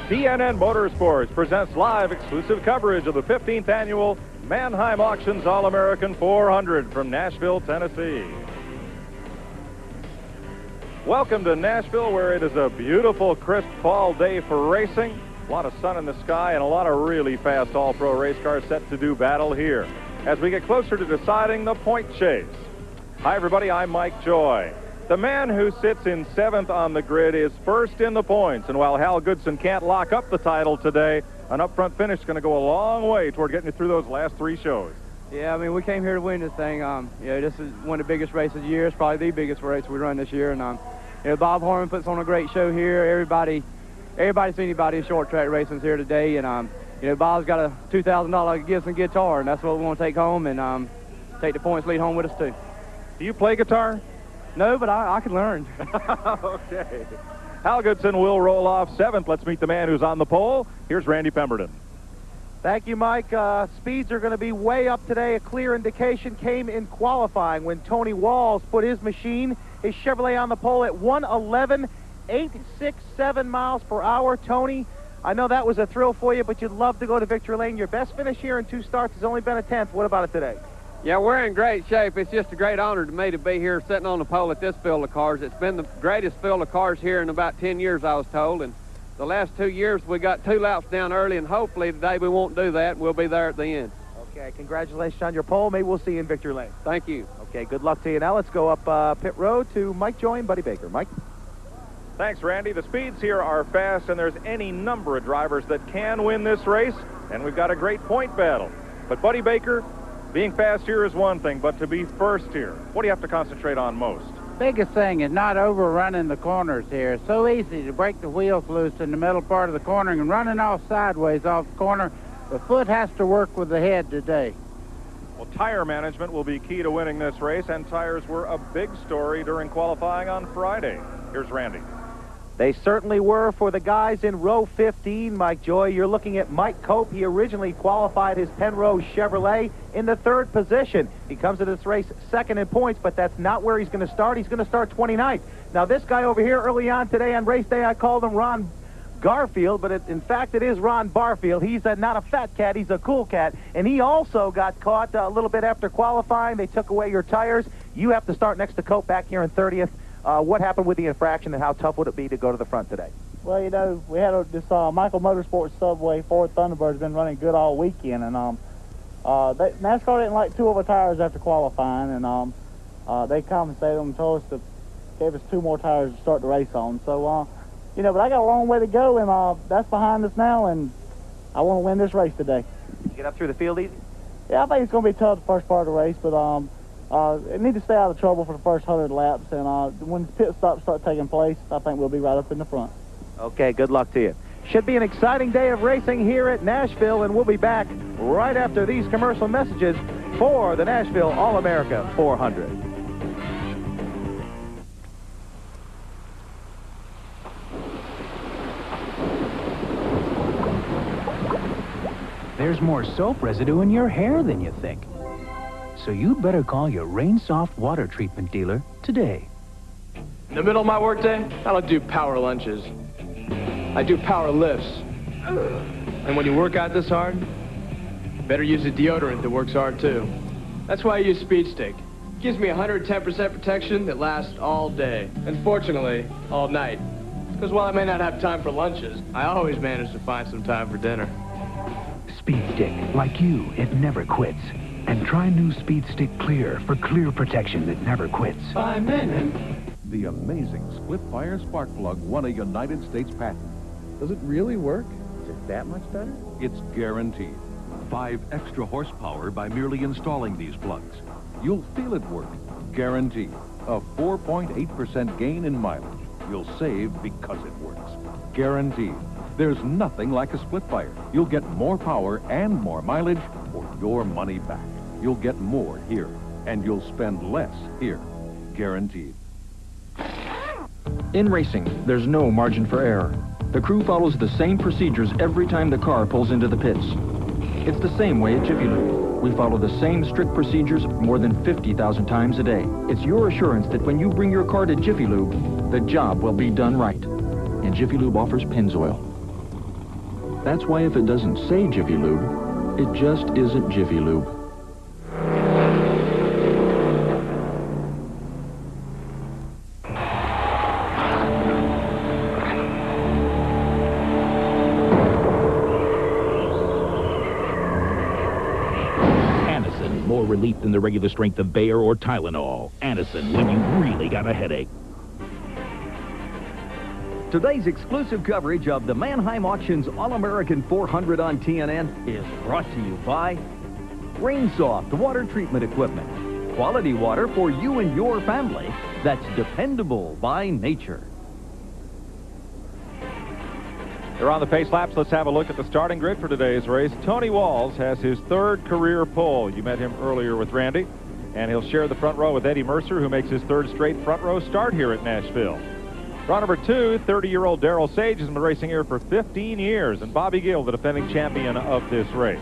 TNN Motorsports presents live exclusive coverage of the 15th annual Mannheim Auctions All-American 400 from Nashville, Tennessee. Welcome to Nashville, where it is a beautiful, crisp fall day for racing. A lot of sun in the sky and a lot of really fast all-pro race cars set to do battle here as we get closer to deciding the point chase. Hi, everybody. I'm Mike Joy. The man who sits in 7th on the grid is first in the points, and while Hal Goodson can't lock up the title today, an up-front finish is going to go a long way toward getting you through those last 3 shows. Yeah, I mean, we came here to win this thing. This is one of the biggest races of the year. It's probably the biggest race we run this year, and Bob Harmon puts on a great show here. Everybody's anybody in short track racing's here today, and Bob's got a $2,000 Gibson guitar, and that's what we want to take home and take the points lead home with us too. Do you play guitar? No, but I can learn. Okay. Hal Goodson will roll off 7th. Let's meet the man who's on the pole. Here's Randy Pemberton. Thank you, Mike. Speeds are going to be way up today. A clear indication came in qualifying when Tony Walls put his machine, his Chevrolet, on the pole at 111.867 miles per hour. Tony, I know that was a thrill for you, but you'd love to go to victory lane. Your best finish here in 2 starts has only been a 10th. What about it today? Yeah, we're in great shape. It's just a great honor to me to be here sitting on the pole at this field of cars. It's been the greatest field of cars here in about 10 years, I was told. And the last 2 years, we got 2 laps down early, and hopefully today we won't do that. We'll be there at the end. Okay, congratulations on your pole. Maybe we'll see you in victory lane. Thank you. Okay, good luck to you. Now let's go up pit road to Mike Joy and Buddy Baker. Mike? Thanks, Randy. The speeds here are fast, and there's any number of drivers that can win this race, and we've got a great point battle. But Buddy Baker, being fast here is one thing, but to be first here, what do you have to concentrate on most? Biggest thing is not overrunning the corners here. It's so easy to break the wheels loose in the middle part of the corner and running off sideways off the corner. The foot has to work with the head today. Well, tire management will be key to winning this race, and tires were a big story during qualifying on Friday. Here's Randy. They certainly were for the guys in row 15, Mike Joy. You're looking at Mike Cope. He originally qualified his Penrose Chevrolet in the 3rd position. He comes to this race 2nd in points, but that's not where he's going to start. He's going to start 29th. Now, this guy over here early on today on race day, I called him Ron Garfield, but in fact, it is Ron Barfield. He's not a fat cat. He's a cool cat. And he also got caught a little bit after qualifying. They took away your tires. You have to start next to Cope back here in 30th. What happened with the infraction, and how tough would it be to go to the front today? Well, we had this Michael Motorsports Subway Ford Thunderbird's been running good all weekend, and NASCAR didn't like 2 of our tires after qualifying, and they compensated them and told us gave us 2 more tires to start the race on. So, but I got a long way to go, and that's behind us now, and I want to win this race today. You get up through the field easy? Yeah, I think it's going to be tough the first part of the race, but it need to stay out of trouble for the first 100 laps, and when pit stops start taking place, I think we'll be right up in the front. Okay, good luck to you. Should be an exciting day of racing here at Nashville, and we'll be back right after these commercial messages for the Nashville All-America 400. There's more soap residue in your hair than you think. So you'd better call your Rain Soft water treatment dealer today. In the middle of my workday, I don't do power lunches. I do power lifts. And when you work out this hard, better use a deodorant that works hard too. That's why I use Speed Stick. It gives me 110% protection that lasts all day. And fortunately, all night. Because while I may not have time for lunches, I always manage to find some time for dinner. Speed Stick, like you, it never quits. And try new Speed Stick Clear for clear protection that never quits. 5 minutes. The amazing split-fire spark plug won a United States patent. Does it really work? Is it that much better? It's guaranteed. 5 extra horsepower by merely installing these plugs. You'll feel it work. Guaranteed. A 4.8% gain in mileage. You'll save because it works. Guaranteed. There's nothing like a split fire. You'll get more power and more mileage for your money back. You'll get more here, and you'll spend less here. Guaranteed. In racing, there's no margin for error. The crew follows the same procedures every time the car pulls into the pits. It's the same way at Jiffy Lube. We follow the same strict procedures more than 50,000 times a day. It's your assurance that when you bring your car to Jiffy Lube, the job will be done right. And Jiffy Lube offers Pennzoil. That's why if it doesn't say Jiffy Lube, it just isn't Jiffy Lube. More relief than the regular strength of Bayer or Tylenol. Anacin, when you really got a headache. Today's exclusive coverage of the Mannheim Auctions All-American 400 on TNN is brought to you by Rainsoft Water Treatment Equipment. Quality water for you and your family that's dependable by nature. They're on the pace laps. Let's have a look at the starting grid for today's race. Tony Walls has his third career pole. You met him earlier with Randy, and he'll share the front row with Eddie Mercer, who makes his third straight front row start here at Nashville. Draw number 2, 30-year-old Daryl Sage has been racing here for 15 years, and Bobby Gill, the defending champion of this race.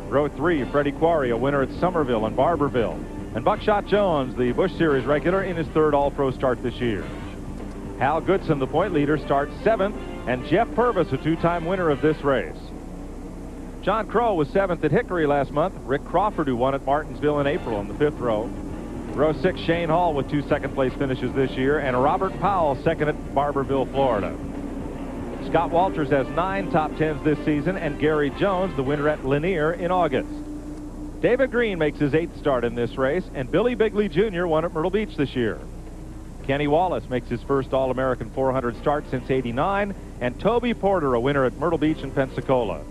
Row 3, Freddie Quarry, a winner at Somerville and Barberville, and Buckshot Jones, the Busch Series regular, in his third All-Pro start this year. Hal Goodson, the point leader, starts 7th, and Jeff Purvis, a 2-time winner of this race. John Crow was 7th at Hickory last month. Rick Crawford, who won at Martinsville in April in the 5th row. Row 6, Shane Hall with 2 second-place finishes this year, and Robert Powell, 2nd at Barberville, Florida. Scott Walters has 9 top 10s this season, and Gary Jones, the winner at Lanier in August. David Green makes his 8th start in this race, and Billy Bigley Jr. won at Myrtle Beach this year. Kenny Wallace makes his first All-American 400 start since '89, and Toby Porter, a winner at Myrtle Beach and Pensacola.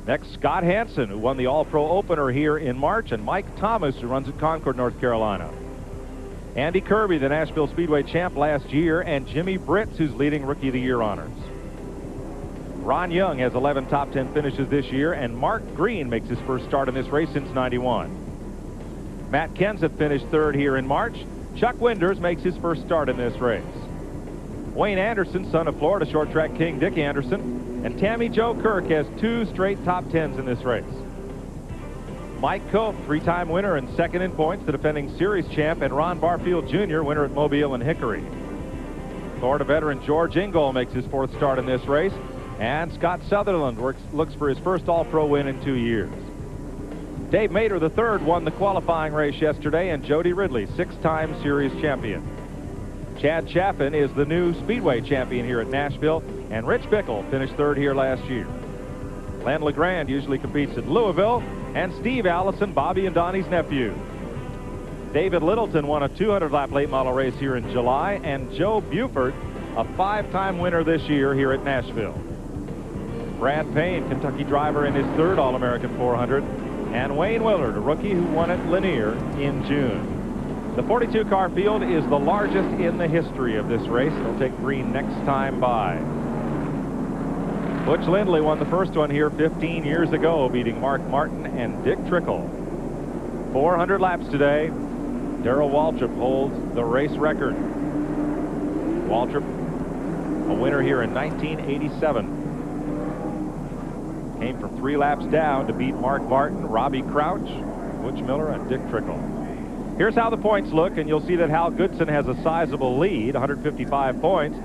Next, Scott Hansen, who won the All-Pro opener here in March, and Mike Thomas, who runs at Concord, North Carolina. Andy Kirby, the Nashville Speedway champ last year, and Jimmy Britz, who's leading Rookie of the Year honors. Ron Young has 11 top 10 finishes this year, and Mark Green makes his first start in this race since '91. Matt Kenseth finished 3rd here in March. Chuck Winders makes his first start in this race. Wayne Anderson, son of Florida short track king Dick Anderson, and Tammy Jo Kirk has 2 straight top 10s in this race. Mike Cope, 3-time winner and 2nd in points, the defending series champ, and Ron Barfield Jr., winner at Mobile and Hickory. Florida veteran George Ingall makes his 4th start in this race, and Scott Sutherland looks for his first All-Pro win in 2 years. Dave Mater III won the qualifying race yesterday, and Jody Ridley, 6-time series champion. Chad Chaffin is the new Speedway champion here at Nashville, and Rich Bickle finished 3rd here last year. Len LeGrand usually competes at Louisville, and Steve Allison, Bobby and Donnie's nephew. David Littleton won a 200-lap late model race here in July, and Joe Buford, a 5-time winner this year here at Nashville. Brad Payne, Kentucky driver, in his 3rd All-American 400, and Wayne Willard, a rookie who won at Lanier in June. The 42-car field is the largest in the history of this race. It'll take green next time by. Butch Lindley won the first one here 15 years ago, beating Mark Martin and Dick Trickle. 400 laps today. Darrell Waltrip holds the race record. Waltrip, a winner here in 1987. Came from 3 laps down to beat Mark Martin, Robbie Crouch, Butch Miller, and Dick Trickle. Here's how the points look, and you'll see that Hal Goodson has a sizable lead, 155 points.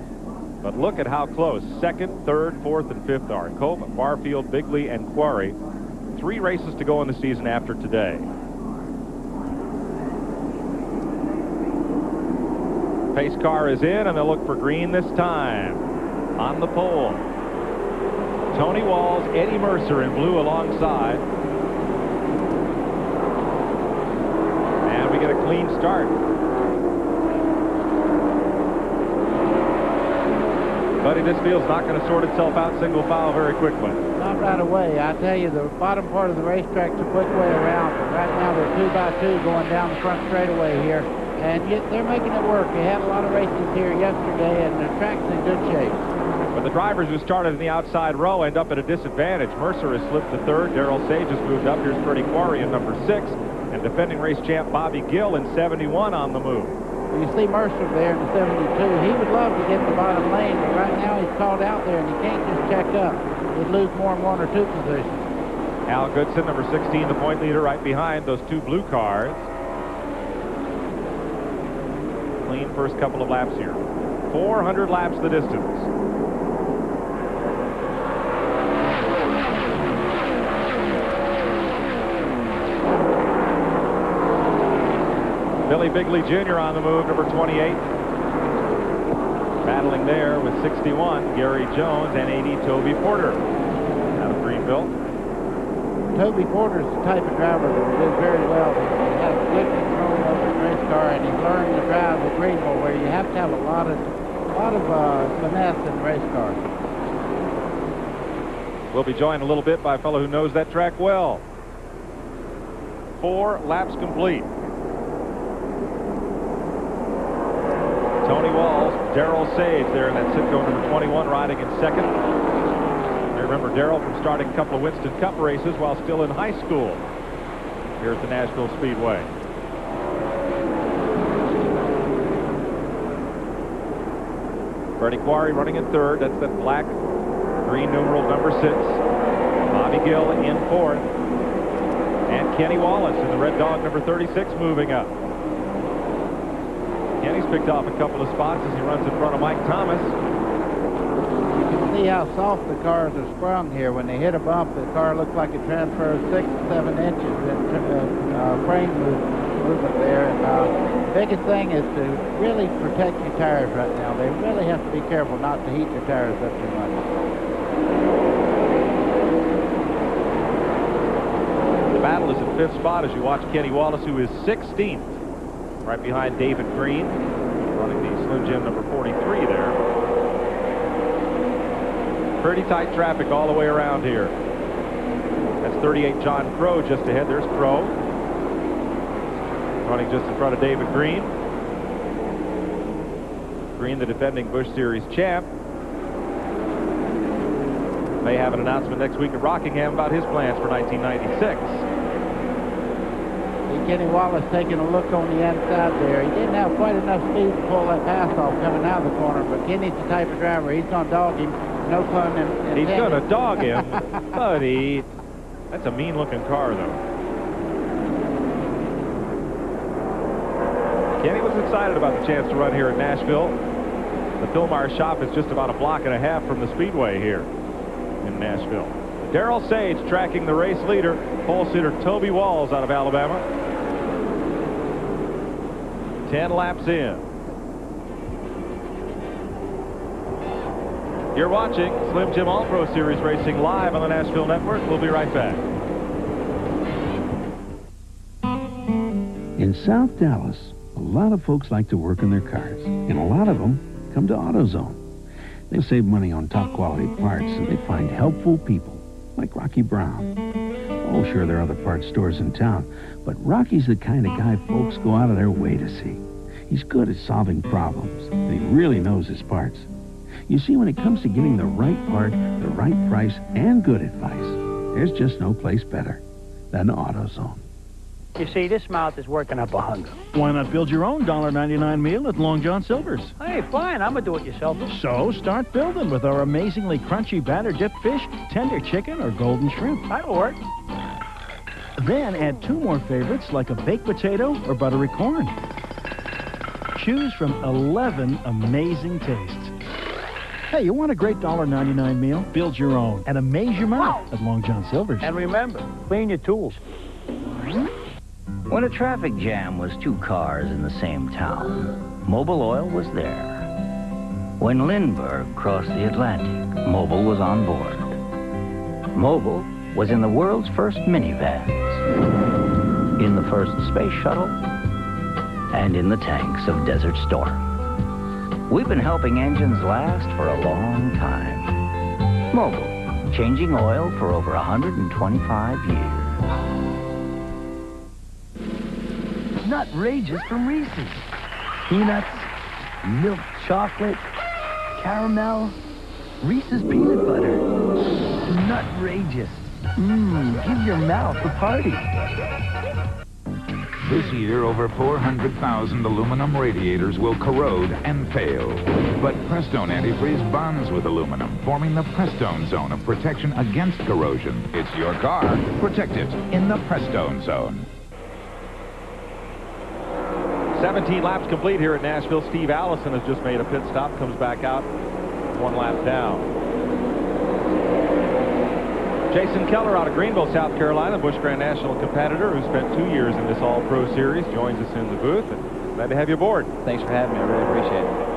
But look at how close 2nd, 3rd, 4th, and 5th are. Cope, Barfield, Bigley, and Quarry. 3 races to go in the season after today. Pace car is in, and they'll look for green this time. On the pole, Tony Walls, Eddie Mercer in blue alongside. And we get a clean start. Buddy, this field's not going to sort itself out single file very quickly. Not right away. I tell you, the bottom part of the racetrack's a quick way around, but right now they're 2 by 2 going down the front straightaway here, and yet they're making it work. They had a lot of races here yesterday, and the track's in good shape. But the drivers who started in the outside row end up at a disadvantage. Mercer has slipped to 3rd. Darrell Sage has moved up. Here's Freddie Quarry in number 6. And defending race champ Bobby Gill in 71 on the move. You see Mercer there in the 72. He would love to get in the bottom lane, but right now he's called out there, and he can't just check up. He'd lose more than 1 or 2 positions. Al Goodson, number 16, the point leader, right behind those 2 blue cars. Clean first couple of laps here. 400 laps the distance. Charlie Bigley Jr. on the move, number 28. Battling there with 61, Gary Jones, and 80, Toby Porter out of Greenville. Toby Porter's the type of driver that did very well. He has good control of his race car, and he's learned to drive at Greenville, where you have to have a lot of finesse in the race car. We'll be joined a little bit by a fellow who knows that track well. 4 laps complete. Tony Walls, Darrell Sage there in that Citgo number 21, riding in second. You remember Darrell from starting a couple of Winston Cup races while still in high school here at the Nashville Speedway. Freddie Quarry running in third. That's that black green numeral number 6. Bobby Gill in fourth. And Kenny Wallace in the red dog number 36 moving up. Kenny's picked off a couple of spots as he runs in front of Mike Thomas. You can see how soft the cars are sprung here. When they hit a bump, the car looks like it transfers 6 to 7 inches in frame movement there. And the biggest thing is to really protect your tires right now. They really have to be careful not to heat your tires up too much. The battle is in 5th spot as you watch Kenny Wallace, who is 16th. Right behind David Green, running the Slim Jim number 43 there. Pretty tight traffic all the way around here. That's 38 John Crow just ahead. There's Crow. Running just in front of David Green. Green, the defending Busch Series champ. May have an announcement next week at Rockingham about his plans for 1996. Kenny Wallace taking a look on the inside there. He didn't have quite enough speed to pull that pass off coming out of the corner, but Kenny's the type of driver. He's going to dog him. No pun intended. He's going to dog him, but that's a mean-looking car, though. Kenny was excited about the chance to run here at Nashville. The Philmar shop is just about a block and a half from the Speedway here in Nashville. Darrell Sage tracking the race leader, pole sitter Toby Walls out of Alabama. 10 laps in. You're watching Slim Jim All-Pro Series racing live on the Nashville Network. We'll be right back. In South Dallas, a lot of folks like to work on their cars, and a lot of them come to AutoZone. They save money on top quality parts, and they find helpful people like Rocky Brown. Oh, sure, there are other parts stores in town, but Rocky's the kind of guy folks go out of their way to see. He's good at solving problems, and he really knows his parts. You see, when it comes to getting the right part, the right price, and good advice, there's just no place better than AutoZone. You see, this mouth is working up a hunger. Why not build your own $1.99 meal at Long John Silver's? Hey, fine, I'm a do-it-yourselfer. So start building with our amazingly crunchy batter-dipped fish, tender chicken, or golden shrimp. That'll work. Then add 2 more favorites like a baked potato or buttery corn. Choose from 11 amazing tastes. Hey, you want a great $1.99 meal? Build your own and amaze your mouth at Long John Silver's. And remember, clean your tools. When a traffic jam was 2 cars in the same town, Mobil Oil was there. When Lindbergh crossed the Atlantic, Mobil was on board. Mobil was in the world's first minivans, in the first space shuttle, and in the tanks of Desert Storm. We've been helping engines last for a long time. Mobil, changing oil for over 125 years. Nutrageous from Reese's. Peanuts, milk chocolate, caramel, Reese's peanut butter. Nutrageous. Give your mouth a party. This year, over 400,000 aluminum radiators will corrode and fail. But Prestone Antifreeze bonds with aluminum, forming the Prestone Zone of protection against corrosion. It's your car. Protect it in the Prestone Zone. 17 laps complete here at Nashville. Steve Allison has just made a pit stop, comes back out 1 lap down. Jason Keller out of Greenville, South Carolina, Busch Grand National competitor who spent 2 years in this All-Pro Series, joins us in the booth. And glad to have you aboard. Thanks for having me. I really appreciate it.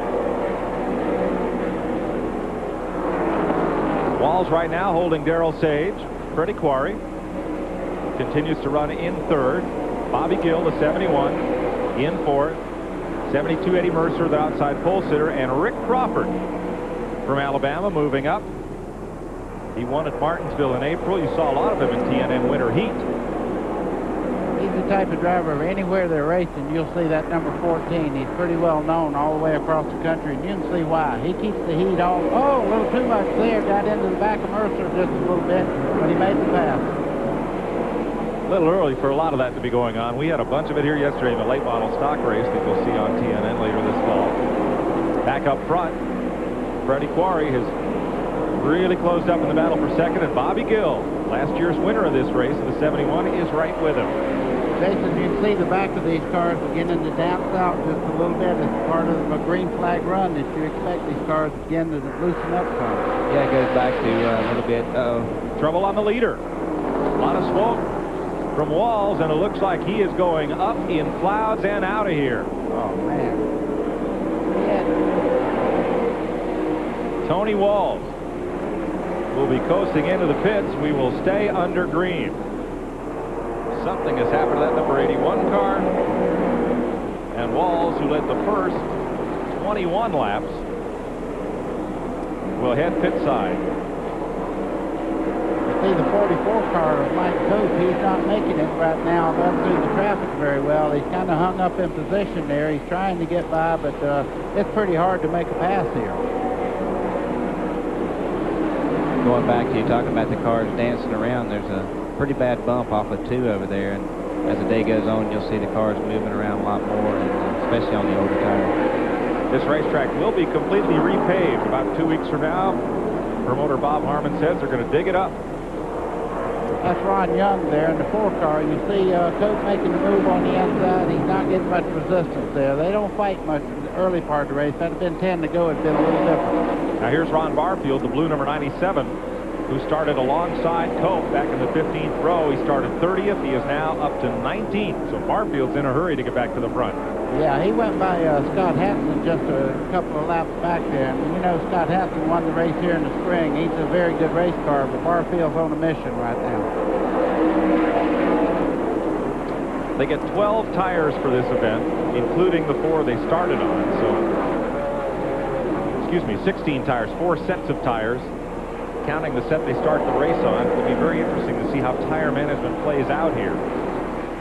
Walls right now holding Darrell Sage. Freddie Quarry continues to run in third. Bobby Gill, the 71, in fourth. 72, Eddie Mercer, the outside pole sitter, and Rick Crawford from Alabama moving up. He won at Martinsville in April. You saw a lot of him in TNN Winter Heat. He's the type of driver anywhere they're racing, you'll see that number 14. He's pretty well known all the way across the country, and you can see why. He keeps the heat all. Oh, a little too much there. Got into the back of Mercer just a little bit, but he made the pass. A little early for a lot of that to be going on. We had a bunch of it here yesterday in the late model stock race that you'll see on TNN later this fall. Back up front, Freddie Quarry has really closed up in the battle for second, and Bobby Gill, last year's winner of this race, the 71, is right with him. Jason, you can see the back of these cars beginning to dance out just a little bit as part of a green flag run that you expect these cars to begin to loosen up some. Yeah, it goes back to a little bit. Trouble on the leader. A lot of smoke from Walls, and it looks like he is going up in clouds and out of here. Oh, man. Tony Walls will be coasting into the pits. We will stay under green. Something has happened to that number 81 car. And Walls, who led the first 21 laps, will head pit side. See the 44 car of Mike Cope, he's not making it right now, running through the traffic very well. He's kind of hung up in position there. He's trying to get by, but it's pretty hard to make a pass here. Going back to you talking about the cars dancing around, there's a pretty bad bump off of 2 over there, and as the day goes on, you'll see the cars moving around a lot more, and especially on the older tires. This racetrack will be completely repaved about 2 weeks from now. Promoter Bob Harmon says they're going to dig it up. That's Ron Young there in the 4 car. You see Cope making the move on the inside. He's not getting much resistance there. They don't fight much in the early part of the race. If that had been 10 to go, it'd been a little different. Now here's Ron Barfield, the blue number 97, who started alongside Cope back in the 15th row. He started 30th. He is now up to 19th. So Barfield's in a hurry to get back to the front. Yeah, he went by Scott Hansen just a couple of laps back there. And you know, Scott Hansen won the race here in the spring. He's a very good race car, but Barfield's on a mission right now. They get 12 tires for this event, including the 4 they started on. So, excuse me, 16 tires, 4 sets of tires, counting the set they start the race on. It'll be very interesting to see how tire management plays out here.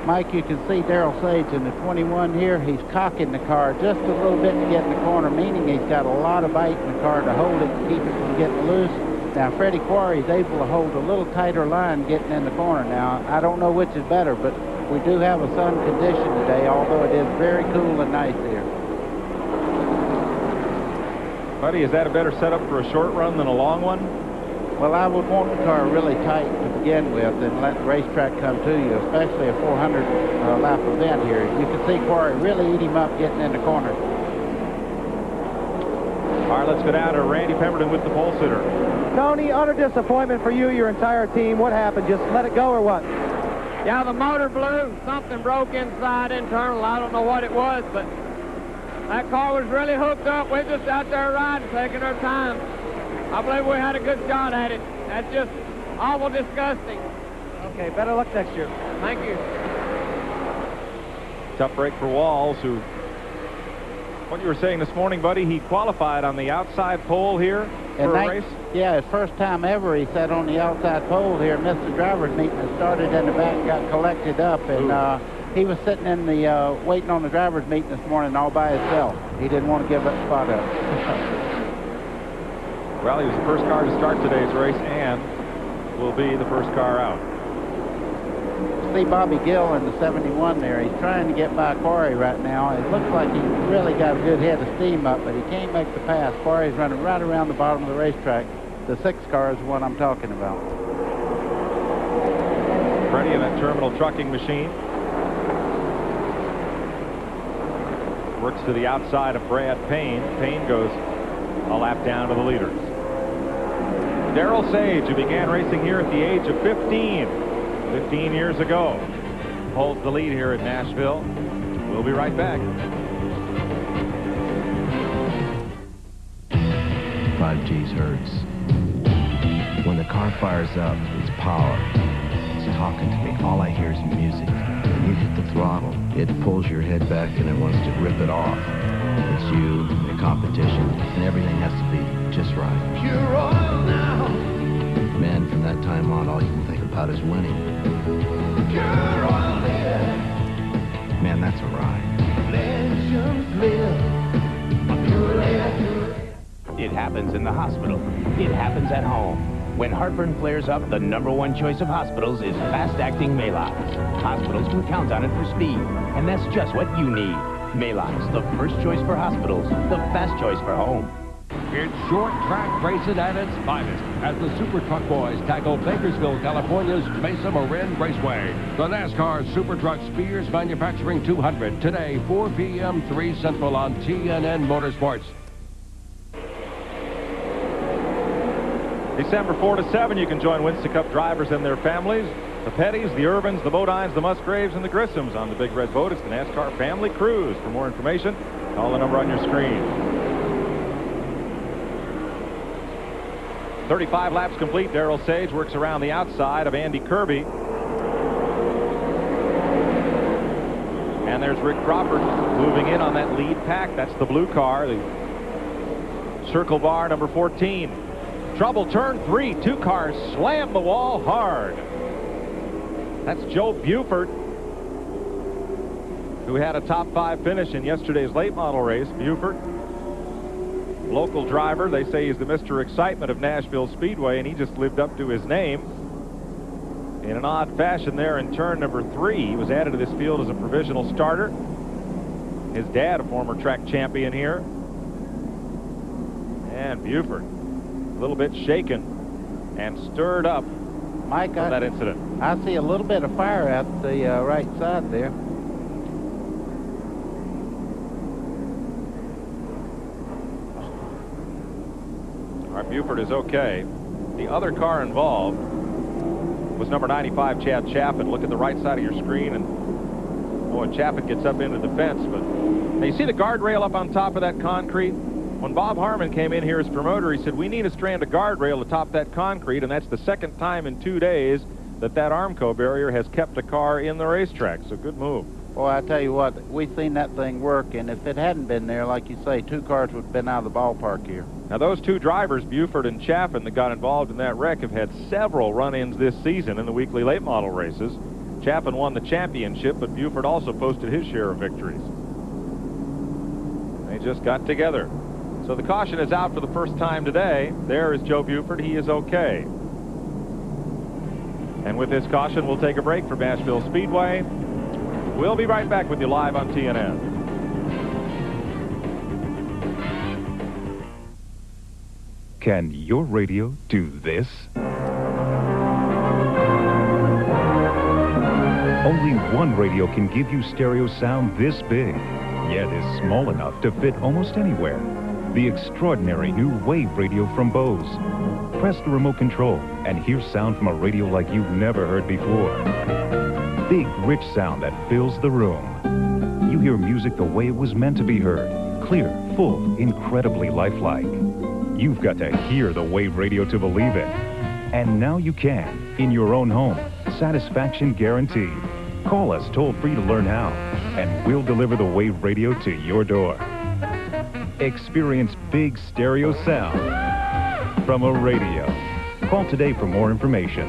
Mike, you can see Darrell Sage in the 21 here. He's cocking the car just a little bit to get in the corner, meaning he's got a lot of bite in the car to hold it and keep it from getting loose. Now, Freddie Quarry is able to hold a little tighter line getting in the corner. Now, I don't know which is better, but we do have a sun condition today, although it is very cool and nice here. Buddy, is that a better setup for a short run than a long one? Well, I would want the car really tight to begin with and let the racetrack come to you, especially a 400 lap event here. You can see Quarry really eat him up getting in the corner. All right, let's go down to Randy Pemberton with the pole sitter. Tony, utter disappointment for you, your entire team. What happened? Just let it go or what? Yeah, the motor blew. Something broke inside internal. I don't know what it was, but that car was really hooked up. We're just out there riding, taking our time. I believe we had a good shot at it. That's just awful disgusting. Okay, better luck next year. Thank you. Tough break for Walls, who, what you were saying this morning, buddy, he qualified on the outside pole here for a race? Yeah, his first time ever he sat on the outside pole here, missed the driver's meeting and started in the back and got collected up. And he was sitting in the, waiting on the driver's meeting this morning all by himself. He didn't want to give that spot up. Well, he was the first car to start today's race and will be the first car out. See Bobby Gill in the 71 there. He's trying to get by Quarry right now. It looks like he's really got a good head of steam up, but he can't make the pass. Quarry's running right around the bottom of the racetrack. The 6 car is the one I'm talking about. Freddie in that terminal trucking machine. Works to the outside of Brad Payne. Payne goes a lap down to the leaders. Darrell Sage, who began racing here at the age of 15 years ago, holds the lead here at Nashville. We'll be right back. 5Gs hurts. When the car fires up, it's power. It's talking to me. All I hear is music. When you hit the throttle, it pulls your head back and it wants to rip it off. It's you, the competition, and everything has to be just right. Pure oil now. Man, from that time on, all you can think about is winning. Pure oil, yeah. Man, that's a ride. Legends live. Pure oil. It happens in the hospital. It happens at home. When heartburn flares up, the #1 choice of hospitals is fast-acting Maalox. Hospitals can count on it for speed, and that's just what you need. Maalox, the first choice for hospitals, the fast choice for home. It's short track racing at its finest as the Super Truck Boys tackle Bakersville, California's Mesa Marin Raceway. The NASCAR Super Truck Spears Manufacturing 200 today, 4 p.m., 3 Central on TNN Motorsports. December 4 to 7, you can join Winston Cup drivers and their families. The Pettys, the Irvins, the Bodines, the Musgraves, and the Grissams on the Big Red Boat. It's the NASCAR Family Cruise. For more information, call the number on your screen. 35 laps complete. Darrell Sage works around the outside of Andy Kirby. And there's Rick Crawford moving in on that lead pack. That's the blue car, the circle bar number 14. Trouble, turn 3. 2 cars slam the wall hard. That's Joe Buford, who had a top 5 finish in yesterday's late model race. Buford, local driver. They say he's the Mr. Excitement of Nashville Speedway, and he just lived up to his name in an odd fashion there in turn number 3. He was added to this field as a provisional starter. His dad, a former track champion here. And Buford, a little bit shaken and stirred up Mike, from that incident. I see a little bit of fire out the right side there. All right, Buford is okay. The other car involved was number 95, Chad Chaffin. Look at the right side of your screen, and boy, Chaffin gets up into the fence. But now you see the guardrail up on top of that concrete? When Bob Harmon came in here as promoter, he said, we need a strand of guardrail to top that concrete, and that's the second time in 2 days that Armco barrier has kept a car in the racetrack. So good move. Boy, I tell you what, we've seen that thing work, and if it hadn't been there, like you say, 2 cars would have been out of the ballpark here. Now, those 2 drivers, Buford and Chaffin, that got involved in that wreck have had several run-ins this season in the weekly late model races. Chaffin won the championship, but Buford also posted his share of victories. They just got together. So the caution is out for the first time today. There is Joe Buford. He is okay. And with this caution, we'll take a break from Nashville Speedway. We'll be right back with you live on TNN. Can your radio do this? Only one radio can give you stereo sound this big, yet is small enough to fit almost anywhere. The extraordinary new Wave radio from Bose. Press the remote control and hear sound from a radio like you've never heard before. Big, rich sound that fills the room. You hear music the way it was meant to be heard. Clear, full, incredibly lifelike. You've got to hear the Wave radio to believe it. And now you can, in your own home. Satisfaction guaranteed. Call us toll-free to learn how, and we'll deliver the Wave radio to your door. Experience big stereo sound from a radio. Call today for more information.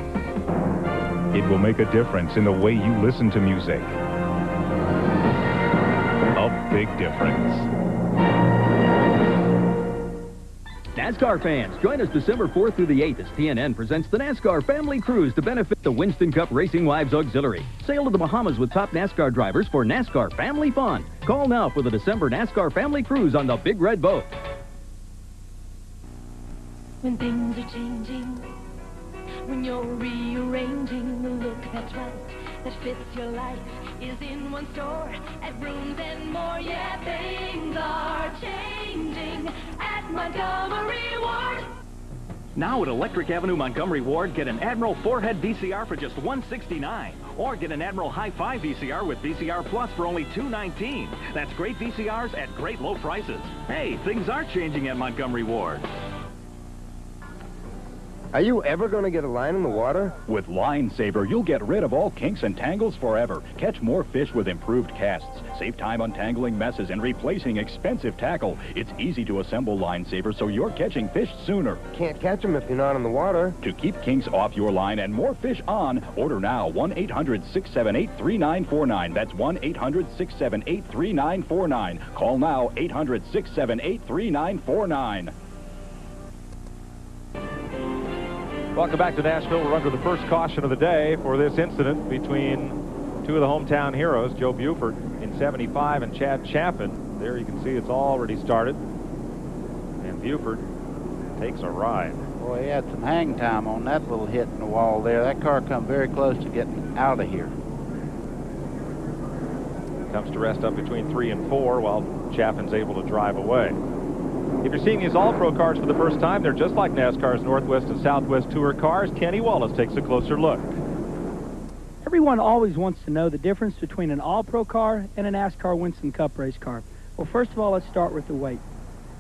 It will make a difference in the way you listen to music. A big difference. NASCAR fans, join us December 4th through the 8th as TNN presents the NASCAR Family Cruise to benefit the Winston Cup Racing Wives Auxiliary. Sail to the Bahamas with top NASCAR drivers for NASCAR Family Fun. Call now for the December NASCAR Family Cruise on the Big Red Boat. When things are changing, when you're rearranging, the look that's right, that fits your life, is in one store at Rooms and More. Yeah, things are changing at Montgomery Ward. Now at Electric Avenue Montgomery Ward, get an Admiral 4-head VCR for just $169. Or get an Admiral Hi-Fi VCR with VCR Plus for only $219. That's great VCRs at great low prices. Hey, things are changing at Montgomery Ward. Are you ever going to get a line in the water? With Line Saver, you'll get rid of all kinks and tangles forever. Catch more fish with improved casts. Save time untangling messes and replacing expensive tackle. It's easy to assemble Line Saver so you're catching fish sooner. Can't catch them if you're not in the water. To keep kinks off your line and more fish on, order now 1-800-678-3949. That's 1-800-678-3949. Call now 800-678-3949. Welcome back to Nashville. We're under the first caution of the day for this incident between two of the hometown heroes, Joe Buford in 75 and Chad Chaffin. There you can see it's already started. And Buford takes a ride. Boy, he had some hang time on that little hit in the wall there. That car come very close to getting out of here. Comes to rest up between 3 and 4 while Chaffin's able to drive away. If you're seeing these All-Pro cars for the first time, they're just like NASCAR's Northwest and Southwest Tour cars. Kenny Wallace takes a closer look. Everyone always wants to know the difference between an All-Pro car and a NASCAR Winston Cup race car. Well, first of all, let's start with the weight.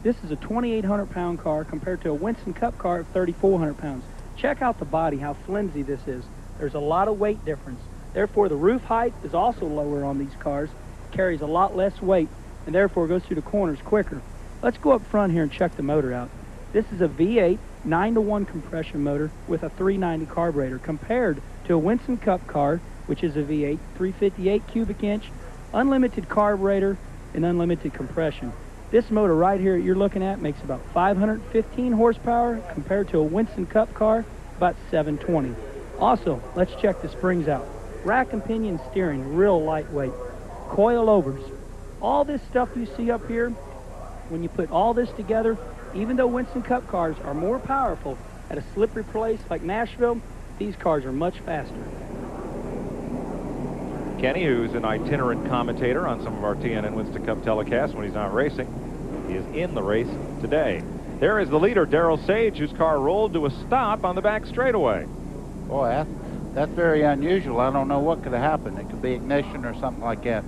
This is a 2,800-pound car compared to a Winston Cup car of 3,400 pounds. Check out the body, how flimsy this is. There's a lot of weight difference. Therefore, the roof height is also lower on these cars, carries a lot less weight, and therefore goes through the corners quicker. Let's go up front here and check the motor out. This is a V8 9-to-1 compression motor with a 390 carburetor compared to a Winston Cup car, which is a V8 358 cubic inch, unlimited carburetor, and unlimited compression. This motor right here you're looking at makes about 515 horsepower compared to a Winston Cup car, about 720. Also, let's check the springs out. Rack and pinion steering, real lightweight. Coilovers. All this stuff you see up here, when you put all this together, even though Winston Cup cars are more powerful at a slippery place like Nashville, these cars are much faster. Kenny, who's an itinerant commentator on some of our TNN Winston Cup telecasts when he's not racing, is in the race today. There is the leader, Darrell Sage, whose car rolled to a stop on the back straightaway. Boy, that's very unusual. I don't know what could have happened. It could be ignition or something like that.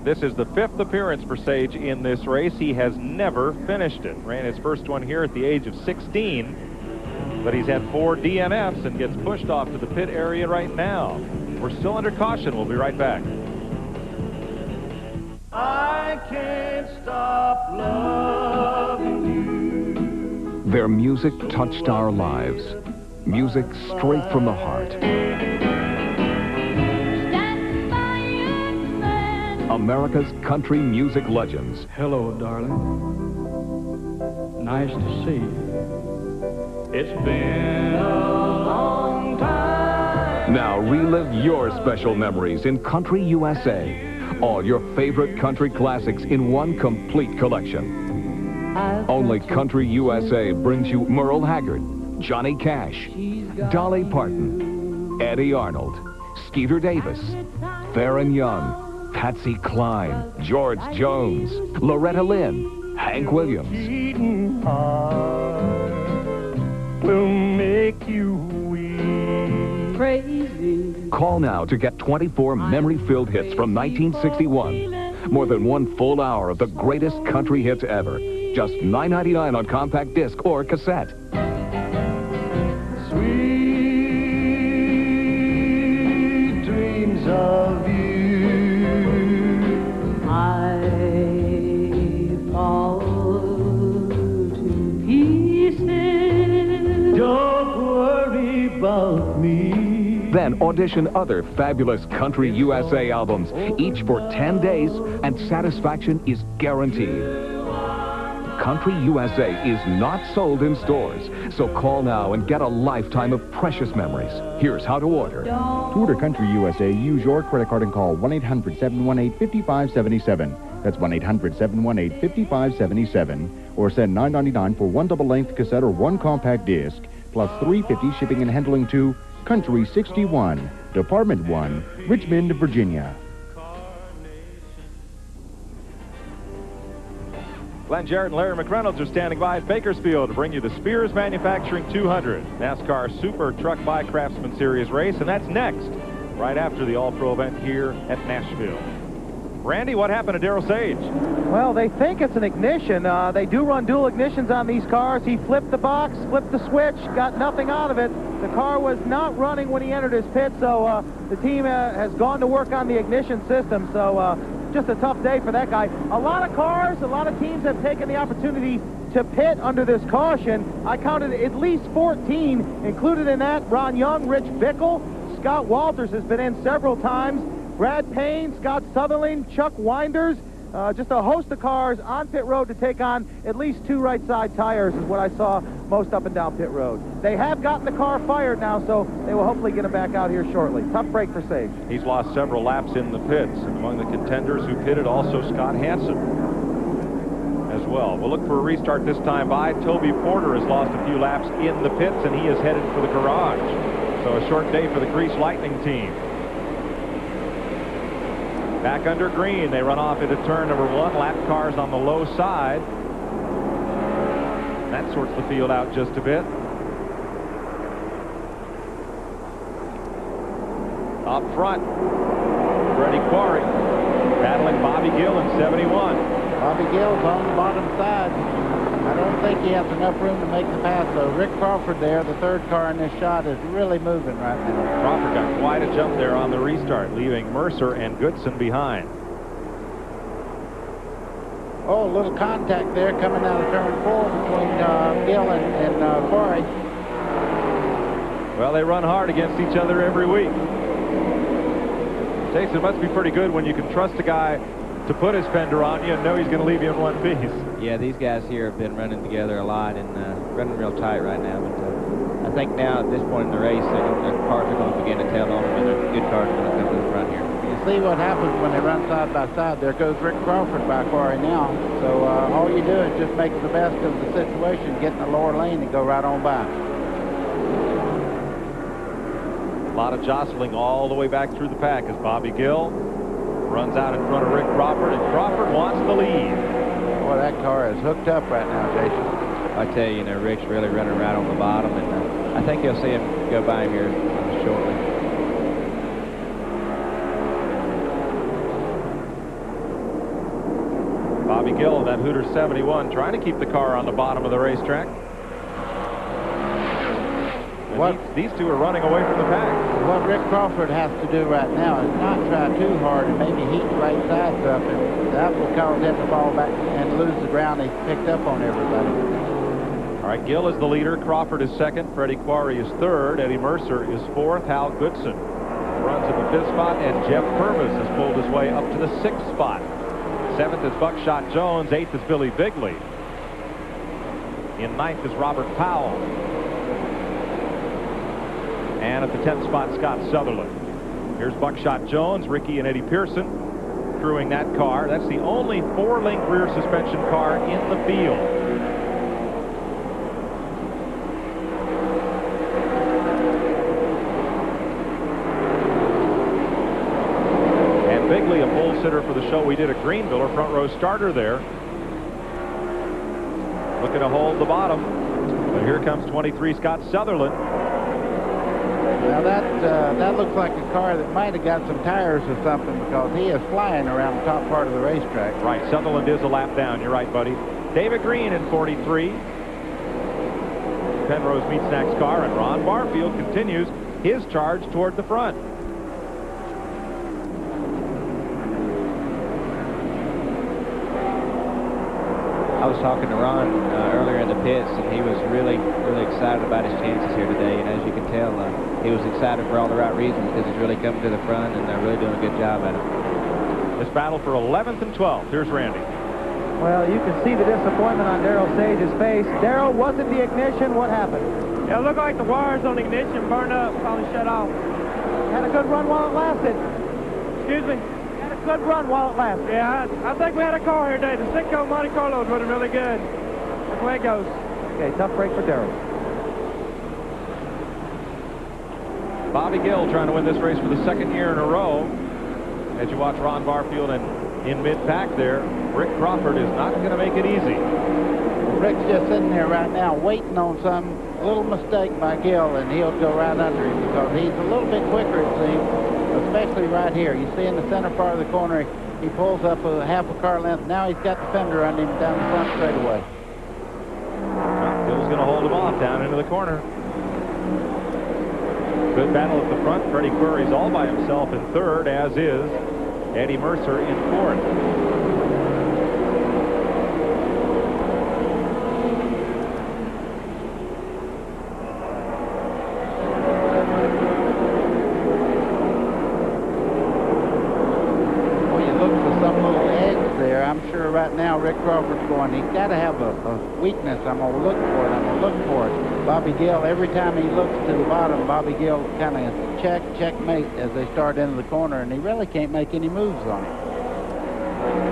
This is the 5th appearance for Sage in this race. He has never finished it. Ran his first one here at the age of 16, but he's had 4 DNFs and gets pushed off to the pit area right now. We're still under caution. We'll be right back. I can't stop loving you. Their music touched our lives. Music straight from the heart. America's country music legends. Hello, darling. Nice to see you. It's been a long time. Now relive your special memories in Country USA. All your favorite country classics in one complete collection. Only Country USA brings you Merle Haggard, Johnny Cash, Dolly Parton, Eddie Arnold, Skeeter Davis, Theron Young, Patsy Cline, George Jones, Loretta Lynn, Hank Williams. Beating heart will make you weep. Crazy. Call now to get 24 memory-filled hits from 1961. More than 1 full hour of the greatest country hits ever. Just $9.99 on compact disc or cassette. Sweet dreams of you. I fall to pieces. Don't worry about me. Then audition other fabulous Country USA albums, each for 10 days, and satisfaction is guaranteed. Country USA is not sold in stores, so call now and get a lifetime of precious memories. Here's how to order. To order Country USA, use your credit card and call 1-800-718-5577. That's 1-800-718-5577. Or send $9.99 for 1 double-length cassette or 1 compact disc, plus $3.50 shipping and handling to Country 61, Department 1, Richmond, Virginia. Glenn Jarrett and Larry McReynolds are standing by at Bakersfield to bring you the Spears Manufacturing 200 NASCAR Super Truck by Craftsman Series race, and that's next, right after the All-Pro event here at Nashville. Randy, what happened to Darrell Sage? Well, they think it's an ignition. They do run dual ignitions on these cars. He flipped the box, flipped the switch, got nothing out of it. The car was not running when he entered his pit, so the team has gone to work on the ignition system. So just a tough day for that guy. A lot of cars, a lot of teams have taken the opportunity to pit under this caution. I counted at least 14, included in that Ron Young, Rich Bickle, Scott Walters has been in several times, Brad Payne, Scott Sutherland, Chuck Winders, just a host of cars on pit road to take on at least 2 right side tires is what I saw most up and down pit road. They have gotten the car fired now, so they will hopefully get him back out here shortly. Tough break for Sage. He's lost several laps in the pits, and among the contenders who pitted, also Scott Hansen as well. We'll look for a restart this time by. Toby Porter has lost a few laps in the pits, and he is headed for the garage. So a short day for the Grease Lightning team. Back under green, they run off into turn number 1. Lap cars on the low side. That sorts the field out just a bit. Up front, Freddie Quarry battling Bobby Gill in 71. Bobby Gill's on the bottom side. I don't think he has enough room to make the pass, though. Rick Crawford there, the third car in this shot, is really moving right now. Crawford got quite a jump there on the restart, leaving Mercer and Goodson behind. Oh, a little contact there coming out of turn 4 between Gill and Quarry. Well, they run hard against each other every week. Jason, it must be pretty good when you can trust a guy to put his fender on you and know he's going to leave you in one piece. Yeah, these guys here have been running together a lot and running real tight right now. But I think now at this point in the race, the cars are going to begin to tell on them, and the good cars are going to come to the front here. You see what happens when they run side by side. There goes Rick Crawford by Quarry now. So all you do is just make the best of the situation, get in the lower lane and go right on by. A lot of jostling all the way back through the pack as Bobby Gill runs out in front of Rick Crawford, and Crawford wants the lead. Boy, that car is hooked up right now, Jason. I tell you, Rick's really running right on the bottom, and I think you'll see him go by him here shortly. Bobby Gill in that Hooter 71 trying to keep the car on the bottom of the racetrack. These two are running away from the pack. What Rick Crawford has to do right now is not try too hard and maybe heat the right sides up, and that will cause him to fall back and lose the ground he's picked up on everybody. All right, Gill is the leader. Crawford is second. Freddie Quarry is third. Eddie Mercer is fourth. Hal Goodson runs in the fifth spot, and Jeff Purvis has pulled his way up to the sixth spot. Seventh is Buckshot Jones. Eighth is Billy Bigley. In ninth is Robert Powell. And at the 10th spot, Scott Sutherland. Here's Buckshot Jones, Ricky and Eddie Pearson crewing that car. That's the only 4-link rear suspension car in the field. And Bigley, a pole sitter for the show we did at Greenville, a front row starter there. Looking to hold the bottom. But here comes 23 Scott Sutherland. Now that looks like a car that might have got some tires or something, because he is flying around the top part of the racetrack. Right, Sutherland is a lap down. You're right, buddy. David Green in 43. Penrose Meat Snacks car, and Ron Barfield continues his charge toward the front. I was talking to Ron earlier in the pits, and he was really excited about his chances here today. And as you can tell, he was excited for all the right reasons, because he's really coming to the front, and they're really doing a good job at it. This battle for 11th and 12th. Here's Randy. Well, you can see the disappointment on Darrell Sage's face. Darrell, wasn't the ignition? What happened? Yeah, it looked like the wires on the ignition burned up, probably shut off. Had a good run while it lasted. Excuse me? Had a good run while it lasted. Yeah, I think we had a car here today. The Sitco Monte Carlo is running really good. That's the way it goes. Okay, tough break for Darrell. Bobby Gill trying to win this race for the second year in a row. As you watch Ron Barfield and in mid-pack there. Rick Crawford is not going to make it easy. Rick's just sitting there right now waiting on some little mistake by Gill, and he'll go right under him because he's a little bit quicker, it seems, especially right here. You see in the center part of the corner, he pulls up a half a car length. Now he's got the fender under him down the front straightaway. Gill's going to hold him off down into the corner. Good battle at the front. Freddie Query's all by himself in third, as is Eddie Mercer in fourth. Right now, Rick Crawford's going, he's got to have a weakness. I'm going to look for it. I'm going to look for it. Bobby Gill, every time he looks to the bottom, Bobby Gill kind of checkmate as they start into the corner, and he really can't make any moves on it.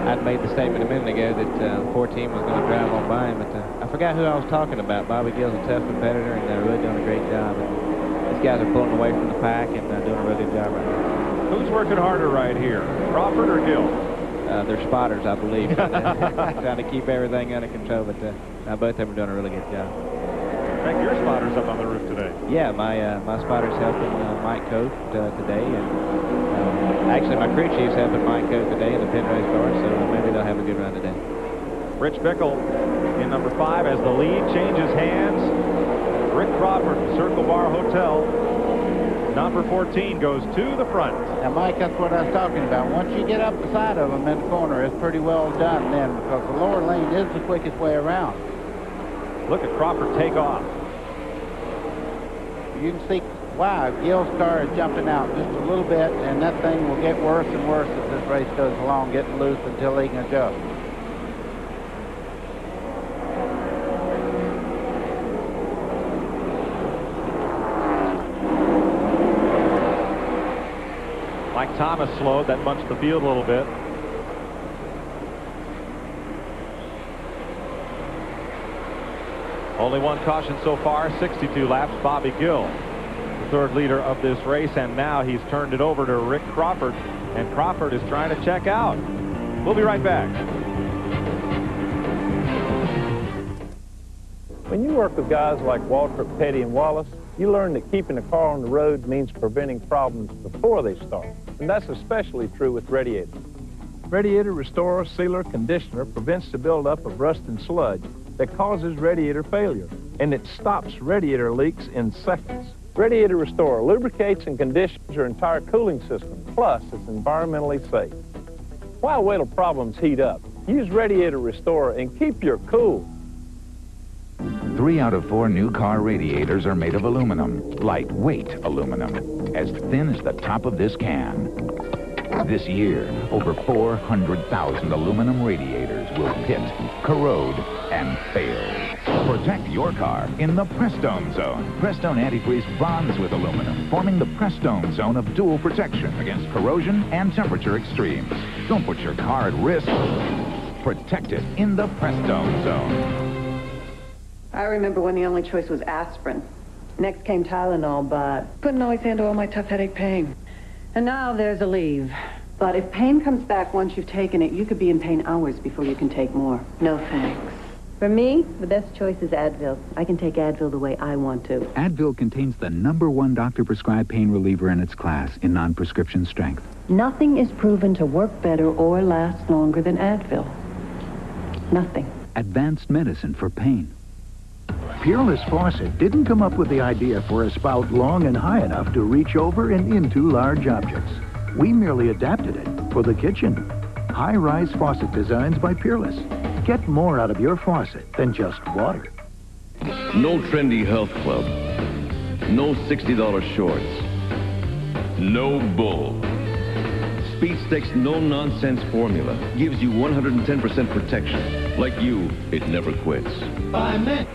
I'd made the statement a minute ago that 14 was going to drive on by him, but I forgot who I was talking about. Bobby Gill's a tough competitor, and they're really doing a great job. And these guys are pulling away from the pack and doing a really good job right now. Who's working harder right here, Crawford or Gill? They're spotters, I believe, trying to keep everything under control, but now both of them are doing a really good job. I think your spotter's up on the roof today. Yeah, my spotter's helping Mike Cope today, and actually my crew chief's helping Mike Cope today in the pin race car, so maybe they'll have a good run today. Rich Bickle in number 5 as the lead changes hands. Rick Crawford, Circle Bar Hotel. Number 14 goes to the front. Now, Mike, that's what I was talking about. Once you get up the side of them in the corner, it's pretty well done then, because the lower lane is the quickest way around. Look at Crawford take off. You can see, wow, Gill's car is jumping out just a little bit, and that thing will get worse and worse as this race goes along, getting loose until he can adjust. Mike Thomas slowed. That bunched the field a little bit. Only one caution so far, 62 laps. Bobby Gill, the third leader of this race, and now he's turned it over to Rick Crawford, and Crawford is trying to check out. We'll be right back. When you work with guys like Waltrip, Petty, and Wallace, you learn that keeping a car on the road means preventing problems before they start. And that's especially true with radiators. Radiator Restorer Sealer Conditioner prevents the buildup of rust and sludge that causes radiator failure, and it stops radiator leaks in seconds. Radiator Restorer lubricates and conditions your entire cooling system, plus it's environmentally safe. Why wait till problems heat up? Use Radiator Restorer and keep your cool. 3 out of 4 new car radiators are made of aluminum, lightweight aluminum, as thin as the top of this can. This year, over 400,000 aluminum radiators will pit, corrode, and fail. Protect your car in the Prestone Zone. Prestone Antifreeze bonds with aluminum, forming the Prestone Zone of dual protection against corrosion and temperature extremes. Don't put your car at risk. Protect it in the Prestone Zone. I remember when the only choice was aspirin. Next came Tylenol, but couldn't always handle all my tough headache pain. And now there's Aleve. But if pain comes back once you've taken it, you could be in pain hours before you can take more. No thanks. For me, the best choice is Advil. I can take Advil the way I want to. Advil contains the #1 doctor-prescribed pain reliever in its class in non-prescription strength. Nothing is proven to work better or last longer than Advil. Nothing. Advanced medicine for pain. Peerless Faucet didn't come up with the idea for a spout long and high enough to reach over and into large objects. We merely adapted it for the kitchen. High-rise faucet designs by Peerless. Get more out of your faucet than just water. No trendy health club. No $60 shorts. No bull. Speed Stick's no-nonsense formula gives you 110% protection. Like you, it never quits. By men.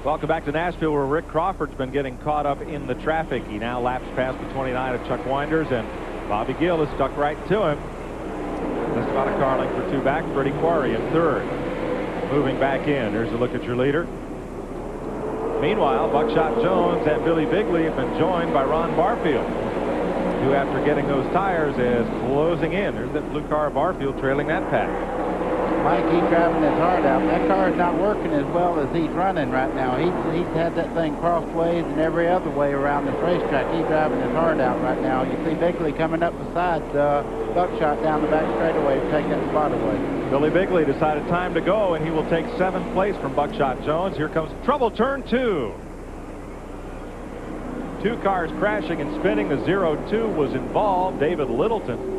Welcome back to Nashville, where Rick Crawford's been getting caught up in the traffic. He now laps past the 29 of Chuck Winders, and Bobby Gill is stuck right to him. Just about a car length or 2 back. Freddie Quarry in third. Moving back in. Here's a look at your leader. Meanwhile, Buckshot Jones and Billy Bigley have been joined by Ron Barfield. do after getting those tires is closing in. There's that blue car, Barfield, trailing that pack. Mike, he's driving his heart out. That car is not working as well as he's running right now. He's had that thing crossways and every other way around this racetrack. He's driving his heart out right now. You see Bigley coming up beside Buckshot down the back straightaway to take that spot away. Billy Bigley decided time to go, and he will take 7th place from Buckshot Jones. Here comes trouble, turn 2. 2 cars crashing and spinning. The 0-2 was involved. David Littleton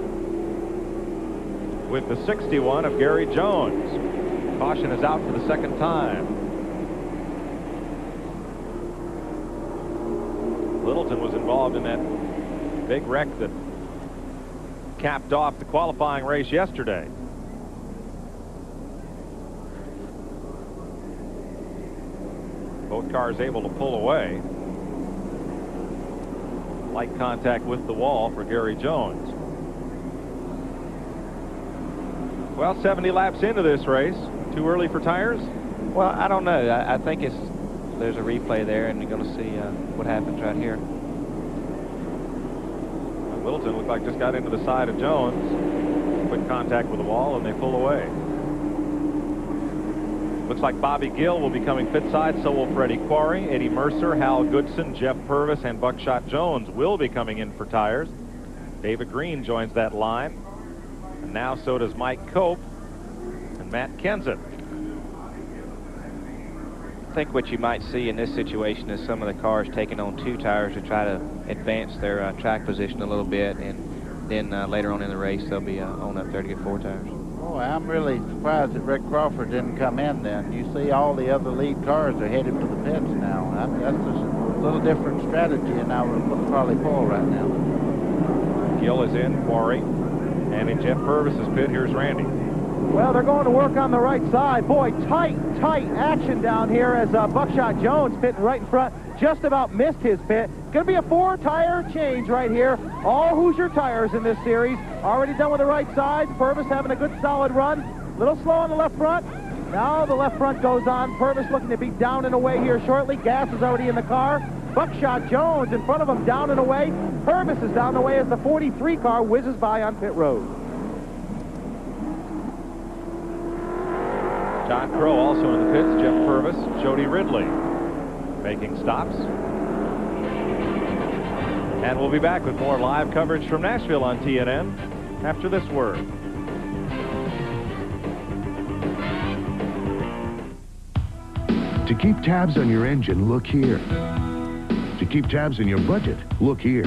with the 61 of Gary Jones. Caution is out for the 2nd time. Littleton was involved in that big wreck that capped off the qualifying race yesterday. Both cars able to pull away. Light contact with the wall for Gary Jones. Well, 70 laps into this race. Too early for tires? Well, I don't know. I think there's a replay there, and you're going to see what happens right here. Littleton looked like just got into the side of Jones. Quick contact with the wall, and they pull away. Looks like Bobby Gill will be coming pit side, so will Freddie Quarry. Eddie Mercer, Hal Goodson, Jeff Purvis, and Buckshot Jones will be coming in for tires. David Green joins that line. And now so does Mike Cope and Matt Kenseth. I think what you might see in this situation is some of the cars taking on 2 tires to try to advance their track position a little bit, and then later on in the race they'll be on up there to get 4 tires. Oh, I'm really surprised that Rick Crawford didn't come in then. You see all the other lead cars are headed for the pits now. That's just a little different strategy in our probably Paul right now. Gill is in, Quarry, and in Jeff Purvis's pit, here's Randy. Well, they're going to work on the right side. Boy, tight action down here as Buckshot Jones pitting right in front. Just about missed his pit. Going to be a 4-tire change right here. All Hoosier tires in this series. Already done with the right side. Purvis having a good solid run. A little slow on the left front. Now the left front goes on. Purvis looking to be down and away here shortly. Gas is already in the car. Buckshot Jones in front of him, down and away. Purvis is down and away as the 43 car whizzes by on pit road. John Crow also in the pits. Jeff Purvis, Jody Ridley making stops. And we'll be back with more live coverage from Nashville on TNN after this word. To keep tabs on your engine, look here. To keep tabs on your budget, look here.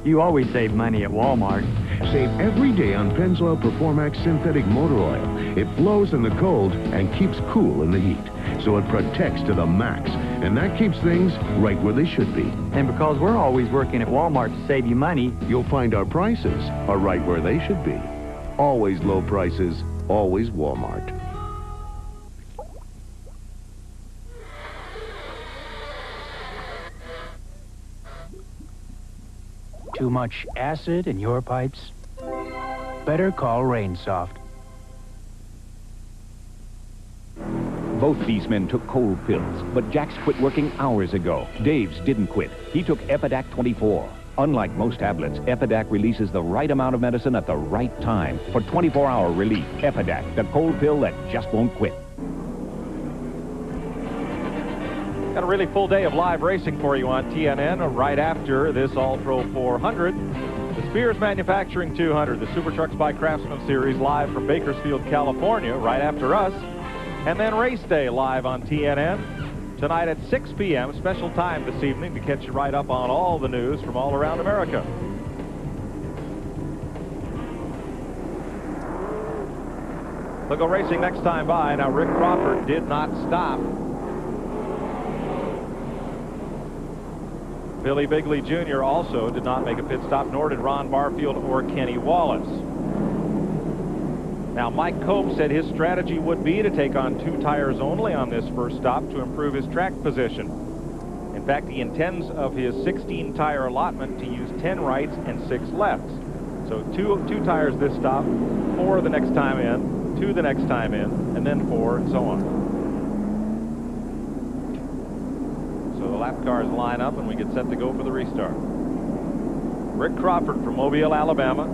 You always save money at Walmart. Save every day on Pennzoil Performax Synthetic Motor Oil. It flows in the cold and keeps cool in the heat. So it protects to the max. And that keeps things right where they should be. And because we're always working at Walmart to save you money, you'll find our prices are right where they should be. Always low prices, always Walmart. Too much acid in your pipes? Better call Rainsoft. Both these men took cold pills, but Jack's quit working hours ago. Dave's didn't quit. He took Epidac 24. Unlike most tablets, Epidac releases the right amount of medicine at the right time for 24-hour relief. Epidac, the cold pill that just won't quit. Got a really full day of live racing for you on TNN right after this All-Pro 400. The Spears Manufacturing 200, the Super Trucks by Craftsman Series, live from Bakersfield, California, right after us. And then Race Day live on TNN tonight at 6 p.m. Special time this evening to catch you right up on all the news from all around America. They'll go racing next time by. Now, Rick Crawford did not stop. Billy Bigley Jr. also did not make a pit stop, nor did Ron Barfield or Kenny Wallace. Now, Mike Cope said his strategy would be to take on 2 tires only on this first stop to improve his track position. In fact, he intends of his 16-tire allotment to use 10 rights and 6 lefts. So two tires this stop, 4 the next time in, 2 the next time in, and then 4, and so on. So the lap cars line up, and we get set to go for the restart. Rick Crawford from Mobile, Alabama.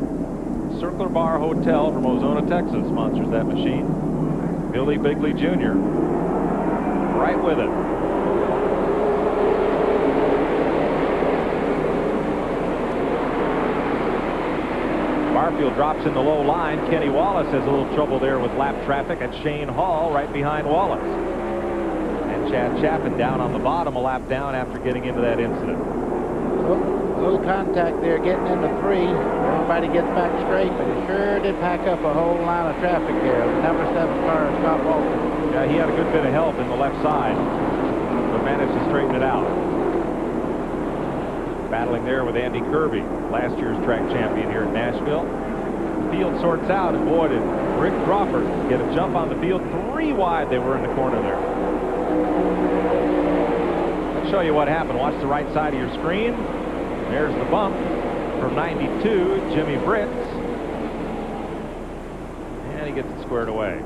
Circular Bar Hotel from Ozona, Texas sponsors that machine. Billy Bigley Jr. right with it. Barfield drops in the low line. Kenny Wallace has a little trouble there with lap traffic at Shane Hall right behind Wallace. And Chad Chapin down on the bottom, a lap down after getting into that incident. A little contact there getting into 3. Everybody gets back straight, but it sure did pack up a whole line of traffic there. The number 7 car, Scott Walton. Yeah, he had a good bit of help in the left side, but managed to straighten it out. Battling there with Andy Kirby, last year's track champion here at Nashville. The field sorts out, and boy, did Rick Crawford get a jump on the field. 3 wide they were in the corner there. Let's show you what happened. Watch the right side of your screen. There's the bump from 92, Jimmy Britz. And he gets it squared away.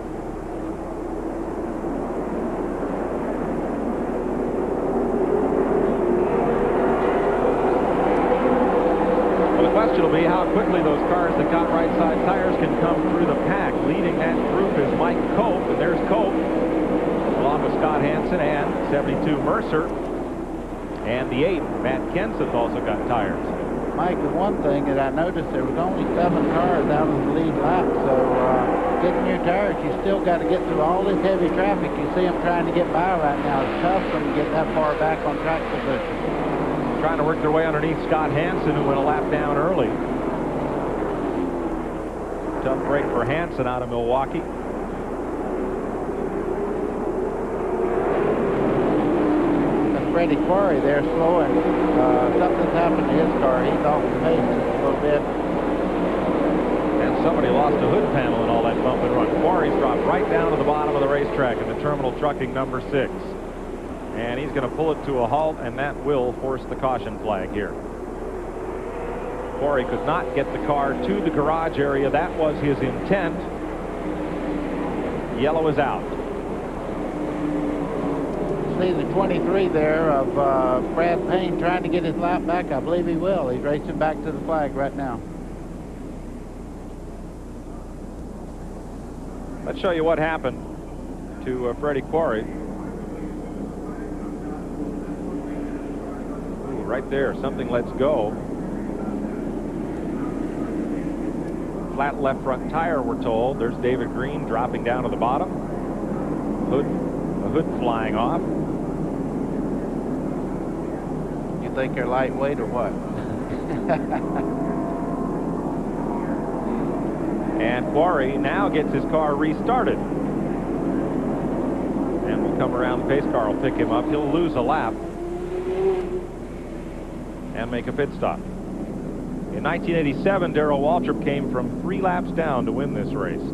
It'll be how quickly those cars that got right side tires can come through the pack. Leading that group is Mike Cope, and there's Cope along with Scott Hansen and 72 Mercer, and the 8 Matt Kenseth also got tires. Mike, the one thing that I noticed, there was only 7 cars out of the lead lap, so getting your tires, you still got to get through all this heavy traffic. You see them trying to get by right now. It's tough for them to get that far back on track position. Trying to work their way underneath Scott Hansen, who went a lap down early. Tough break for Hansen out of Milwaukee. And Freddie Quarry there slowing. Something's happened to his car. He's off the pace a little bit. And somebody lost a hood panel in all that bump and run. Quarry's dropped right down to the bottom of the racetrack in the terminal trucking number 6. And he's going to pull it to a halt, and that will force the caution flag here. Quarry could not get the car to the garage area. That was his intent. Yellow is out. See the 23 there of Brad Payne trying to get his lap back. I believe he will. He's racing back to the flag right now. Let's show you what happened to Freddie Quarry. Right there, something lets go. Flat left front tire, we're told. There's David Green dropping down to the bottom. The hood flying off. You think they're lightweight or what? And Quarry now gets his car restarted. And we'll come around. The pace car will pick him up. He'll lose a lap and make a pit stop. In 1987, Darrell Waltrip came from 3 laps down to win this race. It's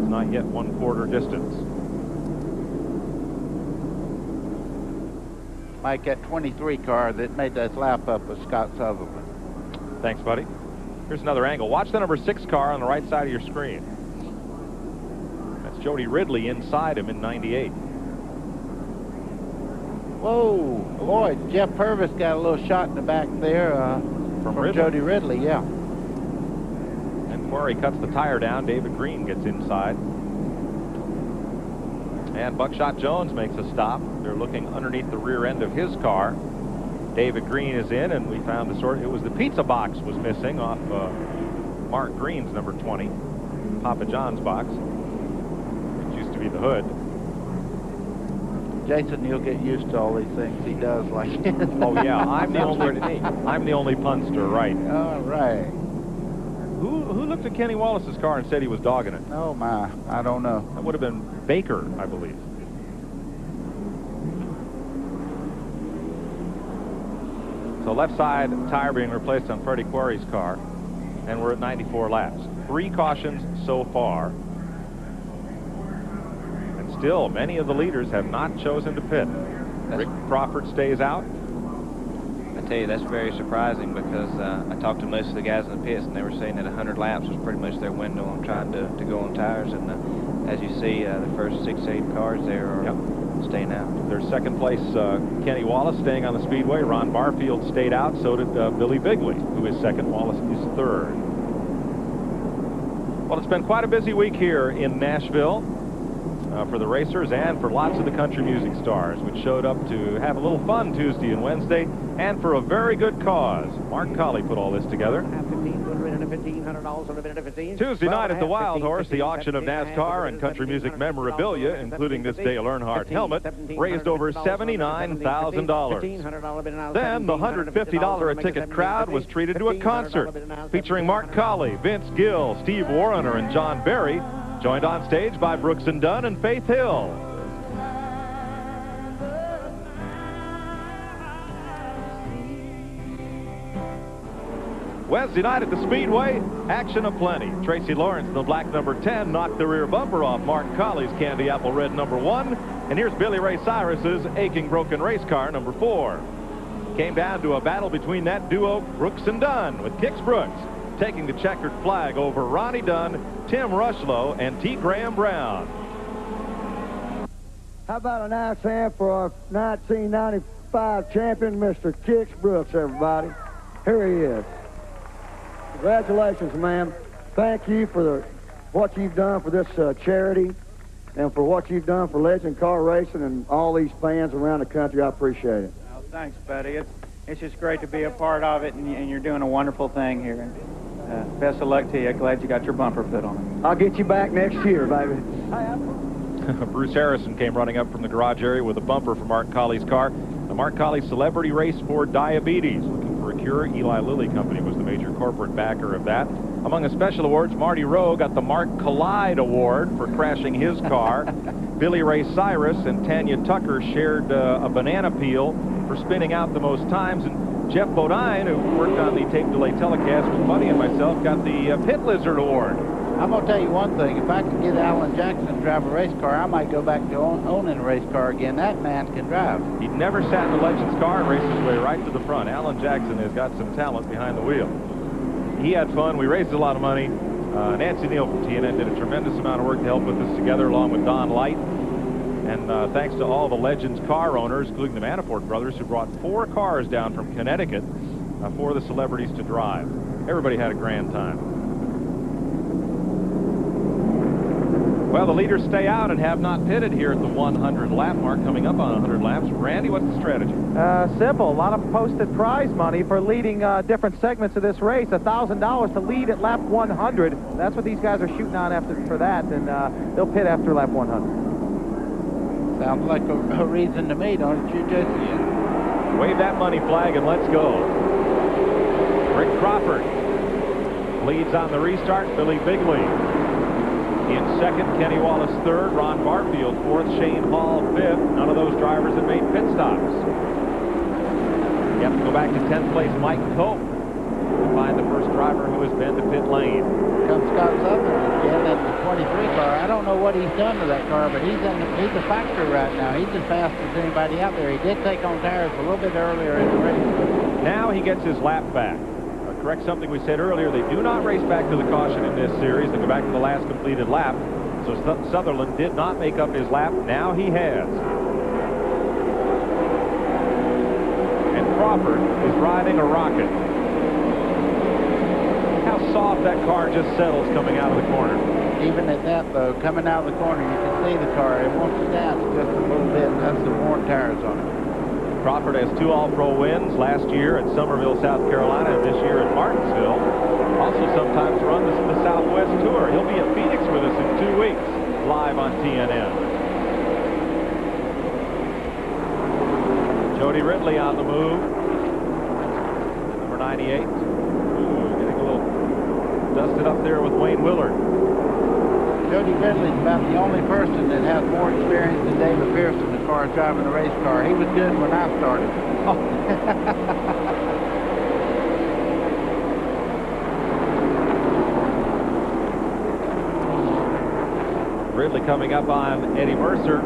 not yet 1/4 distance. Mike, that 23 car that made that lap up was Scott Sutherland. Thanks, buddy. Here's another angle. Watch the number 6 car on the right side of your screen. That's Jody Ridley inside him in 98. Whoa, boy, Jeff Purvis got a little shot in the back there from Jody Ridley, yeah. And Quarry cuts the tire down. David Green gets inside. And Buckshot Jones makes a stop. They're looking underneath the rear end of his car. David Green is in, and we found it was the pizza box was missing off Mark Green's number 20, Papa John's box. It used to be the hood. Jason, you'll get used to all these things he does like this. Oh yeah, I'm the only punster, right? All right. Who looked at Kenny Wallace's car and said he was dogging it? Oh my, I don't know. That would have been Baker, I believe. So left side tire being replaced on Freddie Quarry's car, and we're at 94 laps. 3 cautions so far. Still, many of the leaders have not chosen to pit. Rick Crawford stays out. I tell you, that's very surprising because I talked to most of the guys in the pits, and they were saying that 100 laps was pretty much their window on trying to go on tires. And as you see, the first 6, 8 cars there are staying out. Their second place, Kenny Wallace, staying on the speedway. Ron Barfield stayed out. So did Billy Bigley, who is second. Wallace is third. Well, it's been quite a busy week here in Nashville for the racers and for lots of the country music stars, which showed up to have a little fun Tuesday and Wednesday, and for a very good cause. Mark Colley put all this together. Tuesday night at the Wild Horse, the auction of NASCAR and country music memorabilia, including this Dale Earnhardt helmet, raised over $79,000. Then the $150 a ticket crowd was treated to a concert featuring Mark Colley, Vince Gill, Steve Warriner, and John Berry, joined on stage by Brooks and Dunn and Faith Hill. Wednesday night at the Speedway, action aplenty. Tracy Lawrence in the black number 10 knocked the rear bumper off Mark Colley's candy apple red number 1. And here's Billy Ray Cyrus's aching broken race car number 4. Came down to a battle between that duo, Brooks and Dunn, with Kix Brooks taking the checkered flag over Ronnie Dunn, Tim Rushlow, and T. Graham Brown. How about a nice hand for our 1995 champion, Mr. Kix Brooks, everybody. Here he is. Congratulations, ma'am. Thank you for what you've done for this charity and for what you've done for Legend Car Racing and all these fans around the country. I appreciate it. Well, thanks, buddy. It's just great to be a part of it, and you're doing a wonderful thing here. Best of luck to you. Glad you got your bumper fit on it. I'll get you back next year, baby. Bruce Harrison came running up from the garage area with a bumper for Mark Colley's car. The Mark Colley Celebrity Race for Diabetes. Looking for a cure. Eli Lilly Company was the major corporate backer of that. Among the special awards, Marty Rowe got the Mark Collide Award for crashing his car. Billy Ray Cyrus and Tanya Tucker shared a banana peel for spinning out the most times. And Jeff Bodine, who worked on the tape delay telecast with Buddy and myself, got the Pit Lizard Award. I'm going to tell you one thing. If I could get Alan Jackson to drive a race car, I might go back to owning a race car again. That man can drive. He'd never sat in the Legends car and raced his way right to the front. Alan Jackson has got some talent behind the wheel. He had fun. We raised a lot of money. Nancy Neal from TNN did a tremendous amount of work to help put this together, along with Don Light. And thanks to all the Legends car owners, including the Manafort brothers, who brought 4 cars down from Connecticut for the celebrities to drive. Everybody had a grand time. Well, the leaders stay out and have not pitted here at the 100 lap mark, coming up on 100 laps. Randy, what's the strategy? Simple. A lot of posted prize money for leading different segments of this race. $1,000 to lead at lap 100. That's what these guys are shooting on for that, and they'll pit after lap 100. Sounds like a reason to me, don't you, Jesse? Wave that money flag and let's go. Rick Crawford leads on the restart. Billy Bigley in second, Kenny Wallace third, Ron Barfield fourth, Shane Hall fifth. None of those drivers have made pit stops. You have to go back to 10th place Mike Cope to find the first driver who has been to pit lane. Comes Scott Sutherland again at the 23 car. I don't know what he's done to that car, but he's a factor right now. He's as fast as anybody out there. He did take on tires a little bit earlier in the race. Now he gets his lap back. Correct something we said earlier. They do not race back to the caution in this series. They go back to the last completed lap. So Sutherland did not make up his lap. Now he has. And Crawford is driving a rocket. How soft that car just settles coming out of the corner. Even at that, though, coming out of the corner, you can see the car. It wants to dance just a little bit. That's the worn tires on it. Crawford has 2 All-Pro wins last year at Summerville, South Carolina, and this year at Martinsville. Also sometimes runs the Southwest Tour. He'll be at Phoenix with us in 2 weeks, live on TNN. Jody Ridley on the move. Number 98. Getting a little dusted up there with Wayne Willard. Jody Ridley's about the only person that has more experience than David Pearson as far as driving a race car. He was good when I started. Oh. Ridley coming up on Eddie Mercer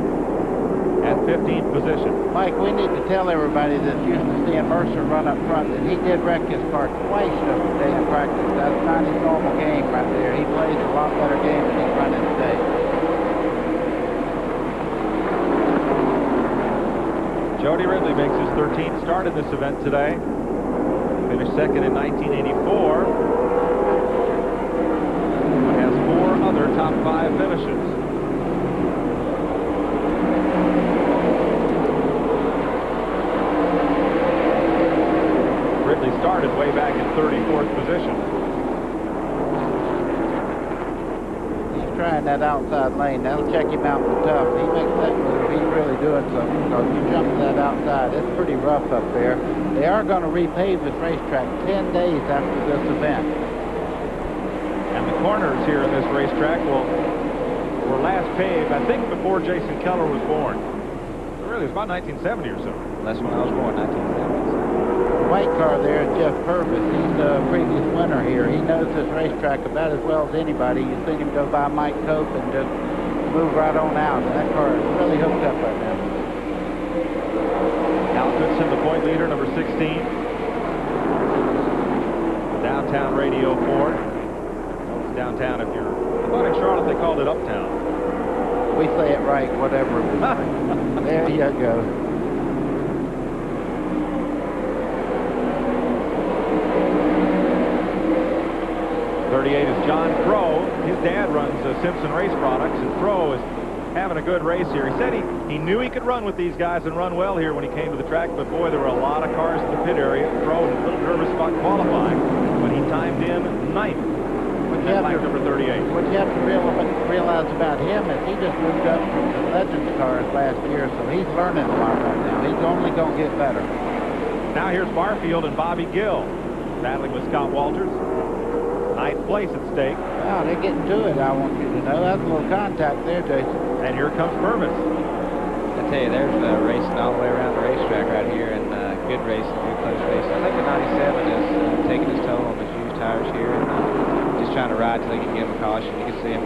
at 15th position. Mike, we need to tell everybody that's used to seeing Mercer run up front that he did wreck his car twice yesterday in practice. That's not his normal game right there. He plays a lot better game than he's running today. Jody Ridley makes his 13th start in this event today. Finished second in 1984. But has 4 other top 5 finishes. Ridley started way back in 34th position. He's trying that outside lane. That'll check him out for tough. He makes that move. He's really doing something. Because you jump to that outside, it's pretty rough up there. They are going to repave this racetrack 10 days after this event. And the corners here in this racetrack were last paved, I think, before Jason Keller was born. So really, it's about 1970 or so. That's when I was born, 1970. The white car there is Jeff Purvis. He's the previous winner here. He knows this racetrack about as well as anybody. You've seen him go by Mike Cope and just move right on out. And that car is really hooked up right now. Al Goodson, the point leader, number 16. The downtown radio Ford. Well, it's downtown if you're... I thought in Charlotte they called it uptown. We say it right, whatever it is. There you go. 38 is John Crow. His dad runs Simpson Race Products, and Crow is having a good race here. He said he knew he could run with these guys and run well here when he came to the track, but boy, there were a lot of cars in the pit area. Crow was a little nervous about qualifying, but he timed in 9th. Number 38. What you have to realize about him is he just moved up from the Legends cars last year, so he's learning a lot right now. He's only going to get better. Now here's Barfield and Bobby Gill battling with Scott Walters. 9th place at stake. Wow, they're getting to it, I want you to know. That's a little contact there, Jason. And here comes Purvis. I tell you, there's racing all the way around the racetrack right here, and good racing, good close racing. I think the 97 is taking his toll on his used tires here, and just trying to ride till he can give him a caution. You can see him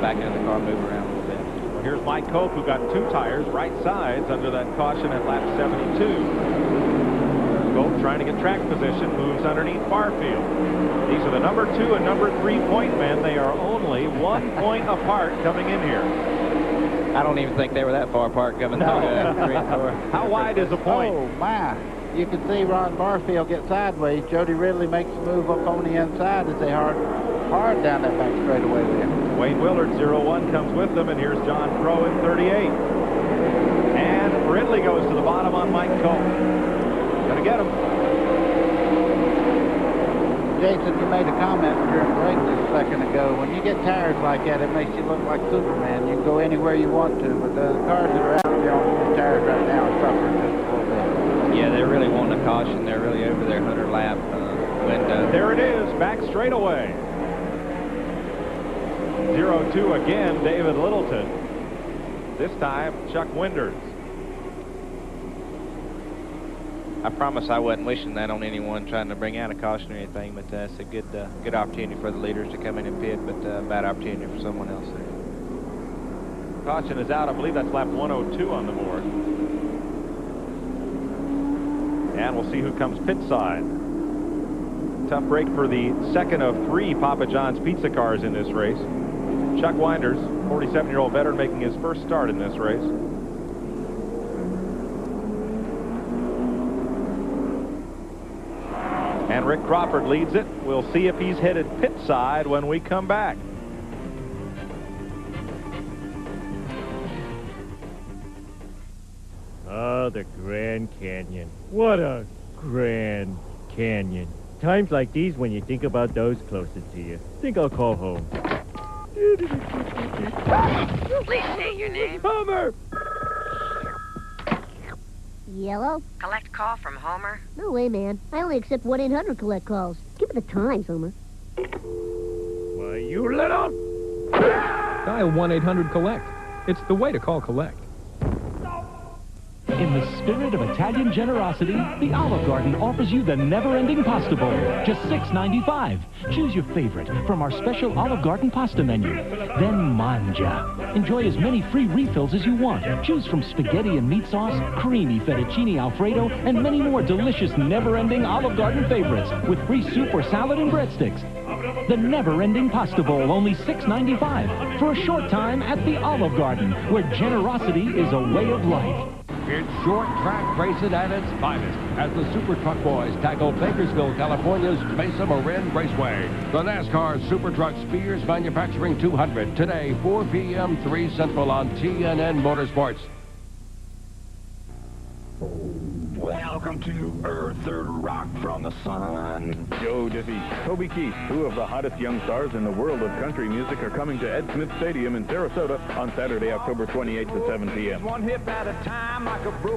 backing in the car, move around a little bit. Well, here's Mike Cope, who got 2 tires, right sides, under that caution at lap 72. Cope trying to get track position, moves underneath Barfield. These are the number 2 and number 3 point men. They are only 1 point apart coming in here. I don't even think they were that far apart coming through 3 and 4. How wide is the point? Oh, my. You can see Ron Barfield get sideways. Jody Ridley makes a move up on the inside as they hard down that back straightaway there. Wayne Willard, 0-1, comes with them, and here's John Crow in 38. And Ridley goes to the bottom on Mike Cope. Gonna get him. Jason, you made a comment during break just a second ago. When you get tires like that, it makes you look like Superman. You can go anywhere you want to, but the cars that are out there on these tires right now are suffering just a little bit. Yeah, they're really wanting a caution. They're really over their 100-lap window. There it is, back straightaway. 0-2 again, David Littleton. This time, Chuck Winders. I promise I wasn't wishing that on anyone trying to bring out a caution or anything, but it's a good opportunity for the leaders to come in and pit, but a bad opportunity for someone else there. Caution is out. I believe that's lap 102 on the board. And we'll see who comes pit side. Tough break for the second of 3 Papa John's pizza cars in this race. Chuck Winders, 47-year-old veteran, making his first start in this race. And Rick Crawford leads it. We'll see if he's headed pit side when we come back. Oh, the Grand Canyon. What a Grand Canyon. Times like these when you think about those closest to you. Think I'll call home. Please state your name. Homer! Yellow? Collect call from Homer? No way, man. I only accept 1-800 collect calls. Give me the times, Homer. Why, you little... Dial 1-800-COLLECT. It's the way to call collect. In the spirit of Italian generosity, the Olive Garden offers you the never-ending pasta bowl, just $6.95. Choose your favorite from our special Olive Garden pasta menu. Then mangia. Enjoy as many free refills as you want. Choose from spaghetti and meat sauce, creamy fettuccine Alfredo, and many more delicious never-ending Olive Garden favorites with free soup or salad and breadsticks. The never-ending pasta bowl, only $6.95 for a short time at the Olive Garden, where generosity is a way of life. It's short track racing at its finest as the Super Truck Boys tackle Bakersville, California's Mesa Marin Raceway. The NASCAR Super Truck Spears Manufacturing 200 today, 4 p.m., 3 Central on TNN Motorsports. Welcome to Earther Rock from the Sun. Joe Diffie, Toby Keith, two of the hottest young stars in the world of country music, are coming to Ed Smith Stadium in Sarasota on Saturday, October 28th at 7 p.m.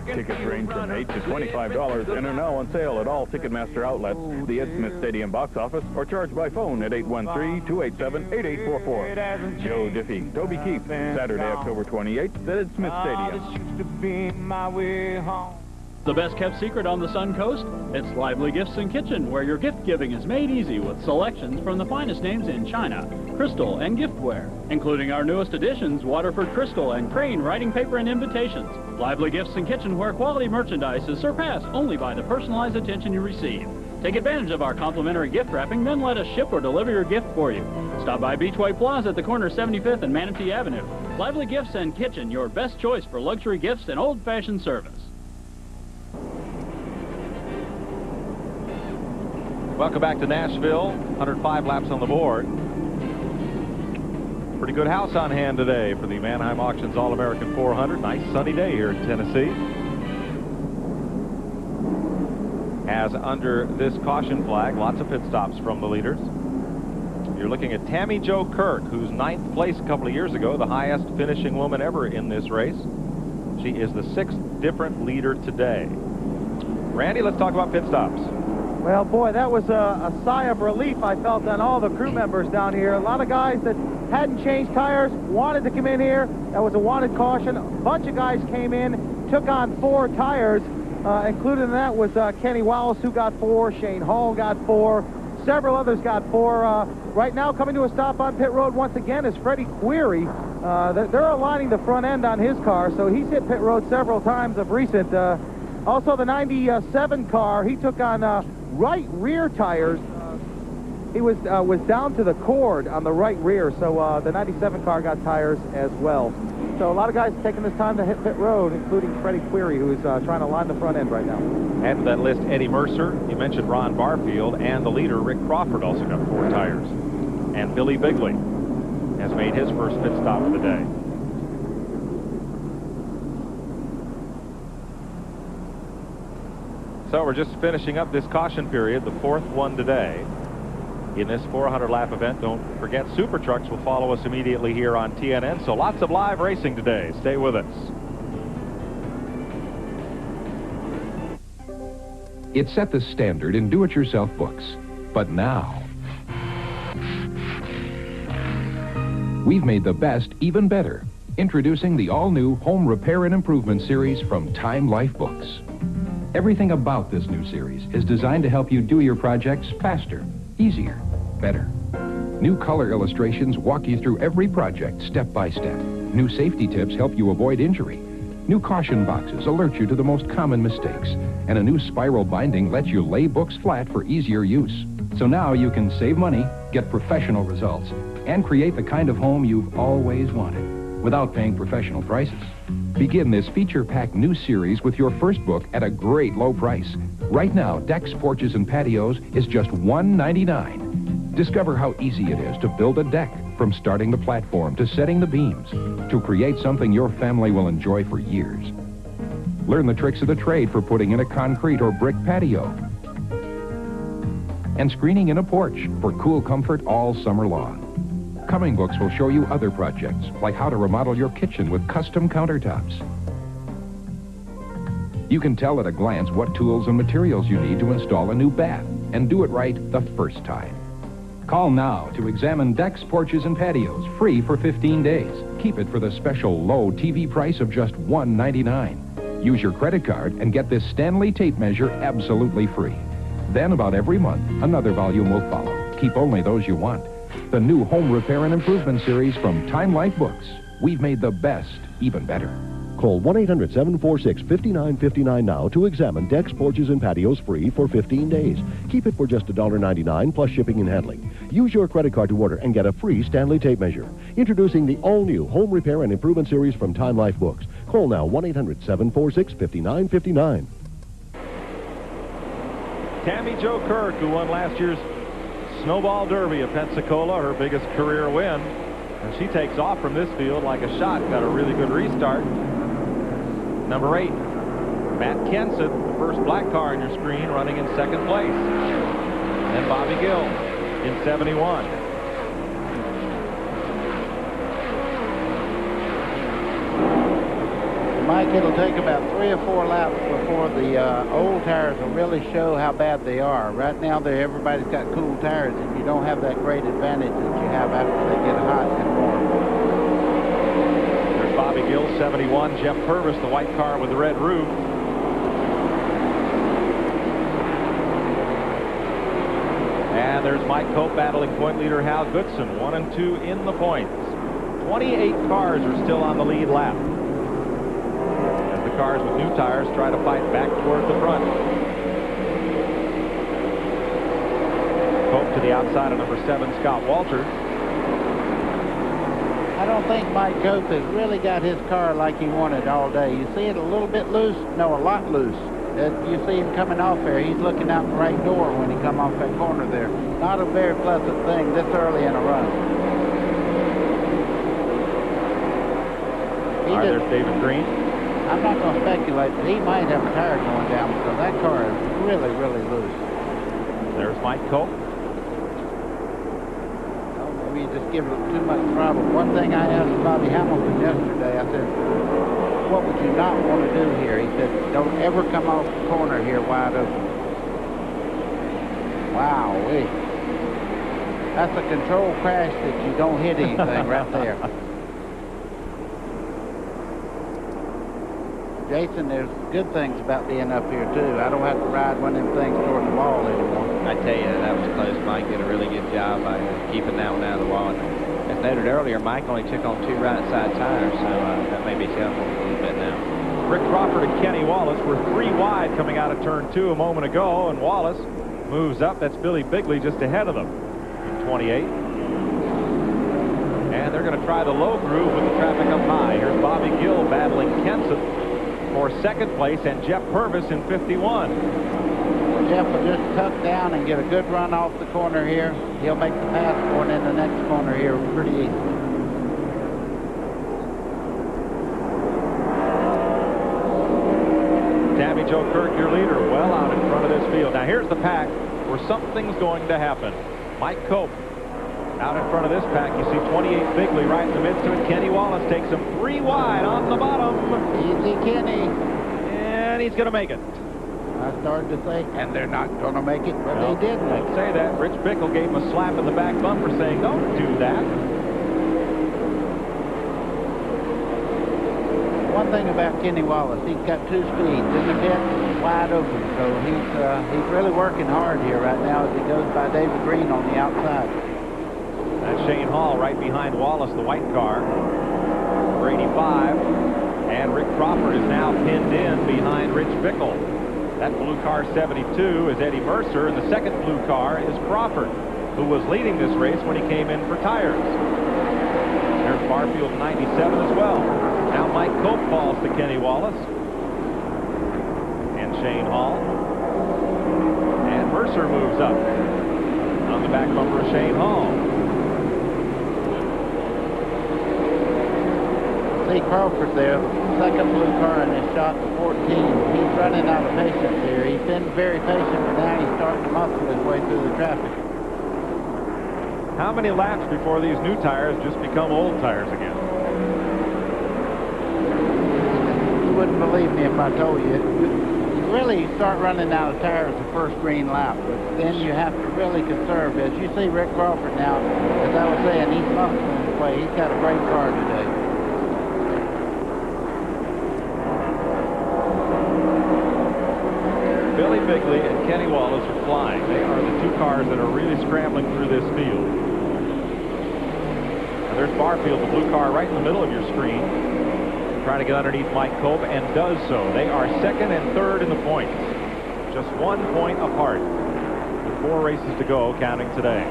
Tickets range from $8 to $25 and are now on sale at all Ticketmaster outlets, the Ed Smith Stadium box office, or charged by phone at 813-287-8844. Joe Diffie, Toby Keith, Saturday, October 28th at Ed Smith Stadium. The best-kept secret on the Sun Coast? It's Lively Gifts and Kitchen, where your gift-giving is made easy with selections from the finest names in china, crystal, and giftware, including our newest additions, Waterford Crystal and Crane writing paper and invitations. Lively Gifts and Kitchen, where quality merchandise is surpassed only by the personalized attention you receive. Take advantage of our complimentary gift wrapping, then let us ship or deliver your gift for you. Stop by Beachway Plaza at the corner of 75th and Manatee Avenue. Lively Gifts and Kitchen, your best choice for luxury gifts and old-fashioned service. Welcome back to Nashville. 105 laps on the board. Pretty good house on hand today for the Manheim Auctions All-American 400. Nice sunny day here in Tennessee. As under this caution flag, lots of pit stops from the leaders. You're looking at Tammy Jo Kirk, who's 9th place a couple of years ago, the highest finishing woman ever in this race. She is the 6th different leader today. Randy, let's talk about pit stops. Well, boy, that was a sigh of relief I felt on all the crew members down here. A lot of guys that hadn't changed tires wanted to come in here. That was a wanted caution. A bunch of guys came in, took on 4 tires. Included in that was Kenny Wallace, who got 4. Shane Hall got 4. Several others got 4. Right now, coming to a stop on pit road once again is Freddie Query. They're aligning the front end on his car, so he's hit pit road several times of recent. Also, the 97 car, he took on right rear tires. He was down to the cord on the right rear, so the 97 car got tires as well. So a lot of guys taking this time to hit pit road, including Freddie Query, who is trying to line the front end right now. Add to that list Eddie Mercer. You mentioned Ron Barfield, and the leader, Rick Crawford, also got 4 tires. And Billy Bigley has made his first pit stop of the day. So we're just finishing up this caution period, the 4th one today. In this 400-lap event, don't forget Super Trucks will follow us immediately here on TNN, so lots of live racing today. Stay with us. It set the standard in do-it-yourself books, but now we've made the best even better. Introducing the all-new Home Repair and Improvement series from Time Life Books. Everything about this new series is designed to help you do your projects faster, easier, better. New color illustrations walk you through every project step by step. New safety tips help you avoid injury. New caution boxes alert you to the most common mistakes. And a new spiral binding lets you lay books flat for easier use. So now you can save money, get professional results, and create the kind of home you've always wanted without paying professional prices. Begin this feature-packed new series with your first book at a great low price. Right now, Decks, Porches, and Patios is just $1.99. Discover how easy it is to build a deck, from starting the platform to setting the beams, to create something your family will enjoy for years. Learn the tricks of the trade for putting in a concrete or brick patio, and screening in a porch for cool comfort all summer long. Coming books will show you other projects, like how to remodel your kitchen with custom countertops. You can tell at a glance what tools and materials you need to install a new bath, and do it right the first time. Call now to examine Decks, Porches, and Patios, free for 15 days. Keep it for the special low TV price of just $1.99. Use your credit card and get this Stanley tape measure absolutely free. Then about every month, another volume will follow. Keep only those you want. The new Home Repair and Improvement series from Time Life Books. We've made the best even better. Call 1-800-746-5959 now to examine Decks, Porches, and Patios free for 15 days. Keep it for just $1.99 plus shipping and handling. Use your credit card to order and get a free Stanley tape measure. Introducing the all-new Home Repair and Improvement series from Time Life Books. Call now 1-800-746-5959. Tammy Jo Kirk, who won last year's Snowball Derby at Pensacola, her biggest career win. And she takes off from this field like a shot. Got a really good restart. Number 8, Matt Kenseth, the first black car on your screen, running in second place. And Bobby Gill in 71. Mike, it'll take about 3 or 4 laps before the old tires will really show how bad they are. Right now, everybody's got cool tires, and you don't have that great advantage that you have after they get hot and warm. There's Bobby Gill, 71. Jeff Purvis, the white car with the red roof. And there's Mike Cope battling point leader Hal Goodson, 1 and 2 in the points. 28 cars are still on the lead lap. Cars with new tires try to fight back toward the front. Cope to the outside of number 7, Scott Walter. I don't think Mike Cope has really got his car like he wanted all day. You see it a little bit loose? No, a lot loose. You see him coming off there. He's looking out the right door when he come off that corner there. Not a very pleasant thing this early in a run. All right, there's David Green. I'm not going to speculate, but he might have a tire going down because that car is really, really loose. There's Mike Cope. Oh, maybe you just give it too much throttle. One thing I asked Bobby Hamilton yesterday, I said, what would you not want to do here? He said, don't ever come off the corner here wide open. Wow-wee. That's a controlled crash that you don't hit anything right there. Jason, there's good things about being up here, too. I don't have to ride one of them things toward the wall anymore. I tell you, that was close. Mike did a really good job by keeping that one out of the wall. And as noted earlier, Mike only took on 2 right side tires, so that may be helpful a little bit now. Rick Crawford and Kenny Wallace were 3 wide coming out of turn 2 a moment ago, and Wallace moves up. That's Billy Bigley just ahead of them in 28. And they're going to try the low groove with the traffic up high. Here's Bobby Gill battling Kenseth for second place, and Jeff Purvis in 51. Jeff will just tuck down and get a good run off the corner here. He'll make the pass going in the next corner here pretty easy. Tammy Jo Kirk, your leader, well out in front of this field. Now here's the pack where something's going to happen. Mike Cope out in front of this pack. You see 28 Bigley right in the midst of it. Kenny Wallace takes him 3 wide on the bottom. Easy, Kenny. And he's going to make it. I started to think, and they're not going to make it, but no, they didn't. I'd say that. Rich Bickle gave him a slap in the back bumper saying, don't do that. One thing about Kenny Wallace, he's got 2 speeds in the pit, wide open. So he's really working hard here right now as he goes by David Green on the outside. That's Shane Hall right behind Wallace, the white car, for 85. And Rick Crawford is now pinned in behind Rich Bickle. That blue car 72 is Eddie Mercer, and the second blue car is Crawford, who was leading this race when he came in for tires. There's Barfield 97 as well. Now Mike Cope falls to Kenny Wallace and Shane Hall. And Mercer moves up on the back bumper of Shane Hall. See Crawford there, second blue car in his shot to 14. He's running out of patience here. He's been very patient, but now he's starting to muscle his way through the traffic. How many laps before these new tires just become old tires again? You wouldn't believe me if I told you. You really start running out of tires the first green lap, but then you have to really conserve. As you see Rick Crawford now, as I was saying, he's muscling his way. He's got a great car today. Billy Bigley and Kenny Wallace are flying. They are the 2 cars that are really scrambling through this field. And there's Barfield, the blue car right in the middle of your screen, trying to get underneath Mike Cope, and does so. They are second and third in the points. Just 1 point apart with 4 races to go, counting today.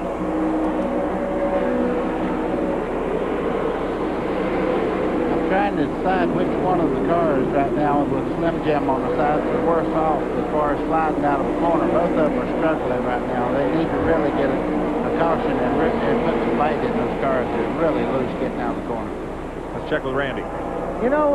trying to decide which one of the cars right now with Slim Jim on the side is worse off as far as sliding out of the corner. Both of them are struggling right now. They need to really get a caution and put some light in those cars. They're really loose getting out of the corner. Let's check with Randy. You know,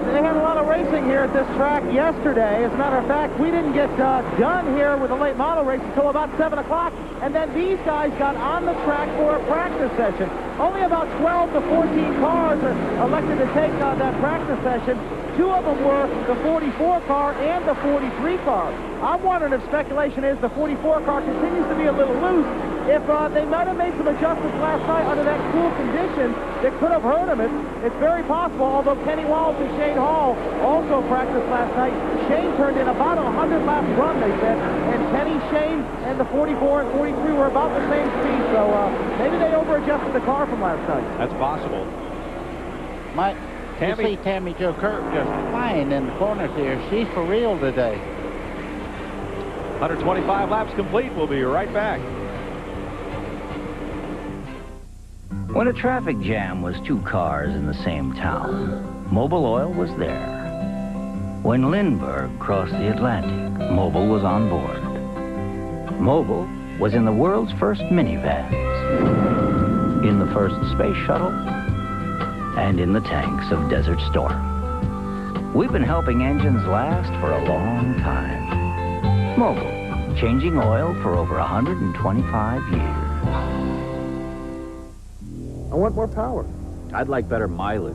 they had a lot of racing here at this track yesterday. As a matter of fact, we didn't get done here with the late model race until about 7 o'clock, and then these guys got on the track for a practice session. Only about 12 to 14 cars are elected to take that practice session. 2 of them were the 44 car and the 43 car. I'm wondering if speculation is the 44 car continues to be a little loose. If they might have made some adjustments last night under that cool condition that could have hurt them, it's very possible, although Kenny Walls and Shane Hall also practiced last night. Shane turned in about a 100-lap run, they said, and Kenny, Shane, and the 44 and 43 were about the same speed, so maybe they over-adjusted the car from last night. That's possible. Mike, you see Tammy Jo Kirk just flying in the corners here. She's for real today. 125 laps complete. We'll be right back. When a traffic jam was 2 cars in the same town, Mobil Oil was there. When Lindbergh crossed the Atlantic, Mobil was on board. Mobil was in the world's first minivans, in the first space shuttle, and in the tanks of Desert Storm. We've been helping engines last for a long time. Mobil, changing oil for over 125 years. I want more power. I'd like better mileage.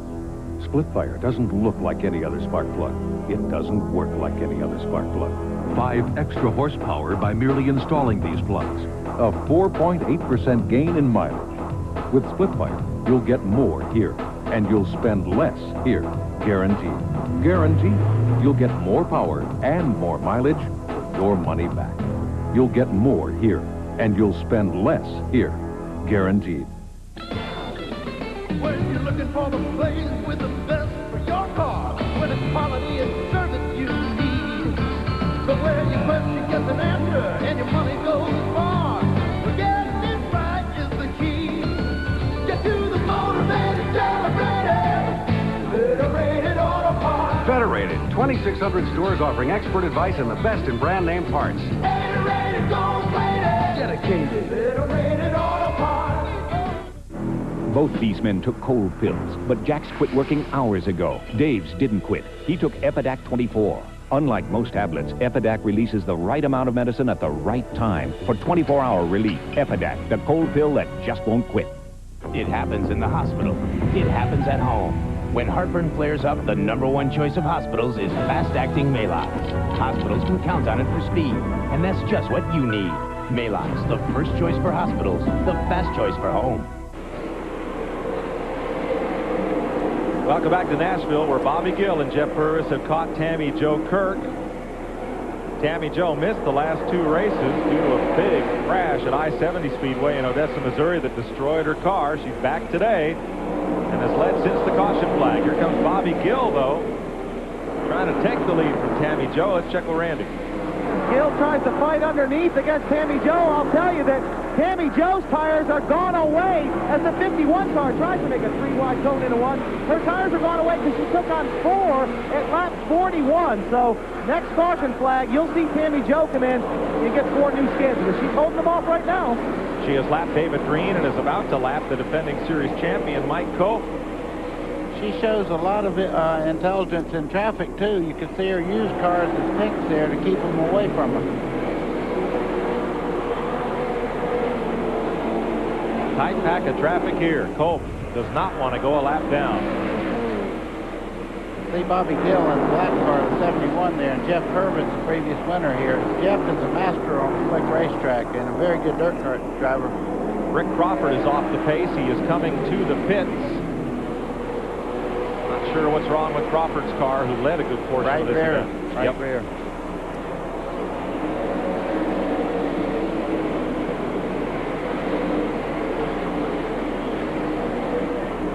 Split fire doesn't look like any other spark plug. It doesn't work like any other spark plug. 5 extra horsepower by merely installing these plugs. A 4.8% gain in mileage. With split fire, you'll get more here, and you'll spend less here. Guaranteed. Guaranteed. You'll get more power and more mileage for your money back. You'll get more here, and you'll spend less here. Guaranteed. When you're looking for the place with the best for your car, when it's quality and service you need. So where your question gets an answer and your money goes far, getting it right is the key. Get to the motivated, celebrated, Federated Auto Parts. Federated, 2,600 stores offering expert advice and the best in brand name parts. Federated Gold Plated, dedicated, Federated Auto Parts. Both these men took cold pills, but Jack's quit working hours ago. Dave's didn't quit. He took Epidac 24. Unlike most tablets, Epidac releases the right amount of medicine at the right time for 24-hour relief. Epidac, the cold pill that just won't quit. It happens in the hospital. It happens at home. When heartburn flares up, the #1 choice of hospitals is fast-acting Maalox. Hospitals can count on it for speed, and that's just what you need. Maalox, the first choice for hospitals, the fast choice for home. Welcome back to Nashville, where Bobby Gill and Jeff Purvis have caught Tammy Jo Kirk. Tammy Jo missed the last 2 races due to a big crash at I-70 Speedway in Odessa, Missouri that destroyed her car. She's back today and has led since the caution flag. Here comes Bobby Gill, though, trying to take the lead from Tammy Jo. Let's check with Randy. Gill tries to fight underneath against Tammy Jo. I'll tell you that Tammy Jo's tires are gone away as the 51 car tries to make a 3-wide cone into 1. Her tires are gone away because she took on 4 at lap 41. So next caution flag, you'll see Tammy Jo come in and get 4 new skids. But she's holding them off right now. She has lapped David Green and is about to lap the defending series champion, Mike Cope. She shows a lot of intelligence in traffic, too. You can see her use cars as pinks there to keep them away from her. Tight pack of traffic here. Cope does not want to go a lap down. See Bobby Gill in the black car, the 71 there, and Jeff Purvis, the previous winner here. Jeff is a master on the slick racetrack and a very good dirt kart driver. Rick Crawford is off the pace. He is coming to the pits. Not sure what's wrong with Crawford's car, who led a good portion of this event. Right rear.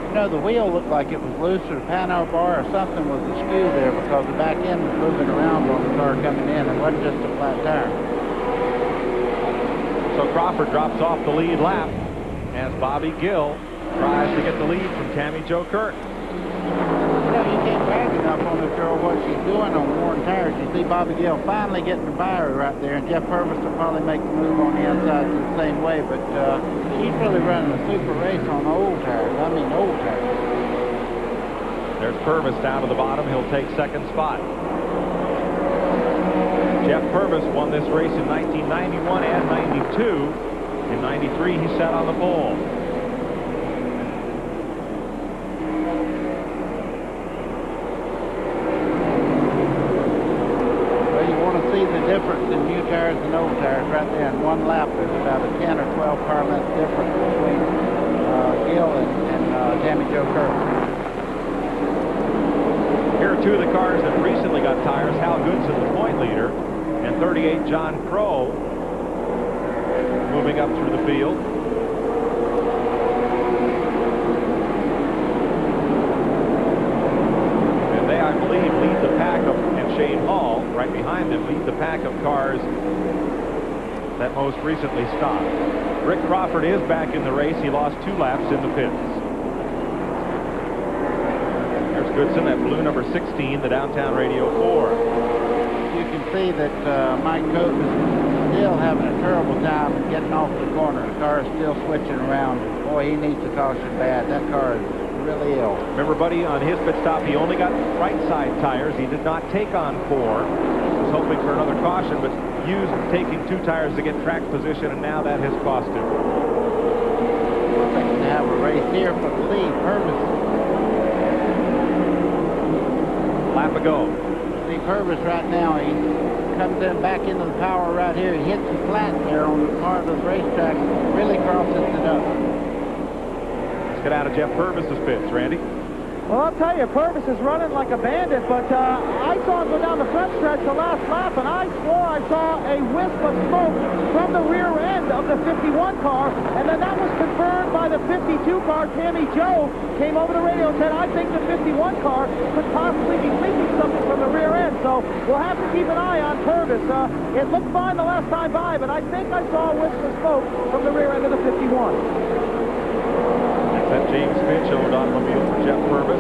You know, the wheel looked like it was loose, or the panel bar or something was askew there because the back end was moving around on the car coming in. It wasn't just a flat tire. So Crawford drops off the lead lap as Bobby Gill tries to get the lead from Tammy Jo Kirk. bragging up on this girl what she's doing on worn tires. You see Bobby Gill finally getting the fire right there, and Jeff Purvis will probably make the move on the inside the same way, but she's really running a super race on old tires. I mean old tires. There's Purvis down to the bottom. He'll take second spot. Jeff Purvis won this race in 1991 and 92. In 93, he sat on the pole. Well, you want to see the difference in new tires and old tires right there. In one lap, there's about a 10 or 12 car length difference between Gill and Tammy Jo Kerr. Here are two of the cars that recently got tires. Hal Goodson, the point leader, and 38 John Crow moving up through the field. And they, I believe, lead the pack of, and Shane Hall, right behind them, lead the pack of cars that most recently stopped. Rick Crawford is back in the race. He lost 2 laps in the pits. There's Goodson, that blue number 16, the downtown radio 4. You can see that Mike Cope is still having a terrible time getting off the corner. The car is still switching around. Boy, he needs a caution bad. That car is really ill. Remember, Buddy, on his pit stop, he only got right side tires. He did not take on 4. He was hoping for another caution, but used taking 2 tires to get track position, and now that has cost him. We're fixing to have a race here for the lead. Purvis. Lap ago. See Purvis right now. He comes in back into the power right here. He hits the flat there on the part of the racetrack. Really crosses it up. Let's get out of Jeff Purvis's pits, Randy. Well, I'll tell you, Purvis is running like a bandit, but I saw him go down the front stretch the last lap, and I swore I saw a wisp of smoke from the rear end of the 51 car, and then that was confirmed by the 52 car. Tammy Jo came over the radio and said, I think the 51 car could possibly be leaking something from the rear end, so we'll have to keep an eye on Purvis. It looked fine the last time by, but I think I saw a wisp of smoke from the rear end of the 51. That James Finch owned automobile for Jeff Purvis.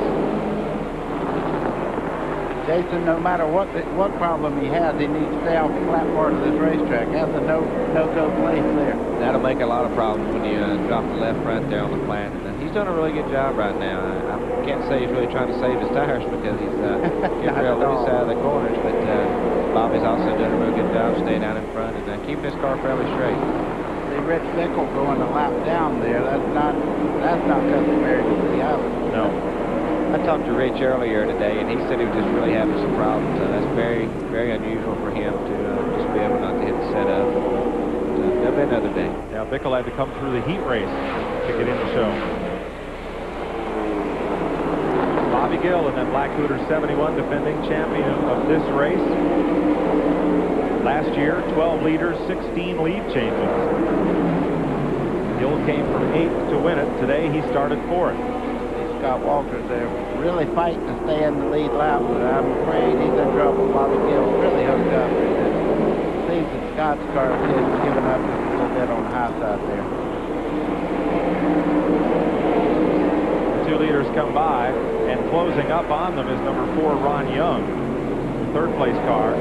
Jason, no matter what problem he has, he needs to stay off the flat part of this racetrack. That's a no-go place there. That'll make a lot of problems when you drop the left front there on the flat. And he's done a really good job right now. I can't say he's really trying to save his tires because he's getting real loose out of the corners, but Bobby's also done a real good job staying out in front and keeping his car fairly straight. Rich Bickle going a lap down there. That's not customary to see either. No. I talked to Rich earlier today, and he said he was just really having some problems. That's very, very unusual for him to just be able not to hit the setup. There'll be another day. Yeah, Bickle had to come through the heat race to get in the show. Bobby Gill and then Blackhooter 71, defending champion of this race. Last year, 12 leaders, 16 lead changes. Gill came from 8th to win it. Today, he started 4th. Scott Walters there really fighting to stay in the lead lap, but I'm afraid he's in trouble. Bobby Gill really hooked up. It seems that Scott's car is giving up just a little bit on the high side there. The 2 leaders come by, and closing up on them is number 4, Ron Young, the 3rd place car.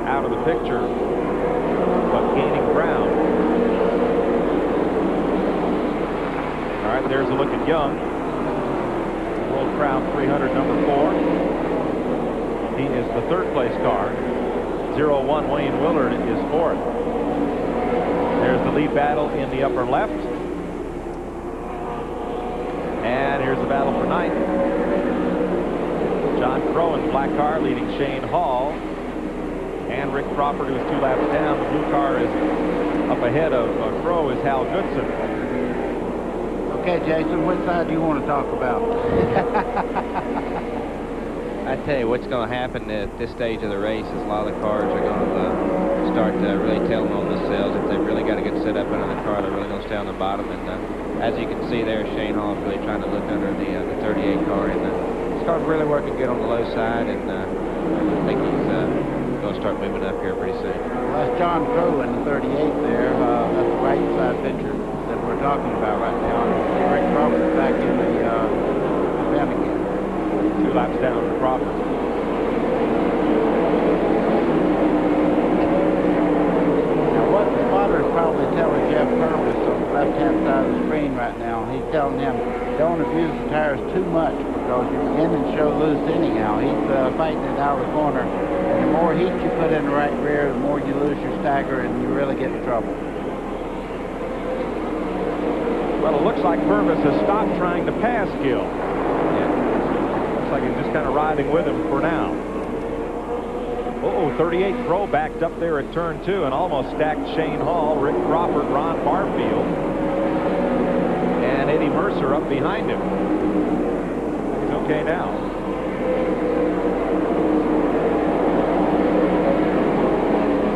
Out of the picture, but gaining ground. All right, there's a look at Young. World Crown 300, number 4. He is the 3rd place car. 01 Wayne Willard is 4th. There's the lead battle in the upper left. And here's the battle for 9th. John Crow in the black car leading Shane Hall. And Rick Crawford, who's 2 laps down. The blue car is up ahead of Crow is Hal Goodson. Okay, Jason, which side do you want to talk about? I tell you what's going to happen at this stage of the race is a lot of the cars are going to start really telling on themselves. If they've really got a good setup under the car, they're really going to stay on the bottom. And as you can see there, Shane Hall is really trying to look under the 38 car. And this car's really working good on the low side, and I think he's going to start moving up here pretty soon. Well, that's John Crow in the 38 there. That's the right side picture that we're talking about right now. Rick Crawford's back in the event again. 2 laps down for Crawford. Now, what the spotter's probably telling Jeff Purvis on the left-hand side of the screen right now, he's telling him, don't abuse the tires too much because you're beginning to show loose anyhow. He's fighting it out of the corner. And the more heat you put in the right rear, the more you lose your stagger and you really get in trouble. Well, it looks like Purvis has stopped trying to pass Gill. Looks like he's just kind of riding with him for now. 38 Pro backed up there at turn 2 and almost stacked Shane Hall, Rick Crawford, Ron Barfield, and Eddie Mercer up behind him. He's okay now.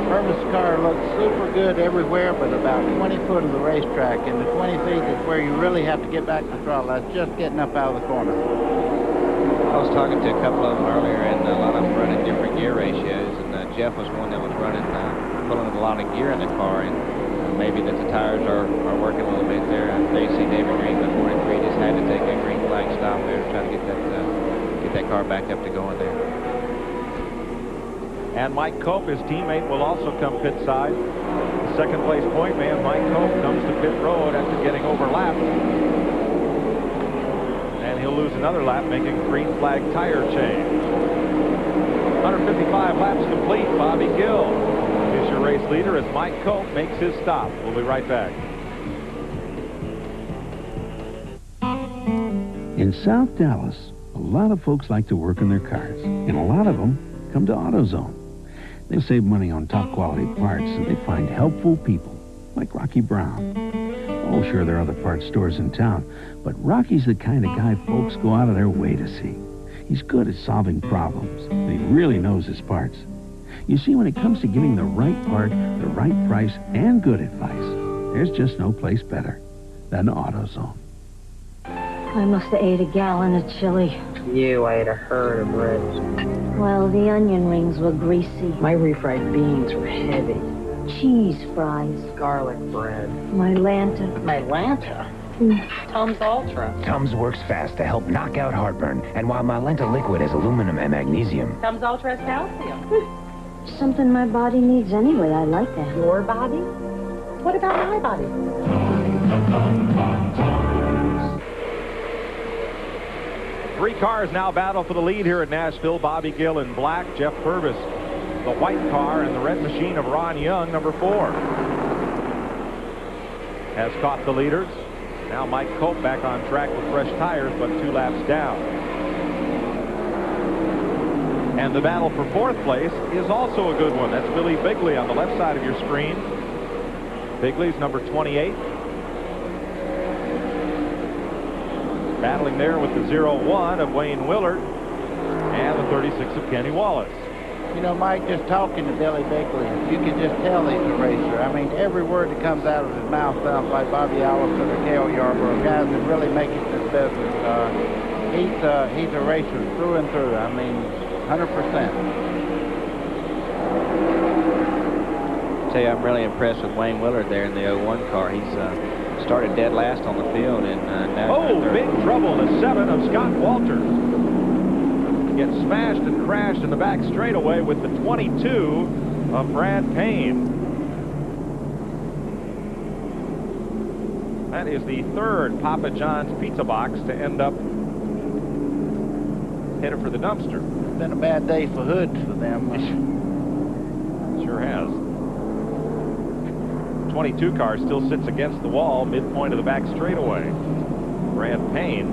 Purvis' car looks super good everywhere but about 20 foot of the racetrack, and the 20 feet is where you really have to get back the throttle. That's just getting up out of the corner. I was talking to a couple of them earlier, and a lot of them running different gear ratios, and Jeff was one that was running, pulling a lot of gear in the car, and maybe that the tires are working a little bit there. They see David Green, the 43, just had to take a green flag stop there to try to get that car back up to going there. And Mike Cope, his teammate, will also come pit side. The second place point man, Mike Cope, comes to pit road after getting overlapped. And he'll lose another lap, making green flag tire change. 155 laps complete. Bobby Gill is your race leader as Mike Cope makes his stop. We'll be right back. In South Dallas, a lot of folks like to work on their cars, and a lot of them come to AutoZone. They save money on top quality parts, and they find helpful people like Rocky Brown. Oh, sure, there are other parts stores in town, but Rocky's the kind of guy folks go out of their way to see. He's good at solving problems, and he really knows his parts. You see, when it comes to getting the right part, the right price, and good advice, there's just no place better than AutoZone. I must have ate a gallon of chili. You ate a herd of ribs. Well, the onion rings were greasy. My refried beans were heavy. Cheese fries. Garlic bread. My Lanta. My Lanta? Tums Ultra. Tums works fast to help knock out heartburn, and while Mylanta liquid has aluminum and magnesium. Tums Ultra has calcium. Something my body needs anyway. I like that. Your body? What about my body? 3 cars now battle for the lead here at Nashville. Bobby Gill in black, Jeff Purvis, the white car, and the red machine of Ron Young, number 4, has caught the leaders. Now Mike Cope back on track with fresh tires, but 2 laps down. And the battle for 4th place is also a good one. That's Billy Bigley on the left side of your screen. Bigley's number 28. Battling there with the 0-1 of Wayne Willard and the 36 of Kenny Wallace. You know, Mike, just talking to Billy Bigley, you can just tell he's a racer. I mean, every word that comes out of his mouth sounds like Bobby Allison or Cale Yarborough, guys that really make it to the business. He's a racer through and through. I mean, 100%. I tell you, I'm really impressed with Wayne Willard there in the 01 car. He's started dead last on the field, and now big trouble. The 7 of Scott Walters gets smashed and crashed in the back straightaway with the 22 of Brad Payne. That is the 3rd Papa John's pizza box to end up headed for the dumpster. It's been a bad day for hoods for them. Sure has. 22 car still sits against the wall, midpoint of the back straightaway. Brad Payne.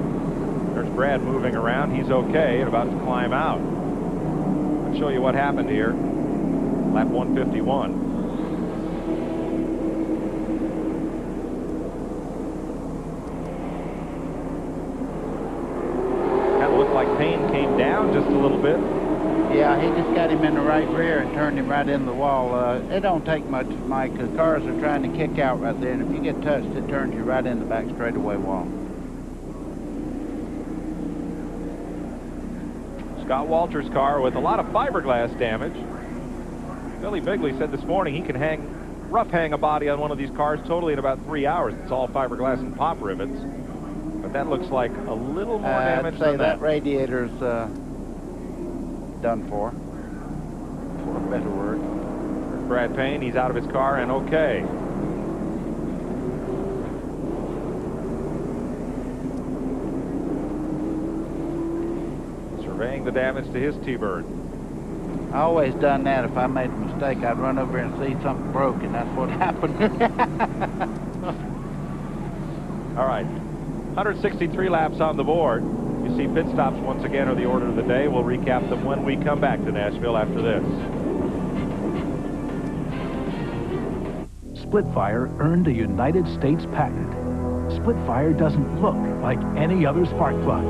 There's Brad moving around. He's okay and about to climb out. I'll show you what happened here. Lap 151. Kind of looked like Payne came down just a little bit. Yeah, he just got him in the right rear and turned him right in the wall. It don't take much, Mike, because cars are trying to kick out right there, and if you get touched, it turns you right in the back straightaway wall. Scott Walters' car with a lot of fiberglass damage. Billy Bigley said this morning he can hang rough hang a body on one of these cars totally in about 3 hours. It's all fiberglass and pop rivets. But that looks like a little more damage I'd say than that. radiator's done for a better word. Brad Payne, he's out of his car and okay. Surveying the damage to his T-Bird. I always done that. If I made a mistake, I'd run over and see something broken. That's what happened. All right, 163 laps on the board. You see pit stops once again are the order of the day. We'll recap them when we come back to Nashville after this. Splitfire earned a United States patent. Splitfire doesn't look like any other spark plug.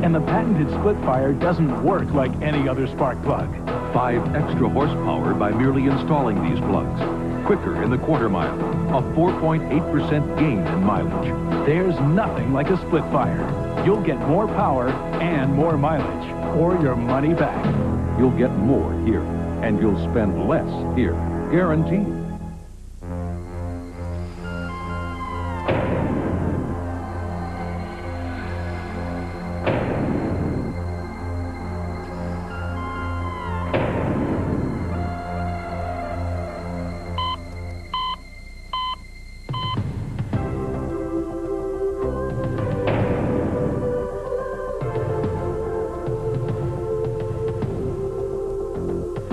And the patented Splitfire doesn't work like any other spark plug. 5 extra horsepower by merely installing these plugs. Quicker in the quarter mile. A 4.8% gain in mileage. There's nothing like a Splitfire. You'll get more power and more mileage, or your money back. You'll get more here, and you'll spend less here. Guaranteed.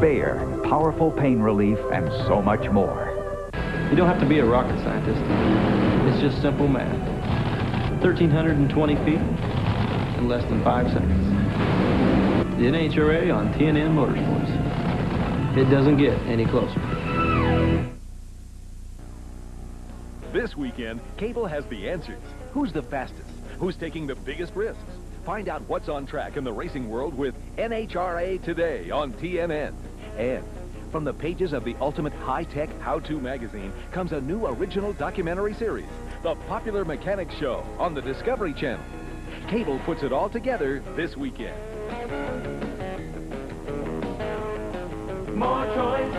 Bayer, powerful pain relief, and so much more. You don't have to be a rocket scientist. It's just simple math. 1,320 feet in less than 5 seconds. The NHRA on TNN Motorsports. It doesn't get any closer. This weekend, cable has the answers. Who's the fastest? Who's taking the biggest risks? Find out what's on track in the racing world with NHRA Today on TNN. And from the pages of the ultimate high-tech how-to magazine comes a new original documentary series, The Popular Mechanics Show on the Discovery Channel. Cable puts it all together this weekend. More choice,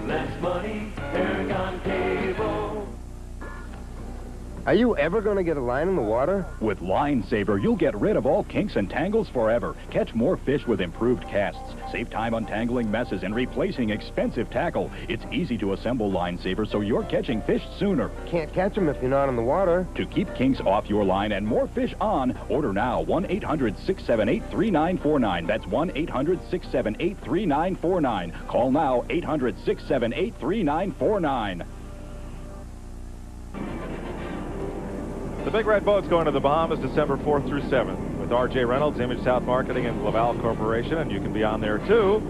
less money, Fairgrounds Cable. Are you ever going to get a line in the water? With Line Saver, you'll get rid of all kinks and tangles forever. Catch more fish with improved casts. Save time untangling messes and replacing expensive tackle. It's easy to assemble Line Saver so you're catching fish sooner. Can't catch them if you're not in the water. To keep kinks off your line and more fish on, order now 1-800-678-3949. That's 1-800-678-3949. Call now 800-678-3949. The Big Red Boat's going to the Bahamas December 4th through 7th with R.J. Reynolds, Image South Marketing, and Laval Corporation, and you can be on there too.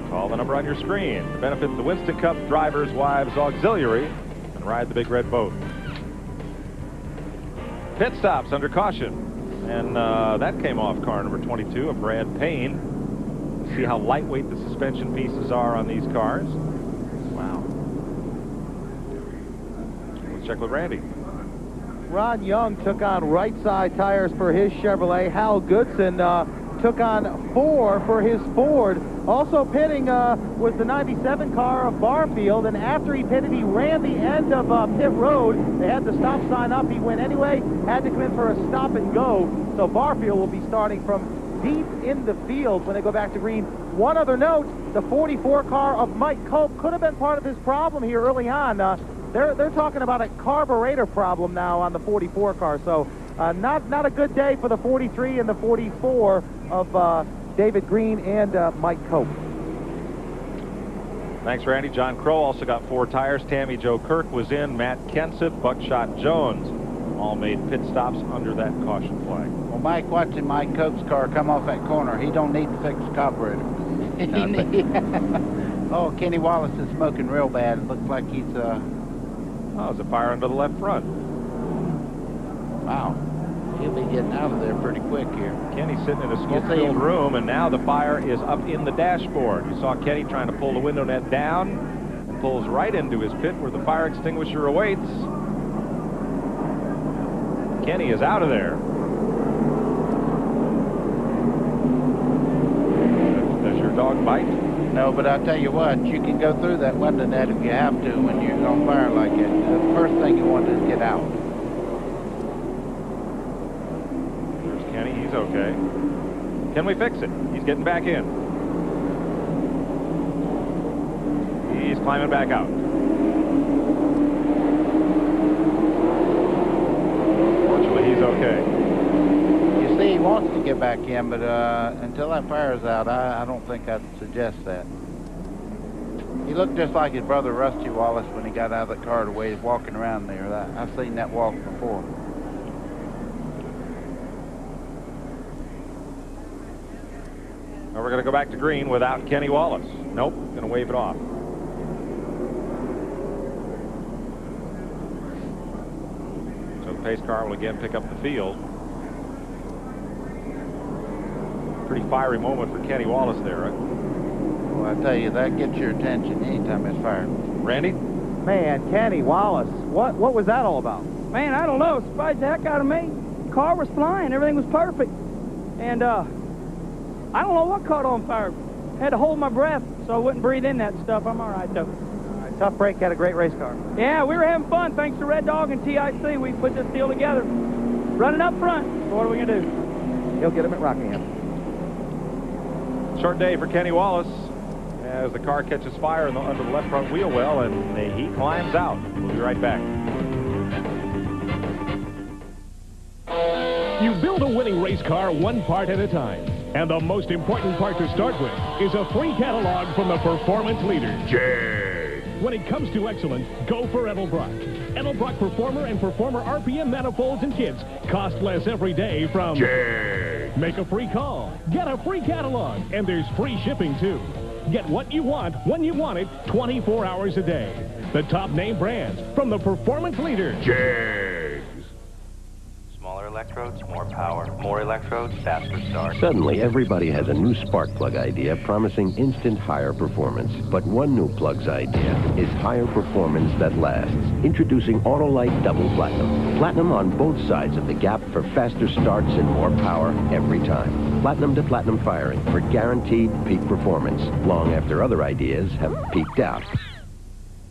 Call the number on your screen to benefit the Winston Cup Drivers' Wives Auxiliary and ride the Big Red Boat. Pit stops under caution, and that came off car number 22 of Brad Payne. See how lightweight the suspension pieces are on these cars. Wow. Let's check with Randy. Ron Young took on right side tires for his Chevrolet. Hal Goodson took on 4 for his Ford. Also pitting was the 97 car of Barfield, and after he pitted, he ran the end of pit road. They had the stop sign up. He went anyway, had to come in for a stop and go. So Barfield will be starting from deep in the field when they go back to green. One other note, the 44 car of Mike Cope could have been part of his problem here early on. They're talking about a carburetor problem now on the 44 car, so not a good day for the 43 and the 44 of David Green and Mike Cope. Thanks, Randy. John Crow also got 4 tires. Tammy Joe Kirk was in. Matt Kenseth, Buckshot Jones all made pit stops under that caution flag. Well, Mike, watching Mike Cope's car come off that corner, he don't need to fix the carburetor. Oh, Kenny Wallace is smoking real bad. It looks like he's Oh, there's a fire under the left front. Wow. He'll be getting out of there pretty quick here. Kenny's sitting in a smoke-filled room, and now the fire is up in the dashboard. You saw Kenny trying to pull the window net down and pulls right into his pit where the fire extinguisher awaits. Kenny is out of there. Does your dog bite? No, but I'll tell you what, you can go through that window net if you have to when you're on fire like that. The first thing you want is get out. Here's Kenny. He's okay. Can we fix it? He's getting back in. He's climbing back out. Fortunately, he's okay. You see, he wants to get back in, but until that fire's out, I don't think I'd suggest that. He looked just like his brother Rusty Wallace when he got out of the car the way he's walking around there. I've seen that walk before. Now we're going to go back to green without Kenny Wallace. Nope, going to wave it off. So the pace car will again pick up the field. Pretty fiery moment for Kenny Wallace there, right? Well, I tell you, that gets your attention anytime it's fired. Randy? Man, Kenny Wallace, what was that all about? Man, I don't know. It surprised the heck out of me. The car was flying. Everything was perfect. And, I don't know what caught on fire. Had to hold my breath so I wouldn't breathe in that stuff. I'm all right, though. All right, tough break. Had a great race car. Yeah, we were having fun. Thanks to Red Dog and TIC, we put this deal together. Running up front. So what are we going to do? He'll get him at Rockingham. Short day for Kenny Wallace as the car catches fire under the left front wheel well, and he climbs out. We'll be right back. You build a winning race car one part at a time. And the most important part to start with is a free catalog from the performance leader, Jag. When it comes to excellence, go for Edelbrock. Edelbrock Performer and Performer RPM manifolds and kits cost less every day from Jag. Make a free call, get a free catalog, and there's free shipping too. Get what you want when you want it 24 hours a day. The top name brands from the performance leader, Jag. Smaller electrodes, more power. More electrodes, faster start. Suddenly, everybody has a new spark plug idea promising instant higher performance. But one new plug's idea is higher performance that lasts. Introducing Autolite Double Platinum. Platinum on both sides of the gap for faster starts and more power every time. Platinum to platinum firing for guaranteed peak performance, long after other ideas have peaked out.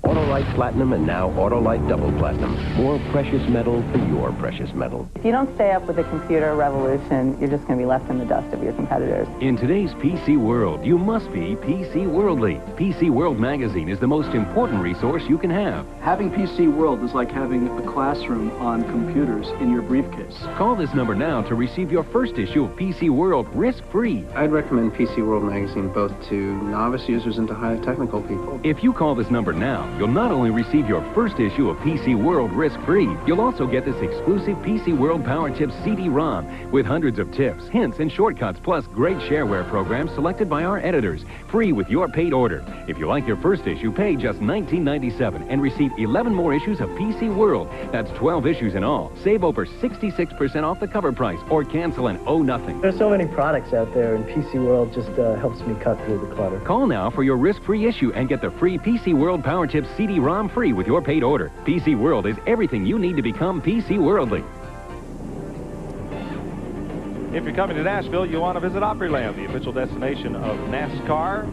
Autolite Platinum and now Autolite Double Platinum. More precious metal for your precious metal. If you don't stay up with the computer revolution, you're just going to be left in the dust of your competitors. In today's PC world, you must be PC Worldly. PC World magazine is the most important resource you can have. Having PC World is like having a classroom on computers in your briefcase. Call this number now to receive your first issue of PC World risk-free. I'd recommend PC World magazine both to novice users and to highly technical people. If you call this number now, you'll not only receive your first issue of PC World risk-free, you'll also get this exclusive PC World Power Tips CD-ROM with hundreds of tips, hints, and shortcuts, plus great shareware programs selected by our editors, free with your paid order. If you like your first issue, pay just $19.97 and receive 11 more issues of PC World. That's 12 issues in all. Save over 66% off the cover price or cancel and owe nothing. There's so many products out there, and PC World just helps me cut through the clutter. Call now for your risk-free issue and get the free PC World Power Tips CD-ROM free with your paid order. PC World is everything you need to become PC Worldly. If you're coming to Nashville, you want to visit Opryland, the official destination of NASCAR.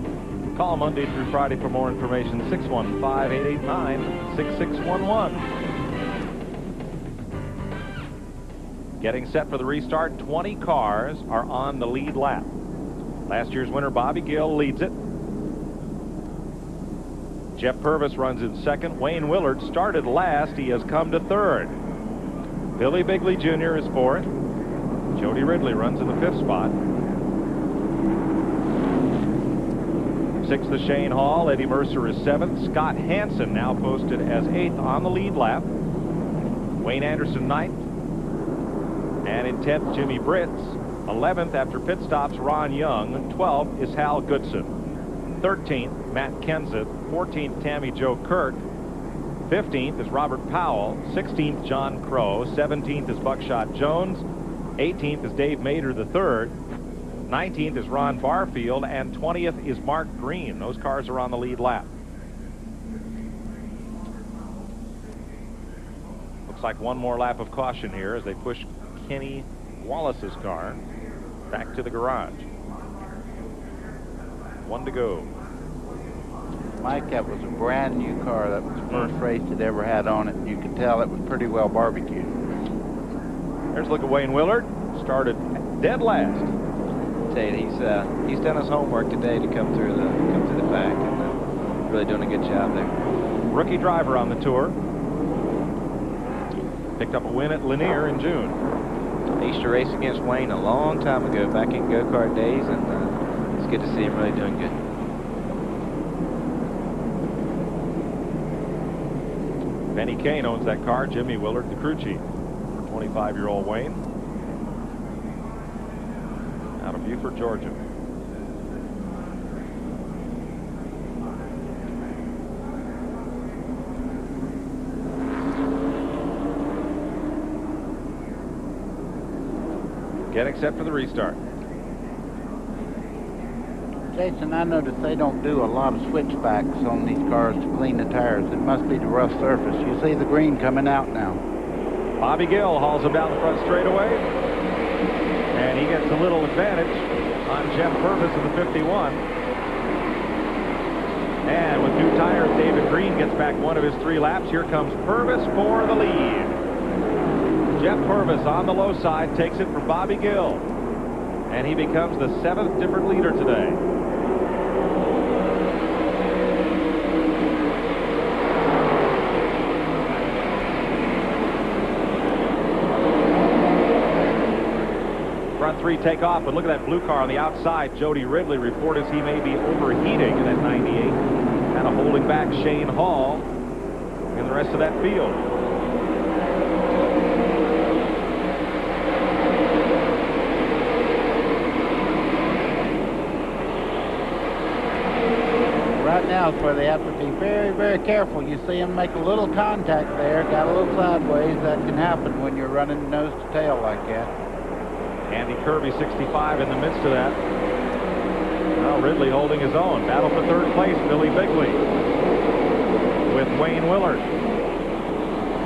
Call Monday through Friday for more information, 615-889-6611. Getting set for the restart, 20 cars are on the lead lap. Last year's winner, Bobby Gill, leads it. Jeff Purvis runs in second. Wayne Willard started last. He has come to third. Billy Bigley Jr. is fourth. Jody Ridley runs in the fifth spot. Sixth is Shane Hall. Eddie Mercer is seventh. Scott Hansen now posted as eighth on the lead lap. Wayne Anderson ninth. And in 10th, Jimmy Britz. 11th after pit stops, Ron Young. 12th is Hal Goodson. 13th, Matt Kenseth. 14th, Tammy Jo Kirk. 15th is Robert Powell. 16th, John Crow. 17th is Buckshot Jones. 18th is Dave Mader III. 19th is Ron Barfield. And 20th is Mark Green. Those cars are on the lead lap. Looks like one more lap of caution here as they push Kenny Wallace's car back to the garage. One to go. Mike, that was a brand new car. That was the first race it ever had on it. You could tell it was pretty well barbecued. There's a look at Wayne Willard. Started dead last. I tell you, he's done his homework today to come through the pack, and really doing a good job there. Rookie driver on the tour. Picked up a win at Lanier in June. I used to race against Wayne a long time ago, back in go-kart days, and it's good to see him really doing good. Benny Kane owns that car. Jimmy Willard, the crew chief. 25-year-old Wayne. Out of Beaufort, Georgia. Getting set for the restart. Jason, I noticed they don't do a lot of switchbacks on these cars to clean the tires. It must be the rough surface. You see the green coming out now. Bobby Gill hauls him down the front straightaway. And he gets a little advantage on Jeff Purvis of the 51. And with new tires, David Green gets back one of his 3 laps. Here comes Purvis for the lead. Jeff Purvis on the low side takes it from Bobby Gill. And he becomes the 7th different leader today. Front 3 take off, but look at that blue car on the outside. Jody Ridley reported he may be overheating in that 98. Kind of holding back Shane Hall and the rest of that field. Right now is where they have to be very, very careful. You see them make a little contact there, got a little sideways. That can happen when you're running nose to tail like that. Andy Kirby, 65, in the midst of that. Well, Ridley holding his own. Battle for 3rd place, Billy Bigley with Wayne Willard.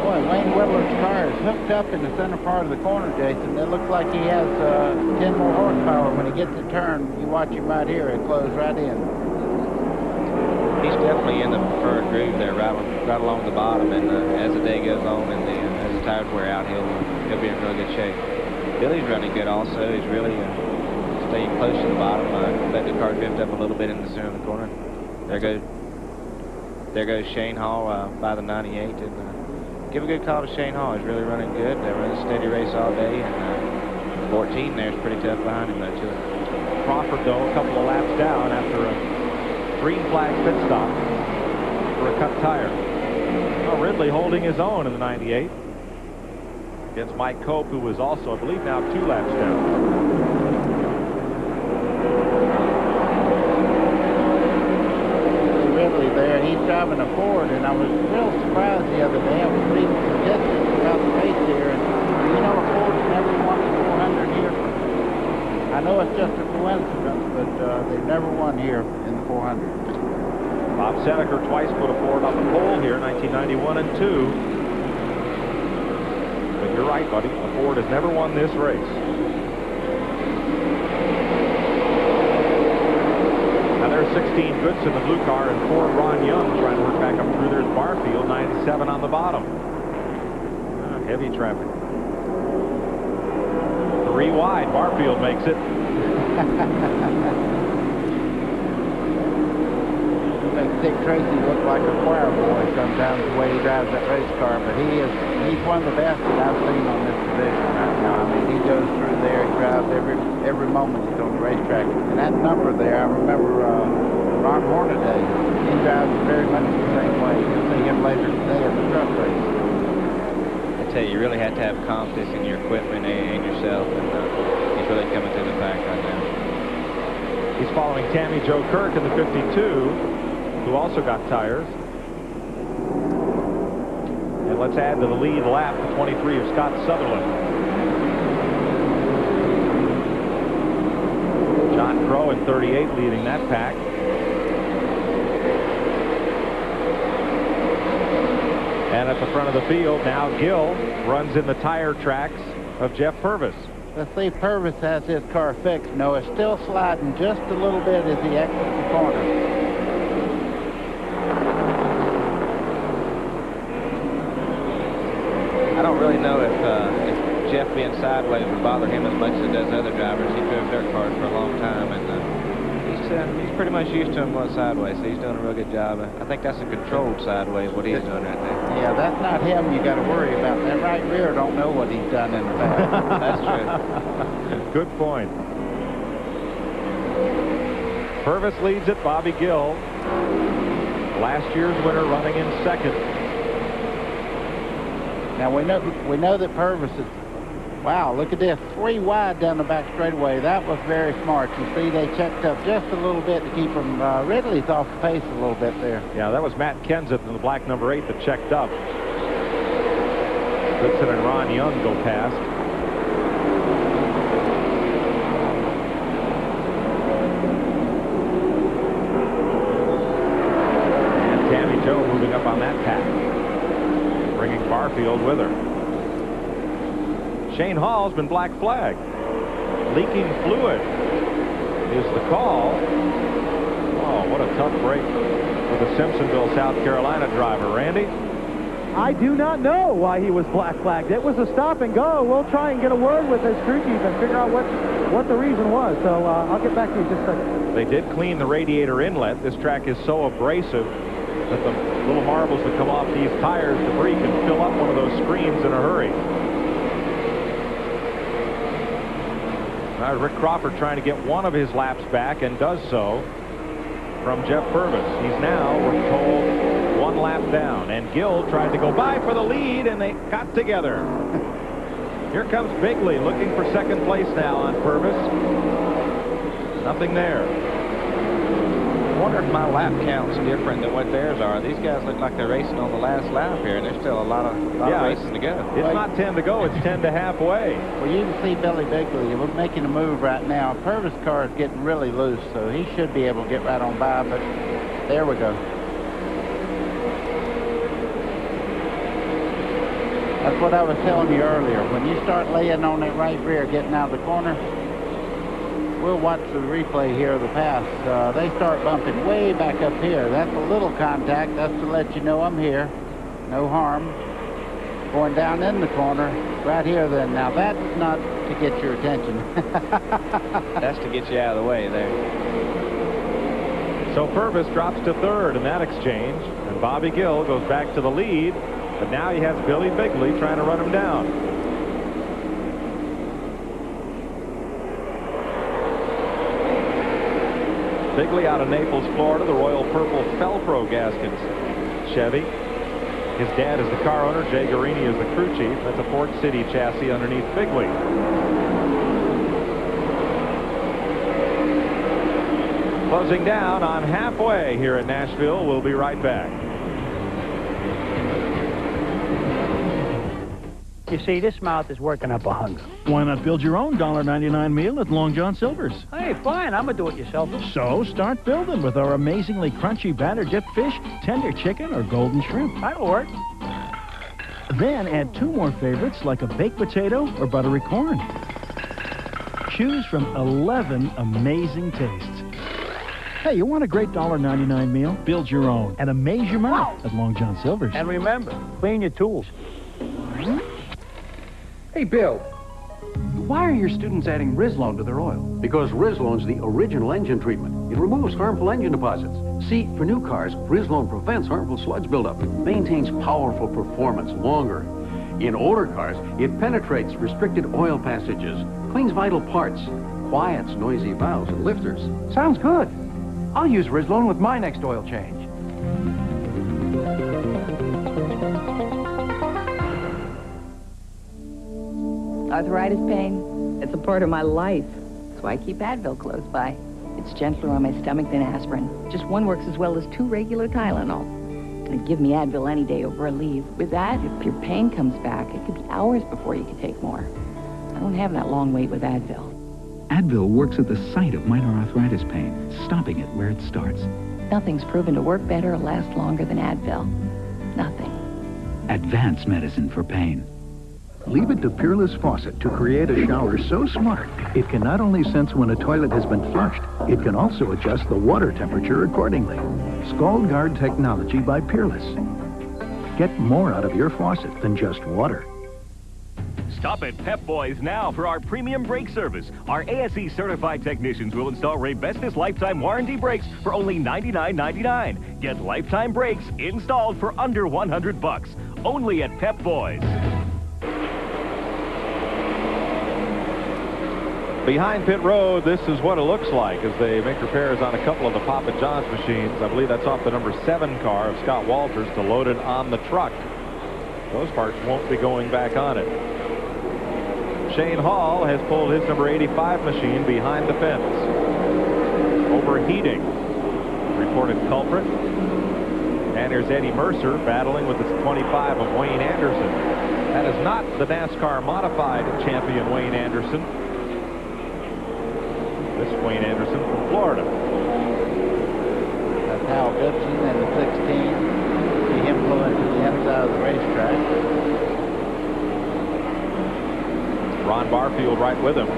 Boy, Wayne Willard's car is hooked up in the center part of the corner, Jason. It looks like he has 10 more horsepower. When he gets a turn, you watch him right here. It closes right in. He's definitely in the preferred groove there, right along the bottom. And as the day goes on and as the tires wear out, he'll be in really good shape. Billy's running good also. He's really staying close to the bottom. Let the car drift up a little bit in the center of the corner. There goes Shane Hall by the 98. And give a good call to Shane Hall. He's really running good. They're running a steady race all day. And 14 there's pretty tough behind him though too. Crawford though a couple of laps down after a green flag pit stop for a cut tire. Well, Ridley holding his own in the 98. Against Mike Cope, who was also, I believe, now 2 laps down. Ridley there, he's driving a Ford, and I was real surprised the other day. I was reading statistics about the race here, and you know, a Ford's never won the 400 here. I know it's just a coincidence, but they've never won here in the 400. Bob Seneca twice put a Ford on the pole here, 1991 and 2. But you're right, buddy. A Ford has never won this race. Now there's 16 Goodson, the blue car, and Ford Ron Young trying to work back up through. There's Barfield, 97 on the bottom. Heavy traffic. 3 wide. Barfield makes it. Makes Dick Tracy look like a choir boy sometimes the way he drives that race car, but he's one of the best that I've seen on this division right now. I mean, he goes through there, he drives every moment he's on the racetrack. And that number there, I remember Ron Hornaday, he drives very much the same way. You'll see him later today at the truck race. I tell you, you really have to have confidence in your equipment and yourself, and he's really coming through the pack right now. He's following Tammy Joe Kirk in the 52. Who also got tires. And let's add to the lead lap the 23 of Scott Sutherland. John Crow in 38 leading that pack. And at the front of the field, now Gill runs in the tire tracks of Jeff Purvis. Let's see, Purvis has his car fixed. No, it's still sliding just a little bit as he exits the corner. sideways would bother him as much as it does other drivers. He drove dirt cars for a long time, and he's pretty much used to him going sideways, so he's doing a real good job. I think that's a controlled sideways, what he's doing right there. Yeah, that's not him you got to worry about. That right rear don't know what he's done in the back. That's true. Good point. Purvis leads it. Bobby Gill, last year's winner, running in second. Now we know that Purvis is. Wow, look at this. 3 wide down the back straightaway. That was very smart. You see, they checked up just a little bit to keep him. Ridley's off the pace a little bit there. Yeah, that was Matt Kenseth in the black number 8 that checked up. Goodson and Ron Young go past. And Tammy Jo moving up on that pack, bringing Barfield with her. Shane Hall's been black flagged. Leaking fluid is the call. Oh, what a tough break for the Simpsonville, South Carolina driver. Randy? I do not know why he was black flagged. It was a stop and go. We'll try and get a word with his crew chief and figure out what the reason was. So I'll get back to you in just a second. They did clean the radiator inlet. This track is so abrasive that the little marbles that come off these tires, debris, can fill up one of those screens in a hurry. Now Rick Crawford trying to get one of his laps back, and does so from Jeff Purvis. He's now, we're told, 1 lap down, and Gill tried to go by for the lead, and they got together. Here comes Bigley looking for second place now on Purvis. Nothing there. I wonder if my lap count's different than what theirs are. These guys look like they're racing on the last lap here, and there's still a lot of races to go. It's not 10 to go, it's 10 to halfway. Well, you can see Billy Bigley. We're making a move right now. Purvis' car is getting really loose, so he should be able to get right on by, but there we go. That's what I was telling you earlier. When you start laying on that right rear, getting out of the corner, we'll watch the replay here of the pass. They start bumping way back up here. That's a little contact. That's to let you know I'm here. No harm. Going down in the corner right here then. Now that's not to get your attention. That's to get you out of the way there. So Purvis drops to third in that exchange, and Bobby Gill goes back to the lead, but now he has Billy Bigley trying to run him down. Bigley out of Naples, Florida, the Royal Purple Felpro Gaskins Chevy. His dad is the car owner. Jay Guarini is the crew chief. That's a Ford City chassis underneath Bigley. Closing down on halfway here at Nashville. We'll be right back. You see, this mouth is working up a hunger. Why not build your own $1.99 meal at Long John Silver's? Hey, fine, I'm a do-it-yourselfer. So start building with our amazingly crunchy batter-dipped fish, tender chicken, or golden shrimp. That'll work. Then add 2 more favorites like a baked potato or buttery corn. Choose from 11 amazing tastes. Hey, you want a great $1.99 meal? Build your own and amaze your mouth at Long John Silver's. And remember, clean your tools. Hey, Bill, why are your students adding Rizlone to their oil? Because Rizlone's the original engine treatment. It removes harmful engine deposits. See, for new cars, Rizlone prevents harmful sludge buildup, maintains powerful performance longer. In older cars, it penetrates restricted oil passages, cleans vital parts, quiets noisy valves and lifters. Sounds good. I'll use Rizlone with my next oil change. Arthritis pain, it's a part of my life. That's why I keep Advil close by. It's gentler on my stomach than aspirin. Just one works as well as 2 regular Tylenol. And give me Advil any day over a leave. With that, if your pain comes back, it could be hours before you can take more. I don't have that long wait with Advil. Advil works at the site of minor arthritis pain, stopping it where it starts. Nothing's proven to work better or last longer than Advil. Nothing. Advanced medicine for pain. Leave it to Peerless Faucet to create a shower so smart, it can not only sense when a toilet has been flushed, it can also adjust the water temperature accordingly. Scald Guard technology by Peerless. Get more out of your faucet than just water. Stop at Pep Boys now for our premium brake service. Our ASE certified technicians will install Raybestos lifetime warranty brakes for only $99.99. Get lifetime brakes installed for under $100. Only at Pep Boys. Behind pit road, this is what it looks like as they make repairs on a couple of the Papa John's machines. I believe that's off the number 7 car of Scott Walters to load it on the truck. Those parts won't be going back on it. Shane Hall has pulled his number 85 machine behind the fence. Overheating. Reported culprit. And here's Eddie Mercer battling with the 25 of Wayne Anderson. That is not the NASCAR modified champion Wayne Anderson. This is Wayne Anderson from Florida. That's Hal Gibson and the 16. See him pulling to the inside of the racetrack. Ron Barfield right with him.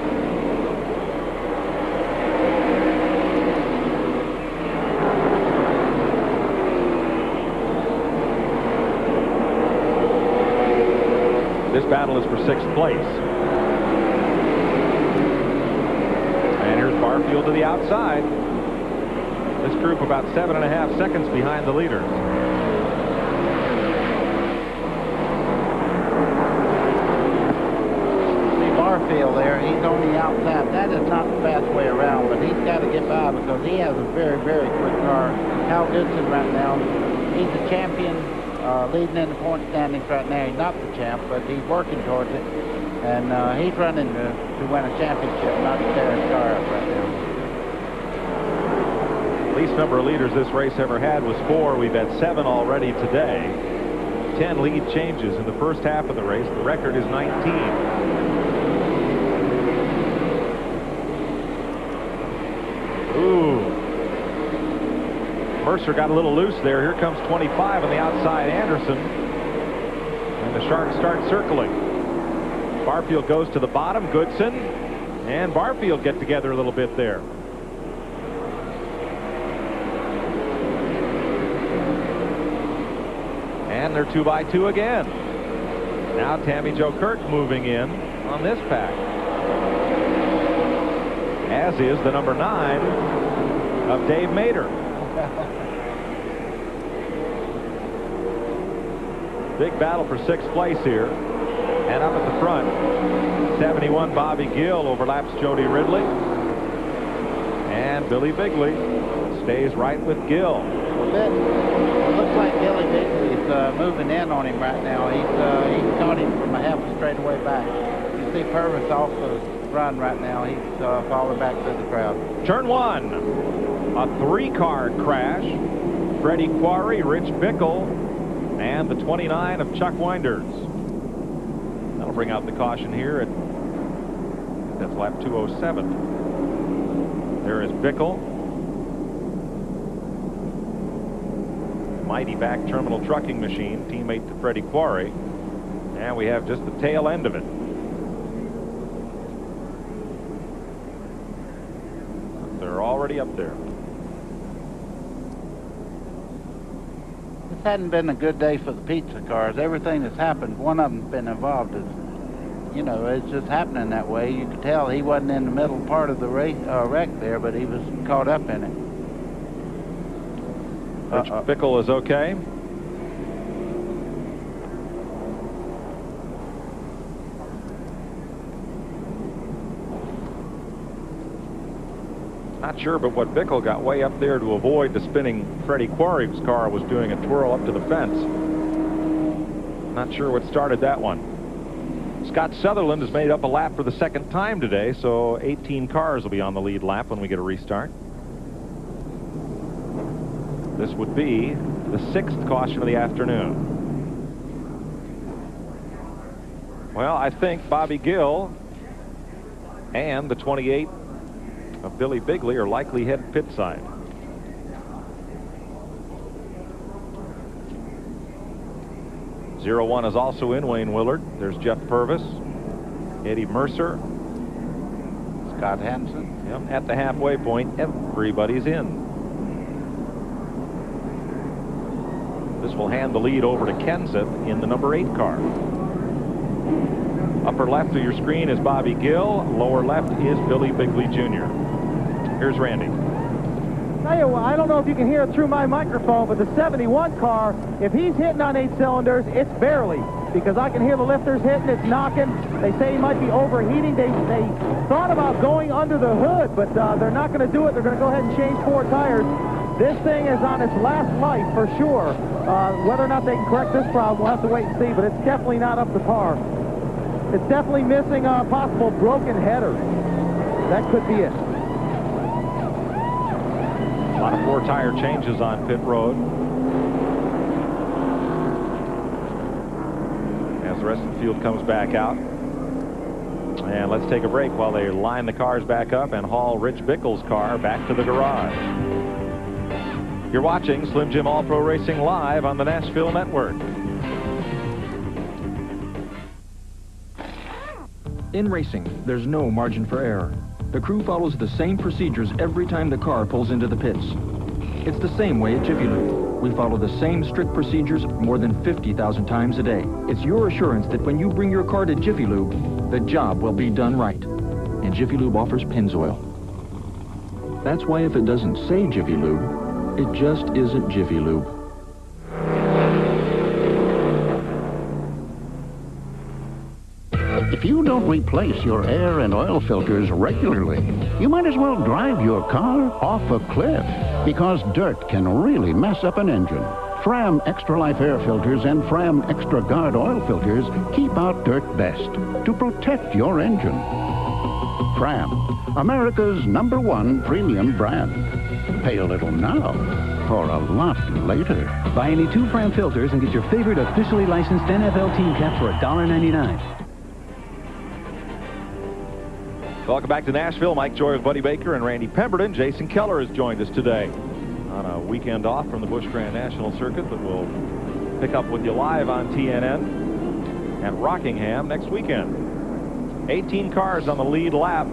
This battle is for 6th place. And here's Barfield to the outside. This group about 7.5 seconds behind the leader. Barfield there, he's on the outside. That is not the fast way around, but he's got to get by because he has a very, very quick car. Hal Goodson right now, he's the champion, leading in the point standings right now. He's not the champ, but he's working towards it. And he's running to win a championship, not to tear his car up right now. Least number of leaders this race ever had was 4. We've had 7 already today. 10 lead changes in the first half of the race. The record is 19. Ooh. Mercer got a little loose there. Here comes 25 on the outside, Anderson. And the Sharks start circling. Barfield goes to the bottom. Goodson and Barfield get together a little bit there. And they're 2 by 2 again. Now Tammy Jo Kirk moving in on this pack. As is the number 9 of Dave Mader. Big battle for 6th place here. And up at the front, 71 Bobby Gill overlaps Jody Ridley. And Billy Bigley stays right with Gill. It looks like Billy Bigley's moving in on him right now. He's caught him from a half a straightaway back. You see Purvis off the run right now. He's falling back to the crowd. Turn 1, a 3-car crash. Freddie Quarry, Rich Bickle, and the 29 of Chuck Winders. That'll bring out the caution here at, that's lap 207. There is Bickle. Mighty Back Terminal Trucking Machine, teammate to Freddie Quarry. And we have just the tail end of it. They're already up there. This hadn't been a good day for the pizza cars. Everything that's happened, one of them's been involved. You know, it's just happening that way. You could tell he wasn't in the middle part of the race, wreck there, but he was caught up in it. Rich Bickle is okay. Not sure, but what Bickle got way up there to avoid the spinning Freddie Quarry's car was doing a twirl up to the fence. Not sure what started that one. Scott Sutherland has made up a lap for the 2nd time today, so 18 cars will be on the lead lap when we get a restart. This would be the 6th caution of the afternoon. Well, I think Bobby Gill and the 28 of Billy Bigley are likely headed pit side. Zero 1 is also in, Wayne Willard. There's Jeff Purvis, Eddie Mercer, Scott Hansen. Yep, at the halfway point, everybody's in. This will hand the lead over to Kenseth in the number 8 car. Upper left of your screen is Bobby Gill. Lower left is Billy Bigley Jr. Here's Randy. Tell you what, I don't know if you can hear it through my microphone, but the 71 car, if he's hitting on 8 cylinders, it's barely, because I can hear the lifters hitting, it's knocking. They say he might be overheating. They thought about going under the hood, but they're not going to do it. They're going to go ahead and change 4 tires. This thing is on its last life for sure. Whether or not they can correct this problem, we'll have to wait and see, but it's definitely not up to par. It's definitely missing a possible broken header. That could be it. A lot of 4-tire changes on pit road. As the rest of the field comes back out. And let's take a break while they line the cars back up and haul Rich Bickle's car back to the garage. You're watching Slim Jim All-Pro Racing live on the Nashville Network. In racing, there's no margin for error. The crew follows the same procedures every time the car pulls into the pits. It's the same way at Jiffy Lube. We follow the same strict procedures more than 50,000 times a day. It's your assurance that when you bring your car to Jiffy Lube, the job will be done right. And Jiffy Lube offers Pennzoil. That's why if it doesn't say Jiffy Lube, it just isn't Jiffy Lube. If you don't replace your air and oil filters regularly, you might as well drive your car off a cliff, because dirt can really mess up an engine. Fram Extra Life air filters and Fram Extra Guard oil filters keep out dirt best to protect your engine. Fram, America's #1 premium brand. Pay a little now for a lot later. Buy any 2 Fram filters and get your favorite officially licensed NFL team cap for $1.99. Welcome back to Nashville. Mike Joy with Buddy Baker and Randy Pemberton. Jason Keller has joined us today on a weekend off from the Busch Grand National Circuit, but we'll pick up with you live on TNN and Rockingham next weekend. 18 cars on the lead lap.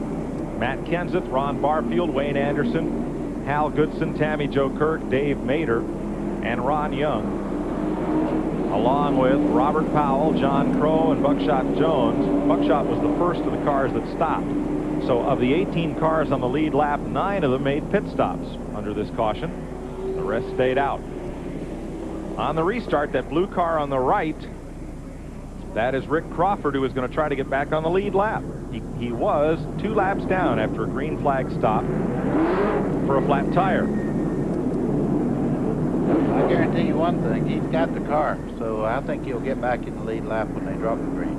Matt Kenseth, Ron Barfield, Wayne Anderson, Hal Goodson, Tammy Jo Kirk, Dave Mader, and Ron Young, along with Robert Powell, John Crow, and Buckshot Jones. Buckshot was the first of the cars that stopped. So of the 18 cars on the lead lap, 9 of them made pit stops under this caution. The rest stayed out. On the restart, that blue car on the right, that is Rick Crawford, who is going to try to get back on the lead lap. He was 2 laps down after a green flag stop for a flat tire. I guarantee you one thing, he's got the car, so I think he'll get back in the lead lap when they drop the green.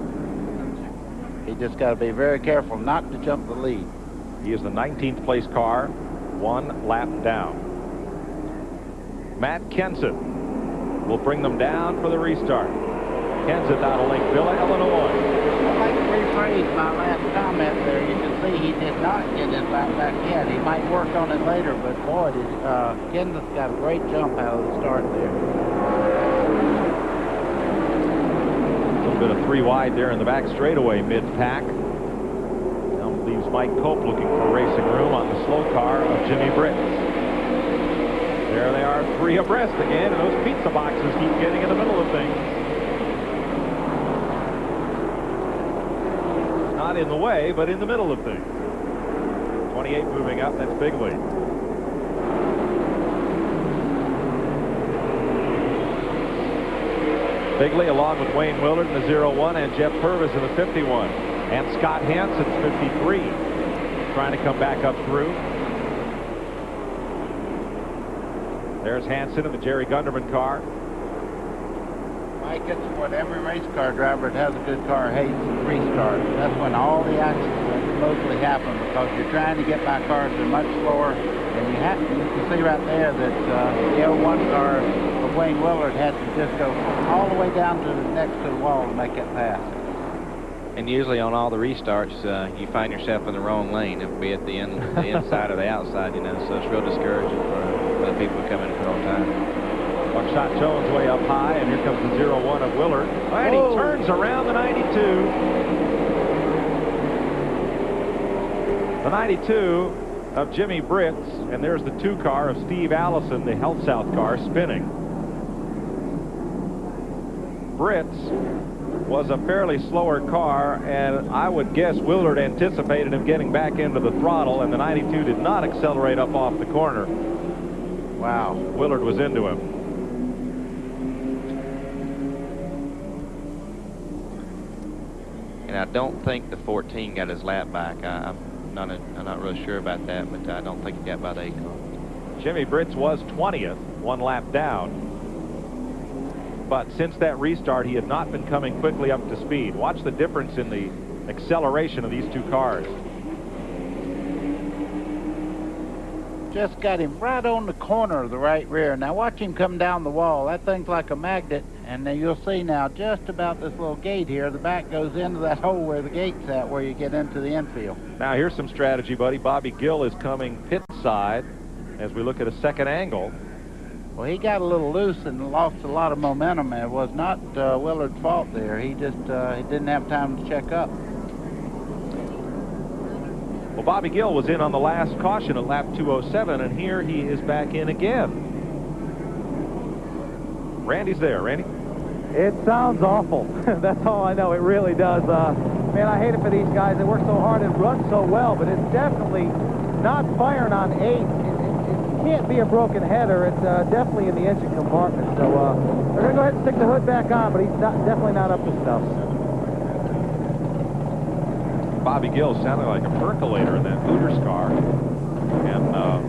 He just got to be very careful not to jump the lead. He is the 19th place car, 1 lap down. Matt Kenseth will bring them down for the restart. Kenseth out of Lakeville, Illinois. I'd like to rephrase my last comment there. You can see he did not get his lap back yet. He might work on it later, but boy, Kenseth got a great jump out of the start there. A little bit of 3 wide there in the back straightaway mid-pack. Now leaves Mike Cope looking for racing room on the slow car of Jimmy Britt. There they are, 3 abreast again, and those pizza boxes keep getting in the middle of things. Not in the way, but in the middle of things. 28 moving up, that's Bigley. Bigley along with Wayne Willard in the 01 and Jeff Purvis in the 51. And Scott Hansen's 53. Trying to come back up through. There's Hansen in the Jerry Gunderman car. Mike, it's what every race car driver that has a good car hates, restart. That's when all the accidents mostly happen, because you're trying to get by cars that are much slower. And you can see right there that the 01 car of Wayne Willard had to just go all the way down to the next to the wall to make that pass. And usually on all the restarts, you find yourself in the wrong lane. It'll be at the inside or the outside, you know, so it's real discouraging for the people who come in for all time. Buckshot Jones way up high, and here comes the 01 of Willard. And he turns around the 92. The 92 of Jimmy Britz, and there's the 2 car of Steve Allison, the Health South car, spinning. Britz was a fairly slower car, and I would guess Willard anticipated him getting back into the throttle, and the 92 did not accelerate up off the corner. Wow. Willard was into him. And I don't think the 14 got his lap back. I'm not real sure about that, but I don't think he got by the 8 car. Jimmy Britz was 20th, 1 lap down. But since that restart, he had not been coming quickly up to speed. Watch the difference in the acceleration of these two cars. Just got him right on the corner of the right rear. Now watch him come down the wall. That thing's like a magnet. And then you'll see now just about this little gate here, the back goes into that hole where the gate's at, where you get into the infield. Now here's some strategy, buddy. Bobby Gill is coming pit side as we look at a second angle. Well, he got a little loose and lost a lot of momentum. It was not Willard's fault there. He just he didn't have time to check up. Well, Bobby Gill was in on the last caution at lap 207, and here he is back in again. Randy's there. Randy? It sounds awful. That's all I know. It really does. Man, I hate it for these guys. They work so hard and run so well, but it's definitely not firing on 8. It can't be a broken header. It's definitely in the engine compartment. So they're going to go ahead and stick the hood back on, but he's definitely not up to snuff. Bobby Gill sounded like a percolator in that Hooters car. And a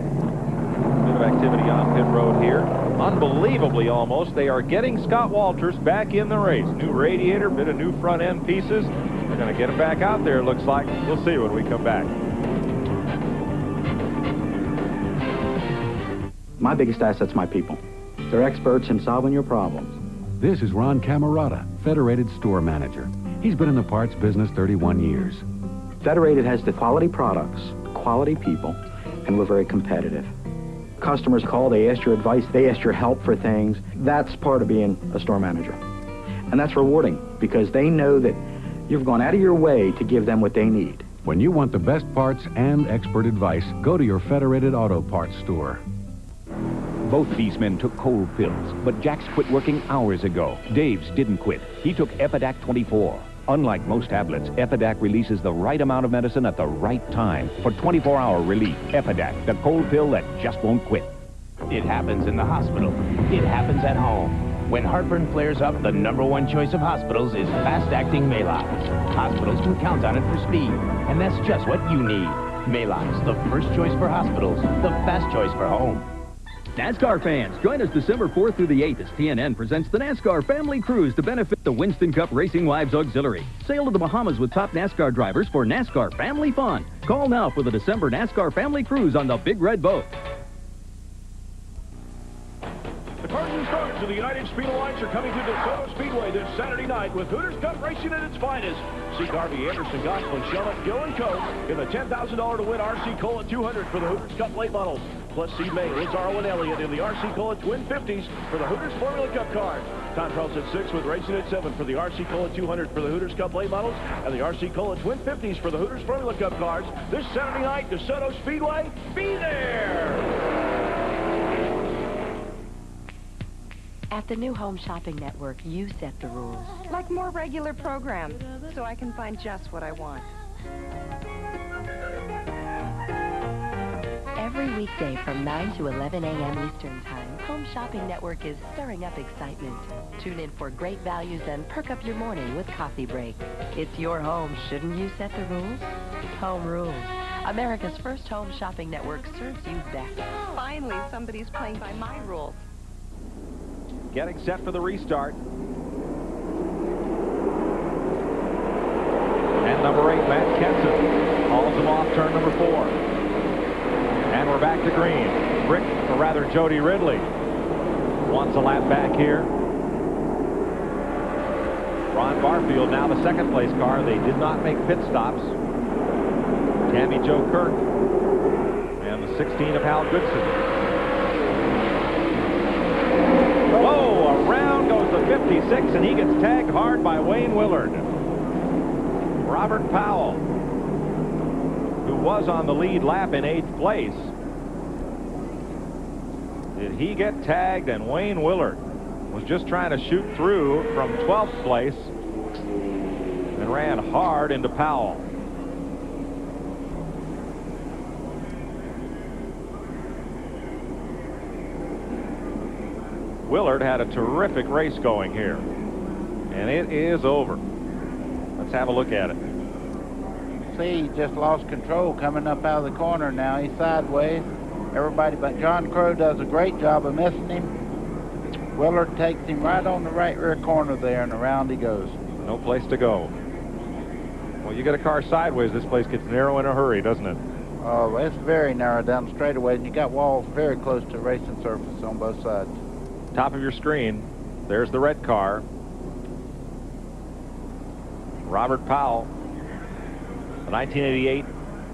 bit of activity on pit road here. Unbelievably almost, they are getting Scott Walters back in the race. New radiator, bit of new front end pieces. They're going to get him back out there, it looks like. We'll see when we come back. My biggest asset's my people. They're experts in solving your problems. This is Ron Camerata, Federated Store Manager. He's been in the parts business 31 years. Federated has the quality products, quality people, and we're very competitive. Customers call, they ask your advice, they ask your help for things. That's part of being a store manager. And that's rewarding because they know that you've gone out of your way to give them what they need. When you want the best parts and expert advice, go to your Federated Auto Parts store. Both these men took cold pills, but Jack's quit working hours ago. Dave's didn't quit. He took Epidac 24. Unlike most tablets, Epidac releases the right amount of medicine at the right time for 24-hour relief. Epidac, the cold pill that just won't quit. It happens in the hospital. It happens at home. When heartburn flares up, the #1 choice of hospitals is fast-acting Maalox. Hospitals can count on it for speed, and that's just what you need. Maalox, the first choice for hospitals, the fast choice for home. NASCAR fans, join us December 4th through the 8th as TNN presents the NASCAR Family Cruise to benefit the Winston Cup Racing Wives Auxiliary. Sail to the Bahamas with top NASCAR drivers for NASCAR Family Fun. Call now for the December NASCAR Family Cruise on the Big Red Boat. The cars and stars of the United Speed Alliance are coming to DeSoto Speedway this Saturday night with Hooters Cup racing at its finest. See Garvey Anderson, Gospel, Shellett, Gill, and Co. in the $10,000 to win RC Cola 200 for the Hooters Cup late models. Plus see May, Lazaro, and Elliott in the RC Cola Twin 50s for the Hooters Formula Cup cars. Time trials at 6 with racing at 7 for the RC Cola 200 for the Hooters Cup late models and the RC Cola Twin 50s for the Hooters Formula Cup cars. This Saturday night, DeSoto Speedway. Be there! At the new Home Shopping Network, you set the rules. Like more regular programs, so I can find just what I want. Every weekday from 9 to 11 a.m. Eastern Time, Home Shopping Network is stirring up excitement. Tune in for great values and perk up your morning with Coffee Break. It's your home. Shouldn't you set the rules? Home Rules. America's first home shopping network serves you best. Finally, somebody's playing by my rules. Getting set for the restart. And number 8, Matt Kenson, hauls him off turn number 4. And we're back to green. Rick, or rather Jody Ridley, wants a lap back here. Ron Barfield, now the second place car. They did not make pit stops. Tammy Jo Kirk and the 16 of Hal Goodson. Whoa, around goes the 56, and he gets tagged hard by Wayne Willard. Robert Powell, who was on the lead lap in 8th place. Did he get tagged? And Wayne Willard was just trying to shoot through from 12th place and ran hard into Powell. Willard had a terrific race going here, and it is over. Let's have a look at it. See, he just lost control coming up out of the corner now. He's sideways. Everybody but John Crow does a great job of missing him. Willard takes him right on the right rear corner there, and around he goes. No place to go. Well, you get a car sideways, this place gets narrow in a hurry, doesn't it? Oh, it's very narrow down the straightaway, and you got walls very close to racing surface on both sides. Top of your screen, there's the red car. Robert Powell, the 1988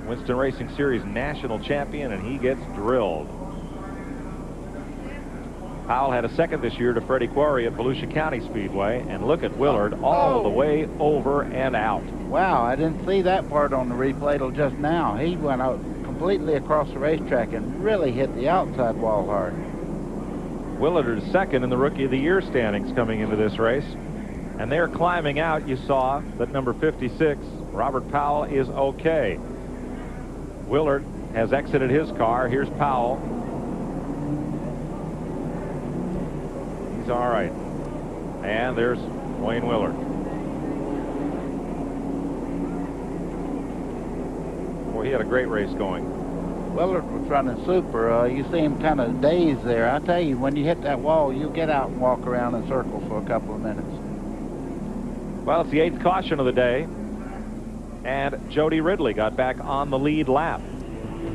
Winston Racing Series national champion, and he gets drilled. Powell had a second this year to Freddie Quarry at Volusia County Speedway, and look at Willard all the way over and out. Wow, I didn't see that part on the replay till just now. He went out completely across the racetrack and really hit the outside wall hard. Willard is second in the Rookie of the Year standings coming into this race. And they're climbing out. You saw that number 56, Robert Powell, is okay. Willard has exited his car. Here's Powell. He's all right. And there's Wayne Willard. Boy, he had a great race going. Willard was running super. You see him kind of dazed there. I tell you, when you hit that wall, you get out and walk around in circles for a couple of minutes. Well, it's the 8th caution of the day, and Jody Ridley got back on the lead lap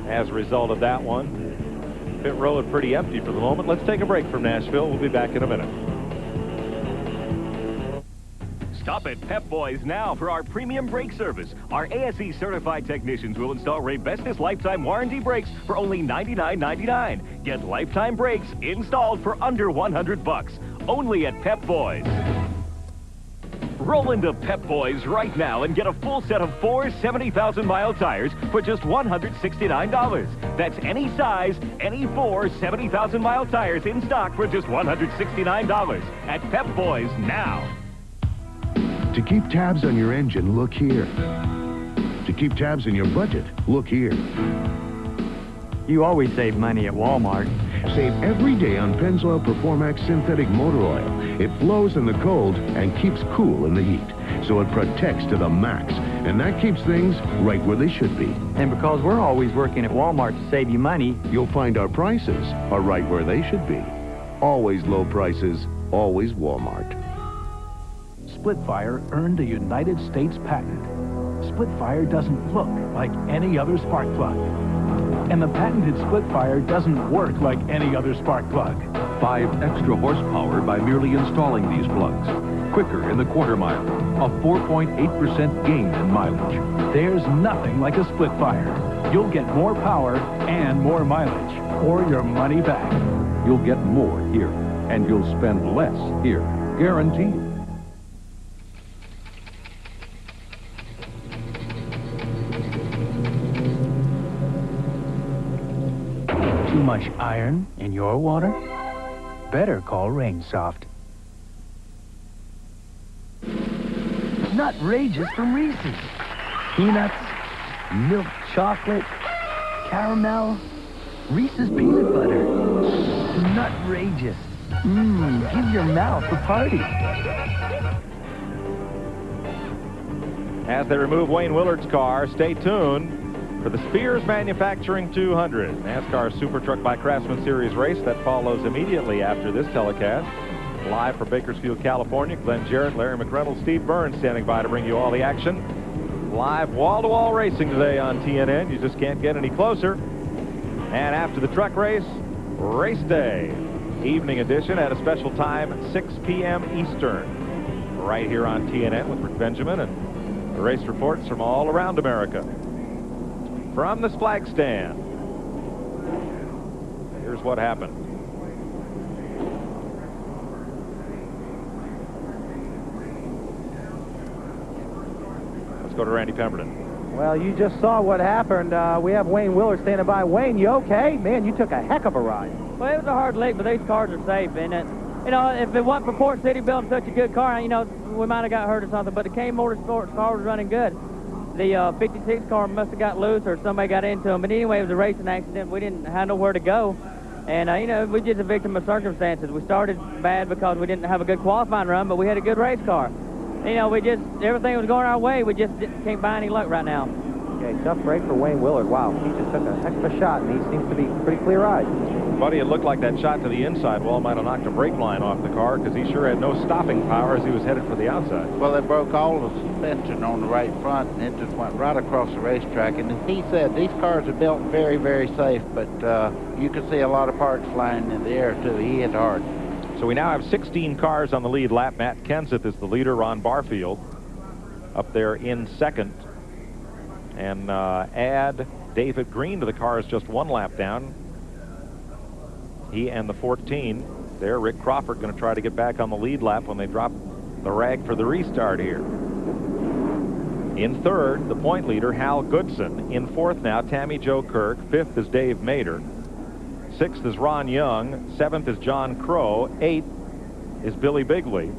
as a result of that one. Pit road pretty empty for the moment. Let's take a break from Nashville. We'll be back in a minute. Stop at Pep Boys now for our premium brake service. Our ASE certified technicians will install Ray Best's lifetime warranty brakes for only $99.99. Get lifetime brakes installed for under $100. Only at Pep Boys. Roll into Pep Boys right now and get a full set of 4 70,000-mile tires for just $169. That's any size, any 4 70,000-mile tires in stock for just $169 at Pep Boys now. To keep tabs on your engine, look here. To keep tabs on your budget, look here. You always save money at Walmart. Save every day on Pennzoil Performax synthetic motor oil. It flows in the cold and keeps cool in the heat. So it protects to the max. And that keeps things right where they should be. And because we're always working at Walmart to save you money, you'll find our prices are right where they should be. Always low prices, always Walmart. Splitfire earned a United States patent. Splitfire doesn't look like any other spark plug. And the patented Splitfire doesn't work like any other spark plug. 5 extra horsepower by merely installing these plugs. Quicker in the quarter mile. A 4.8% gain in mileage. There's nothing like a Splitfire. You'll get more power and more mileage, or your money back. You'll get more here, and you'll spend less here. Guaranteed. Too much iron in your water? Better call Rainsoft. Nutrageous from Reese's. Peanuts, milk chocolate, caramel, Reese's peanut butter. Nutrageous. Give your mouth a party. As they remove Wayne Willard's car, stay tuned for the Spears Manufacturing 200, NASCAR Super Truck by Craftsman Series race that follows immediately after this telecast. Live from Bakersfield, California, Glenn Jarrett, Larry McReynolds, Steve Burns standing by to bring you all the action. Live wall-to-wall racing today on TNN. You just can't get any closer. And after the truck race, race day. Evening edition at a special time, 6 p.m. Eastern. Right here on TNN with Rick Benjamin and the race reports from all around America. From the flag stand, here's what happened. Let's go to Randy Pemberton. Well, you just saw what happened. We have Wayne Willard standing by. Wayne, you okay? Man, you took a heck of a ride. Well, it was a hard leg, but these cars are safe, isn't it? you know, if it wasn't for Port City building such a good car, you know, we might have got hurt or something, but the Kane Motorsports car was running good. The 56 car must have got loose or somebody got into him. But anyway, it was a racing accident. We didn't have nowhere to go. And, you know, we're just a victim of circumstances. We started bad because we didn't have a good qualifying run, but we had a good race car. You know, everything was going our way. We just can't buy any luck right now. Okay, tough break for Wayne Willard. Wow, he just took a heck of a shot, and he seems to be pretty clear-eyed. Buddy, it looked like that shot to the inside wall might have knocked a brake line off the car because he sure had no stopping power as he was headed for the outside. Well, it broke all the suspension on the right front, and it just went right across the racetrack. And he said these cars are built very, very safe, but you could see a lot of parts flying in the air, too. He hit hard. So we now have 16 cars on the lead lap. Matt Kenseth is the leader. Ron Barfield up there in second. And add David Green to the cars just one lap down. He and the 14 there. Rick Crawford going to try to get back on the lead lap when they drop the rag for the restart here. In third, the point leader, Hal Goodson. In fourth now, Tammy Jo Kirk. Fifth is Dave Mader. Sixth is Ron Young. Seventh is John Crow. Eighth is Billy Bigley.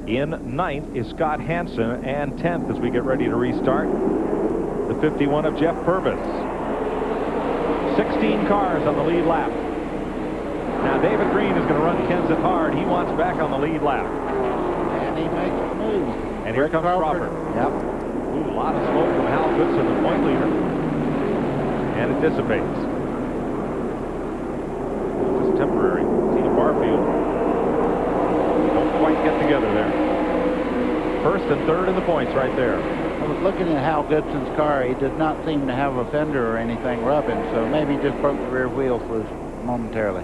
In ninth is Scott Hansen. And 10th, as we get ready to restart, the 51 of Jeff Purvis. 16 cars on the lead lap. Now David Green is going to run Kenseth hard. He wants back on the lead lap. And he makes a move. And here comes Crawford. Yep. Ooh, a lot of smoke from Hal Goodson, the point leader. And it dissipates. Just temporary. Team Barfield don't quite get together there. First and third in the points right there. I was looking at Hal Goodson's car. He did not seem to have a fender or anything rubbing, so maybe he just broke the rear wheels loose momentarily.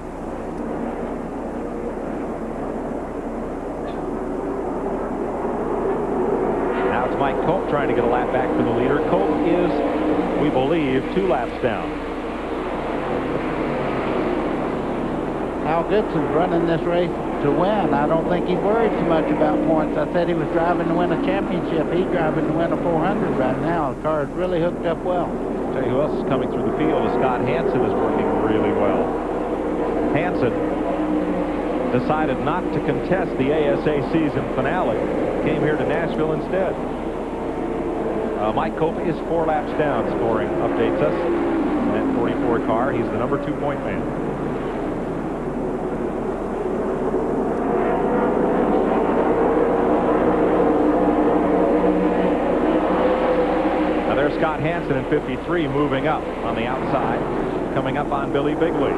Now it's Mike Cope trying to get a lap back for the leader. Cope is, we believe, 2 laps down. Hal Goodson's running this race to win. I don't think he's worried too much about points. I said he was driving to win a championship. He's driving to win a 400 right now. The car is really hooked up well. I'll tell you who else is coming through the field. Scott Hansen is working really well. Hansen decided not to contest the ASA season finale. Came here to Nashville instead. Mike Cope is 4 laps down, scoring updates us. In that 44 car, he's the number 2 point man. Scott Hansen in 53 moving up on the outside, coming up on Billy Bigley.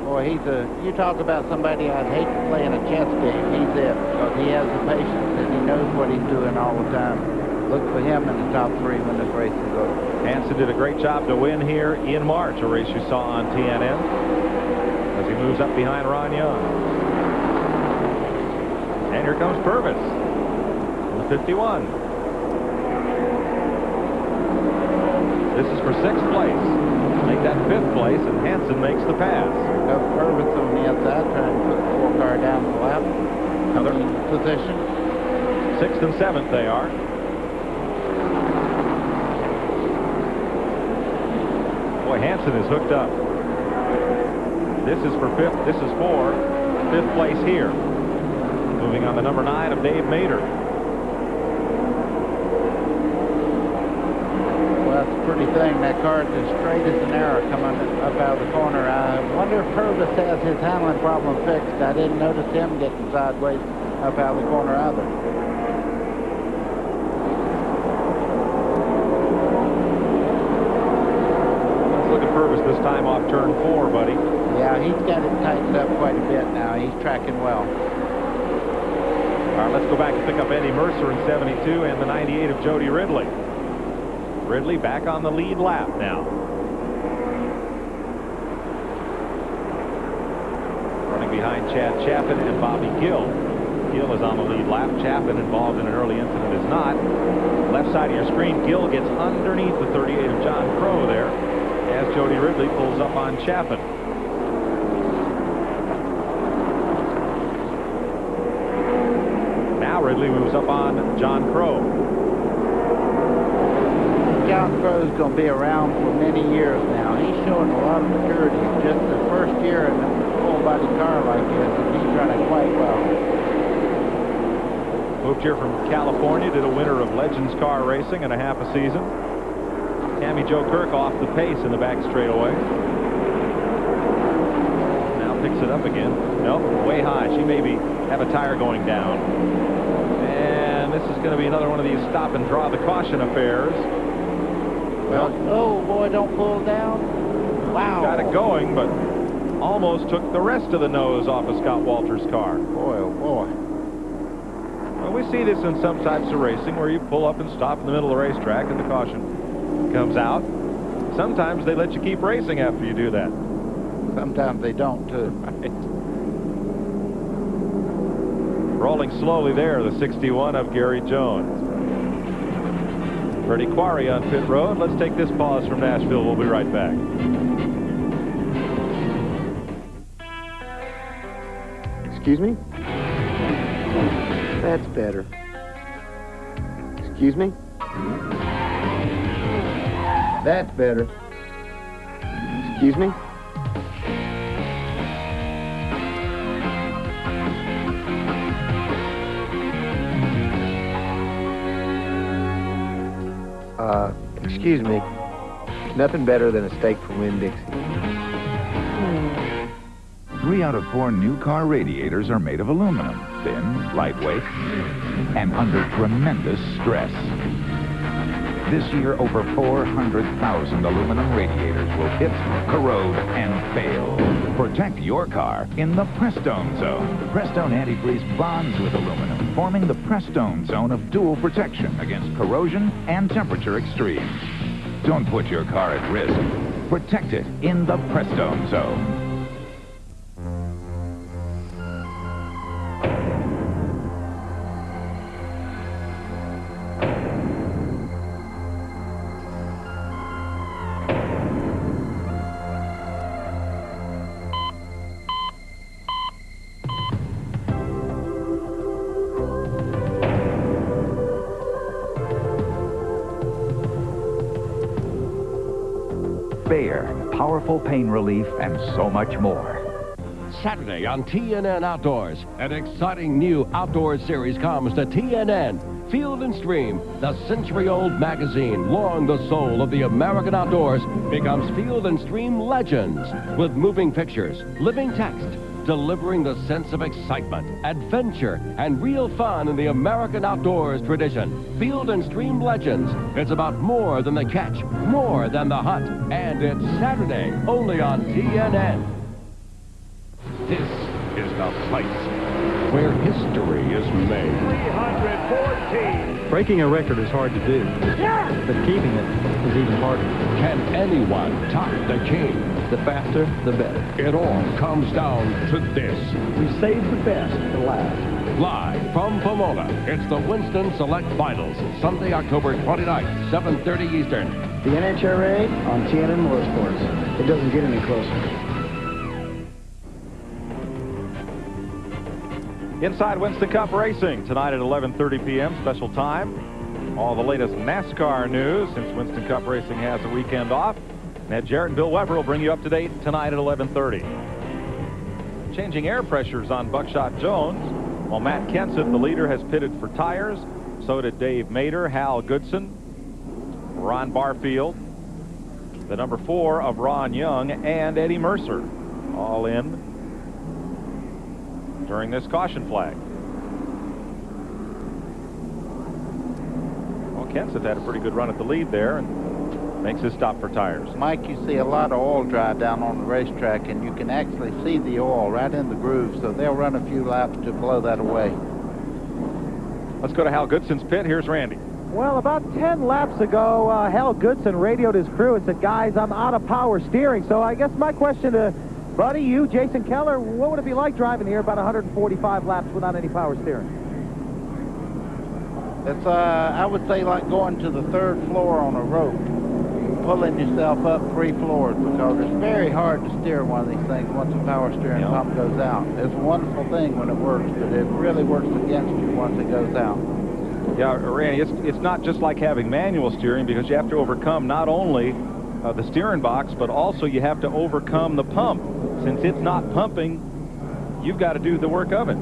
Boy, you talk about somebody I'd hate to play in a chess game. He's it, because he has the patience and he knows what he's doing all the time. Look for him in the top 3 when this race is over. Hansen did a great job to win here in March, a race you saw on TNN, as he moves up behind Ron Young. And here comes Purvis in the 51. This is for 6th place. Make that 5th place, and Hansen makes the pass. Got Purvis on the outside, trying to put the 4 car down the lap. Another position. 6th and 7th they are. Boy, Hansen is hooked up. This is for 5th. This is for 5th place here. Moving on the number 9 of Dave Mader. That's a pretty thing. That car is as straight as an arrow coming up out of the corner. I wonder if Purvis has his handling problem fixed. I didn't notice him getting sideways up out of the corner either. Let's look at Purvis this time off turn 4, buddy. Yeah, he's got it tightened up quite a bit now. He's tracking well. All right, let's go back and pick up Eddie Mercer in 72 and the 98 of Jody Ridley. Ridley back on the lead lap now. Running behind Chad Chaffin and Bobby Gill. Gill is on the lead lap. Chaffin, involved in an early incident, is not. Left side of your screen, Gill gets underneath the 38 of John Crow there as Jody Ridley pulls up on Chaffin. Now Ridley moves up on John Crow. John Crow's going to be around for many years now. He's showing a lot of maturity. Just the first year in the full full-body car like this, and he's running quite well. Moved here from California, did a winter of Legends car racing and a half a season. Tammy Jo Kirk off the pace in the back straightaway. Now picks it up again. Nope, way high. She may have a tire going down. And this is going to be another one of these stop and draw the caution affairs. Well, oh boy, don't pull down. Wow. Got it going, but almost took the rest of the nose off of Scott Walters' car. Boy, oh boy. Well, we see this in some types of racing where you pull up and stop in the middle of the racetrack and the caution comes out. Sometimes they let you keep racing after you do that. Sometimes they don't, too. Right. Rolling slowly there, the 61 of Gary Jones. Freddie Quarry on pit road. Let's take this pause from Nashville. We'll be right back. Excuse me? That's better. Excuse me? That's better. Excuse me? Excuse me. Nothing better than a steak from Winn-Dixie. 3 out of 4 new car radiators are made of aluminum, thin, lightweight, and under tremendous stress. This year, over 400,000 aluminum radiators will hit, corrode, and fail. Protect your car in the Prestone Zone. Prestone antifreeze bonds with aluminum, forming the Prestone Zone of dual protection against corrosion and temperature extremes. Don't put your car at risk. Protect it in the Prestone Zone. Powerful pain relief, and so much more. Saturday on TNN Outdoors, an exciting new outdoor series comes to TNN. Field and Stream, the century-old magazine, long the soul of the American outdoors, becomes Field and Stream Legends, with moving pictures, living text, delivering the sense of excitement, adventure, and real fun in the American outdoors tradition. Field and Stream Legends. It's about more than the catch, more than the hunt, and it's Saturday, only on TNN. This is the place where history is made. 314. Breaking a record is hard to do, but keeping it is even harder. Can anyone top the king? The faster, the better. It all comes down to this. We saved the best for last. Live from Pomona, it's the Winston Select Finals, Sunday, October 29th, 7:30 Eastern. The NHRA on TNN Motorsports. It doesn't get any closer. Inside Winston Cup Racing tonight at 11:30 p.m. special time. All the latest NASCAR news since Winston Cup Racing has a weekend off. Ned Jarrett and Bill Weber will bring you up to date tonight at 11:30. Changing air pressures on Buckshot Jones. While Matt Kenseth, the leader, has pitted for tires. So did Dave Mader, Hal Goodson, Ron Barfield, the number 4 of Ron Young, and Eddie Mercer, all in during this caution flag. Well, Kenseth had a pretty good run at the lead there and makes his stop for tires. Mike, you see a lot of oil dry down on the racetrack, and you can actually see the oil right in the groove, so they'll run a few laps to blow that away. Let's go to Hal Goodson's pit. Here's Randy. Well, about 10 laps ago, Hal Goodson radioed his crew and said, guys, I'm out of power steering. So I guess my question to Buddy, you, Jason Keller, what would it be like driving here about 145 laps without any power steering? It's, I would say, like going to the 3rd floor on a rope, pulling yourself up 3 floors, because it's very hard to steer one of these things once the power steering pump goes out. It's a wonderful thing when it works, but it really works against you once it goes out. Yeah, Randy, it's not just like having manual steering, because you have to overcome not only the steering box, but also you have to overcome the pump. Since it's not pumping, you've got to do the work of it.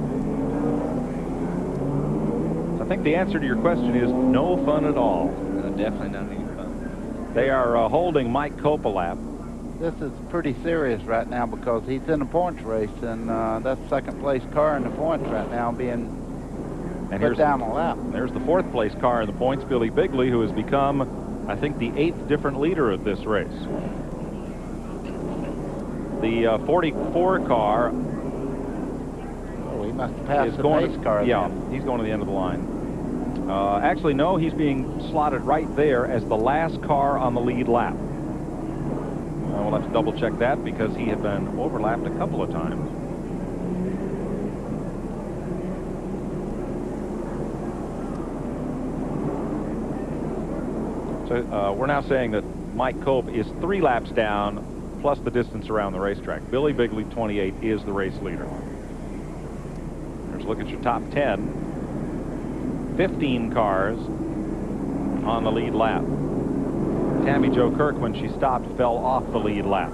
I think the answer to your question is no fun at all. No, definitely not any fun. They are holding Mike Cope a lap. This is pretty serious right now because he's in a points race, and that's second place car in the points right now being put down a lap. There's the fourth place car in the points, Billy Bigley, who has become, I think, the 8th different leader of this race. The 44 car. Oh, he must have passed the pace car. Yeah, he's going to the end of the line. Actually, no, he's being slotted right there as the last car on the lead lap. We'll have to double check that because he had been overlapped a couple of times. So we're now saying that Mike Cope is 3 laps down plus the distance around the racetrack. Billy Bigley, 28, is the race leader. There's a look at your top 10. 15 cars on the lead lap. Tammy Jo Kirk, when she stopped, fell off the lead lap.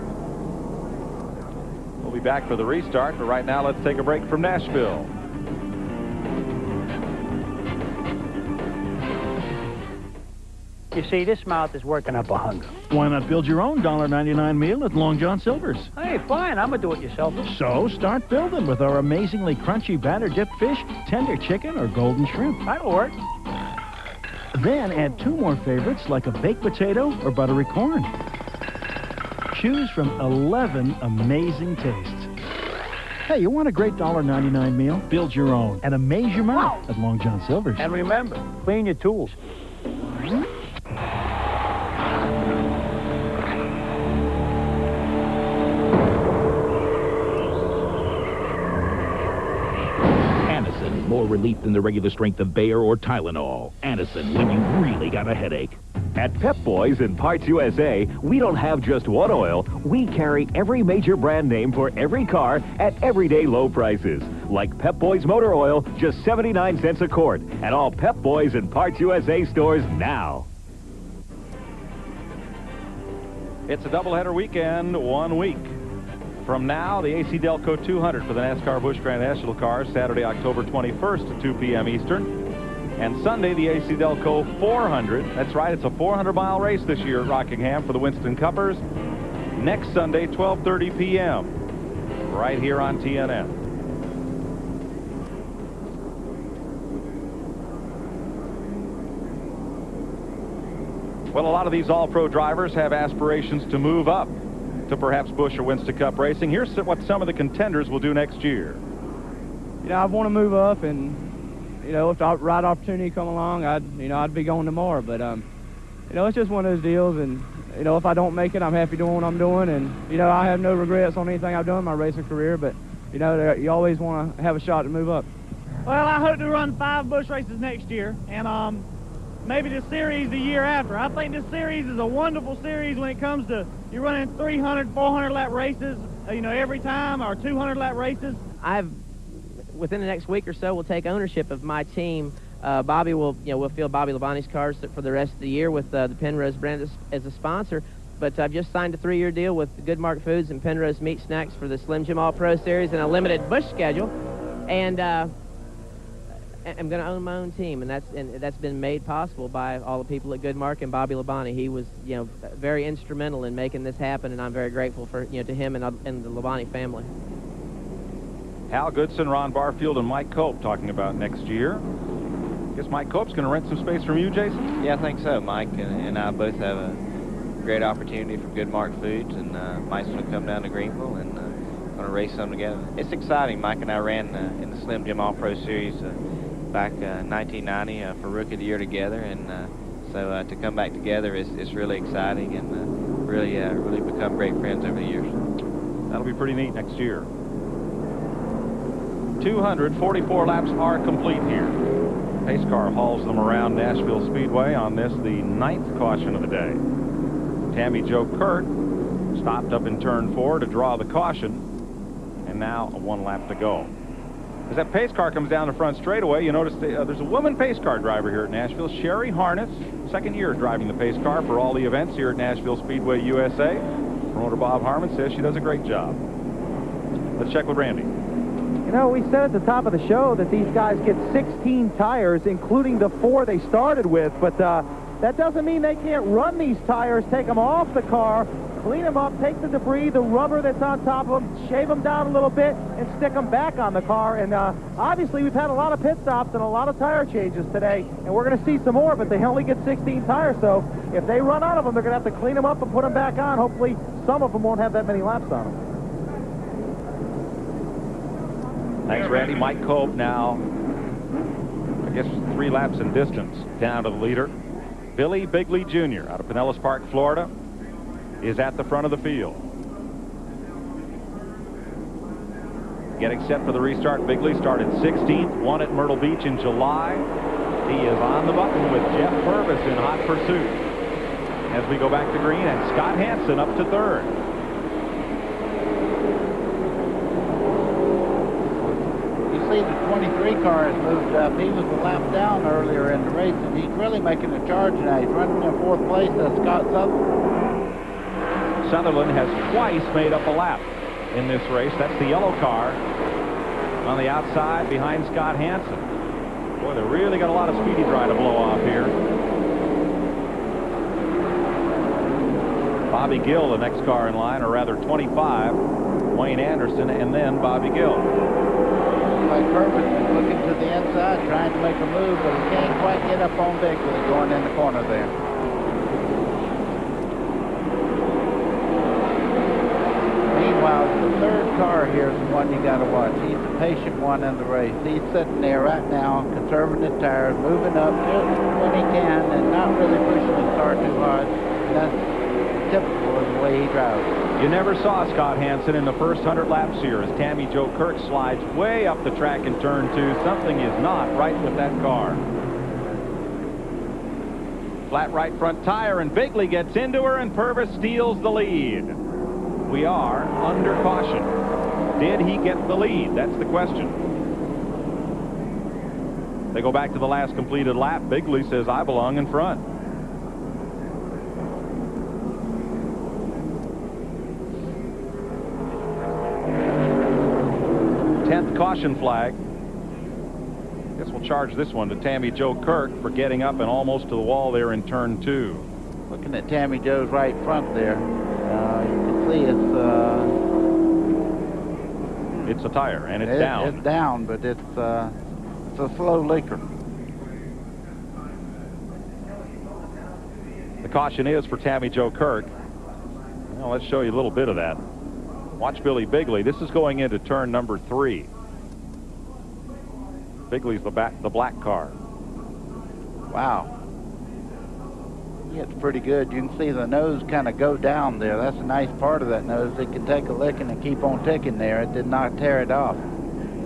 We'll be back for the restart, but right now let's take a break from Nashville. You see, this mouth is working up a hunger. Why not build your own $1.99 meal at Long John Silver's? Hey, fine, I'm a do-it-yourselfer. So start building with our amazingly crunchy batter-dipped fish, tender chicken, or golden shrimp. That'll work. Then add 2 more favorites like a baked potato or buttery corn. Choose from 11 amazing tastes. Hey, you want a great $1.99 meal? Build your own and amaze your mouth at Long John Silver's. And remember, clean your tools. More relief than the regular strength of Bayer or Tylenol. Anacin, when you really got a headache. At Pep Boys and Parts USA, we don't have just one oil. We carry every major brand name for every car at everyday low prices. Like Pep Boys Motor Oil, just 79 cents a quart. At all Pep Boys and Parts USA stores now. It's a doubleheader weekend, 1 week. From now, the AC Delco 200 for the NASCAR Busch Grand National Cars, Saturday, October 21st at 2 p.m. Eastern. And Sunday, the AC Delco 400. That's right, it's a 400-mile race this year at Rockingham for the Winston Cuppers. Next Sunday, 12:30 p.m. right here on TNN. Well, a lot of these all-pro drivers have aspirations to move up to perhaps Busch or Winston Cup racing. Here's what some of the contenders will do next year. You know, I want to move up, and you know, if the right opportunity come along, I'd be going tomorrow. But you know, it's just one of those deals, and you know, if I don't make it, I'm happy doing what I'm doing, and you know, I have no regrets on anything I've done in my racing career. But you know, you always want to have a shot to move up. Well, I hope to run 5 Busch races next year, and maybe the series the year after. I think this series is a wonderful series when it comes to you're running 300, 400 lap races, you know, every time, or 200 lap races. Within the next week or so, we'll take ownership of my team. Bobby will, we'll field Bobby Labonte's cars for the rest of the year with the Penrose brand as a sponsor. But I've just signed a 3-year deal with Goodmark Foods and Penrose Meat Snacks for the Slim Jim All-Pro Series and a limited Busch schedule. And I'm going to own my own team, and that's been made possible by all the people at Goodmark and Bobby Labonte. He was, very instrumental in making this happen, and I'm very grateful for, to him and the Labonte family. Hal Goodson, Ron Barfield, and Mike Cope talking about next year. I guess Mike Cope's going to rent some space from you, Jason? Yeah, I think so. Mike and I both have a great opportunity from Goodmark Foods, and Mike's going to come down to Greenville and going to race some together. It's exciting. Mike and I ran in the Slim Jim All-Pro Series back 1990 for Rookie of the Year together, and so to come back together is really exciting, and really become great friends over the years. That'll be pretty neat next year. 244 laps are complete here. Pace car hauls them around Nashville Speedway on this, the 9th caution of the day. Tammy Jo Kurt stopped up in turn 4 to draw the caution, and now 1 lap to go. As that pace car comes down the front straightaway, you notice there's a woman pace car driver here at Nashville, Sherry Harness, 2nd year driving the pace car for all the events here at Nashville Speedway USA. Promoter Bob Harmon says she does a great job. Let's check with Randy. You know, we said at the top of the show that these guys get 16 tires, including the 4 they started with, but that doesn't mean they can't run these tires, take them off the car, clean them up, take the debris, the rubber that's on top of them, shave them down a little bit, and stick them back on the car. And obviously, we've had a lot of pit stops and a lot of tire changes today, and we're going to see some more, but they only get 16 tires, so if they run out of them, they're going to have to clean them up and put them back on. Hopefully, some of them won't have that many laps on them. Thanks, Randy. Mike Cope now, I guess, 3 laps in distance down to the leader. Billy Bigley Jr. out of Pinellas Park, Florida, is at the front of the field. Getting set for the restart. Bigley started 16th, won at Myrtle Beach in July. He is on the button with Jeff Purvis in hot pursuit. As we go back to green, and Scott Hansen up to 3rd. See, the 23 car has moved up. He was a lap down earlier in the race, and he's really making a charge now. He's running in 4th place. That's Scott Sutherland. Sutherland has twice made up a lap in this race. That's the yellow car on the outside behind Scott Hansen. Boy, they really got a lot of speedy dry to blow off here. Bobby Gill, the next car in line, or rather 25. Wayne Anderson, and then Bobby Gill. Like Purvis is looking to the inside, trying to make a move, but he can't quite get up on Bigley going in the corner there. Meanwhile, the 3rd car here is the one you got to watch. He's the patient one in the race. He's sitting there right now, conserving his tires, moving up just when he can, and not really pushing his car too hard. And that's typical of the way he drives. You never saw Scott Hansen in the first 100 laps here as Tammy Jo Kirk slides way up the track in turn 2. Something is not right with that car. Flat right front tire, and Bigley gets into her, and Purvis steals the lead. We are under caution. Did he get the lead? That's the question. They go back to the last completed lap. Bigley says, I belong in front. 10th caution flag. Guess we'll charge this one to Tammy Jo Kirk for getting up and almost to the wall there in turn 2. Looking at Tammy Jo's right front there, you can see it's a tire, and it's down. It's down, but it's a slow leaker. The caution is for Tammy Jo Kirk. Well, let's show you a little bit of that. Watch Billy Bigley. This is going into turn number 3. Bigley's the black car. Wow. Yeah, it's pretty good. You can see the nose kind of go down there. That's a nice part of that nose. It can take a licking and keep on ticking there. It did not tear it off.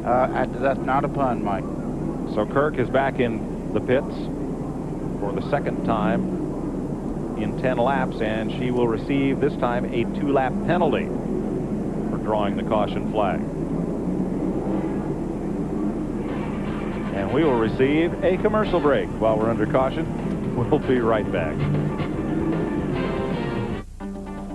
That's not a pun, Mike. So Kirk is back in the pits for the 2nd time in 10 laps, and she will receive this time a 2-lap penalty for drawing the caution flag. And we will receive a commercial break while we're under caution. We'll be right back.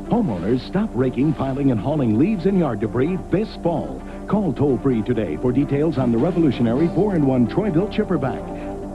Homeowners, stop raking, piling, and hauling leaves and yard debris this fall. Call toll-free today for details on the revolutionary 4-in-1 Troy-Bilt chipper vac.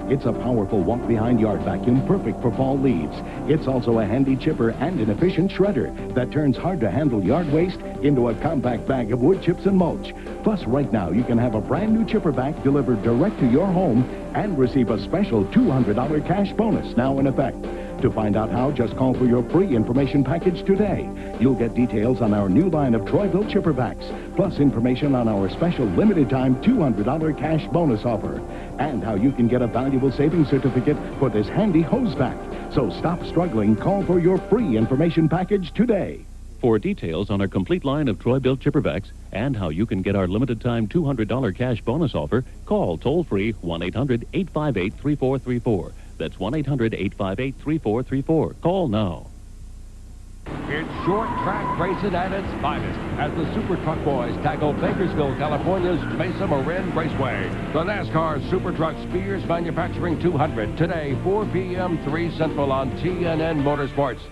It's a powerful walk-behind yard vacuum perfect for fall leaves. It's also a handy chipper and an efficient shredder that turns hard-to-handle yard waste into a compact bag of wood chips and mulch. Plus, right now, you can have a brand-new chipper vac delivered direct to your home and receive a special $200 cash bonus now in effect. To find out how, just call for your free information package today. You'll get details on our new line of Troy-Bilt chipper vacs, plus information on our special limited-time $200 cash bonus offer, and how you can get a valuable savings certificate for this handy hose vac. So stop struggling. Call for your free information package today. For details on our complete line of Troy-Bilt chipper vacs and how you can get our limited-time $200 cash bonus offer, call toll-free 1-800-858-3434. That's 1-800-858-3434. Call now. It's short track racing at its finest as the Super Truck Boys tackle Bakersville, California's Mesa Marin Raceway. The NASCAR Super Truck Spears Manufacturing 200 today, 4 p.m., 3 Central on TNN Motorsports.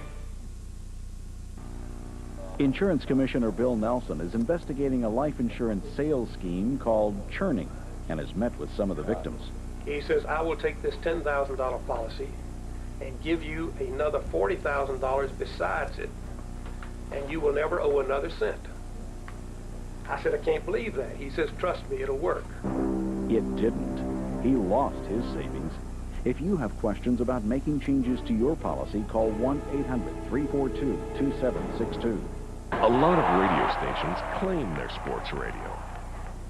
Insurance Commissioner Bill Nelson is investigating a life insurance sales scheme called churning and has met with some of the victims. He says, I will take this $10,000 policy and give you another $40,000 besides it, and you will never owe another cent. I said, I can't believe that. He says, trust me, it'll work. It didn't. He lost his savings. If you have questions about making changes to your policy, call 1-800-342-2762. A lot of radio stations claim they're sports radio.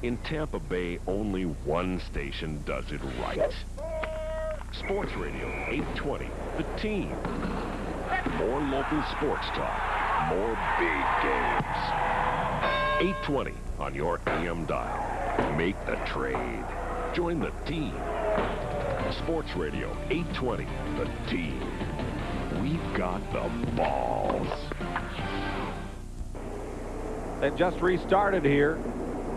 In Tampa Bay, only one station does it right. Sports Radio 820, The Team. More local sports talk, more big games. 820 on your AM dial. Make the trade. Join the team. Sports Radio 820, The Team. We've got the balls. They've just restarted here,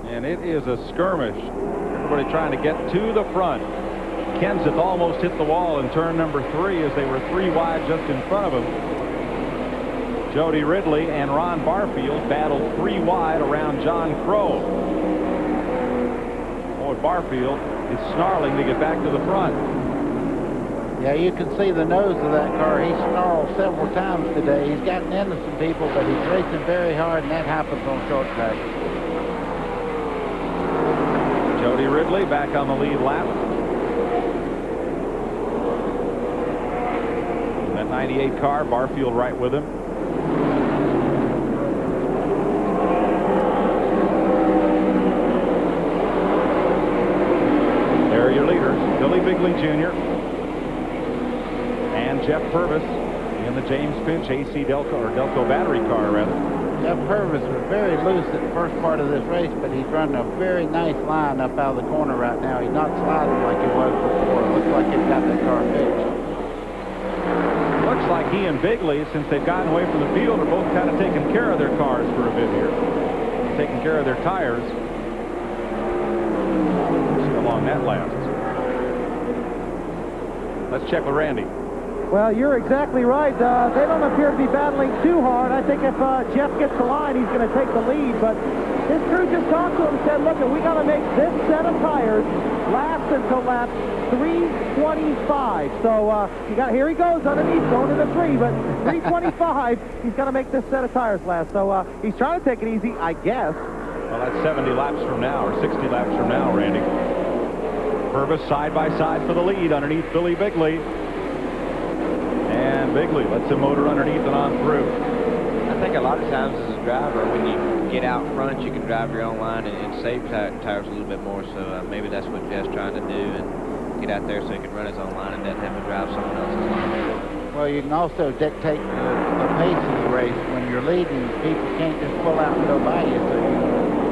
and it is a skirmish. Everybody trying to get to the front. Kenseth almost hit the wall in turn number 3 as they were 3 wide just in front of him. Jody Ridley and Ron Barfield battled 3 wide around John Crow. Boy, Barfield is snarling to get back to the front. Yeah, you can see the nose of that car. He snarled several times today. He's gotten into some people, but he's racing very hard, and that happens on short track. Jody Ridley back on the lead lap. That 98 car, Barfield right with him. There are your leaders, Billy Bigley Jr. and Jeff Purvis in the James Finch AC Delco battery car, rather. Jeff Purvis was very loose at the first part of this race, but he's running a very nice line up out of the corner right now. He's not sliding like he was before. It looks like he's got that car fixed. Looks like he and Bigley, since they've gotten away from the field, are both kind of taking care of their cars for a bit here. Taking care of their tires. See how long that lasts. Let's check with Randy. Well, you're exactly right. They don't appear to be battling too hard. I think if Jeff gets the line, he's going to take the lead. But his crew just talked to him and said, look, we got to make this set of tires last until lap 325. So here he goes underneath, going to the 3. But 325, he's got to make this set of tires last. So he's trying to take it easy, I guess. Well, that's 70 laps from now, or 60 laps from now, Randy. Purvis side by side for the lead underneath Billy Bigley. And Bigley lets him motor underneath and on through. I think a lot of times as a driver, when you get out front, you can drive your own line and save tires a little bit more. So maybe that's what Jeff's trying to do, and get out there so he can run his own line and then have to drive someone else's line. Well, you can also dictate the pace of the race. When you're leading, people can't just pull out and go by you. So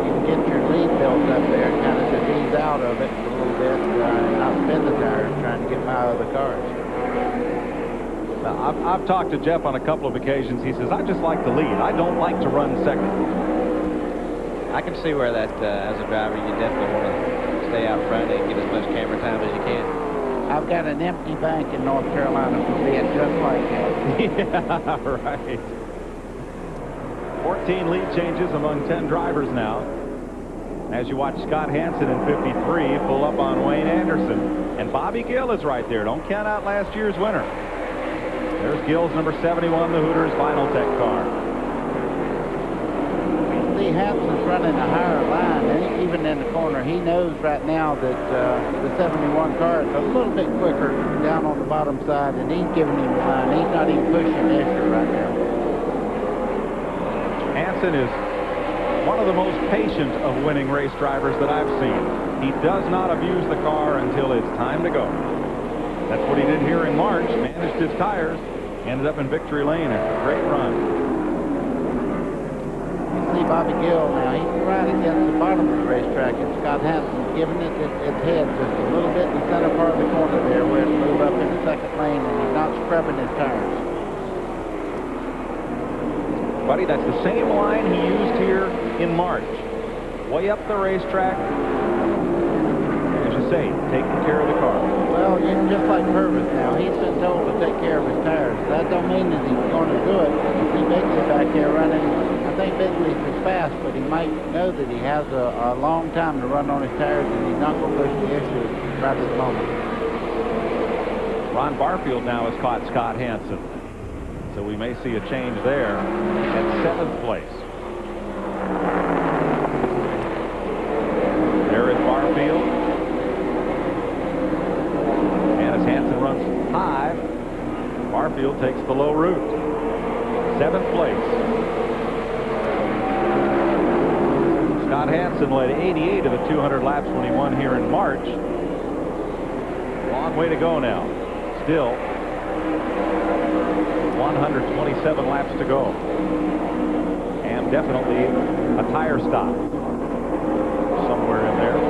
you can get your lead built up there and kind of just ease out of it a little bit and not spin the tires trying to get by other cars. Now, I've talked to Jeff on a couple of occasions. He says, I just like to lead. I don't like to run second. I can see where that, as a driver, you definitely want to stay out front and get as much camera time as you can. I've got an empty bank in North Carolina for being just like that. Yeah, right. 14 lead changes among 10 drivers now. As you watch Scott Hansen in 53 pull up on Wayne Anderson. And Bobby Gill is right there. Don't count out last year's winner. There's Gill's number 71, the Hooters Vinyl Tech car. See, Hanson's running a higher line, and even in the corner, he knows right now that the 71 car is a little bit quicker down on the bottom side, and he's giving him the line. He's not even pushing Escher right now. Hansen is one of the most patient of winning race drivers that I've seen. He does not abuse the car until it's time to go. That's what he did here in March, managed his tires, ended up in victory lane. A great run. You see Bobby Gill now, he's right against the bottom of the racetrack, and Scott Hansen's giving it its head just a little bit in the center part of the corner there where it's moved up in the second lane, and he's not scrubbing his tires. Buddy, that's the same line he used here in March. Way up the racetrack. As you say, taking care of the car. Well, just like Purvis now, he's been told to take care of his tires. That don't mean that he's going to do it. You see Bigley back there running. I don't think Bidley's as fast, but he might know that he has a long time to run on his tires, and he's not going to push the issue right at the moment. Ron Barfield now has caught Scott Hansen. So we may see a change there at 7th place. There is Barfield. And as Hansen runs high, Barfield takes the low route. 7th place. Scott Hansen led 88 of the 200 laps when he won here in March. Long way to go now. Still 127 laps to go. And definitely a tire stop somewhere in there.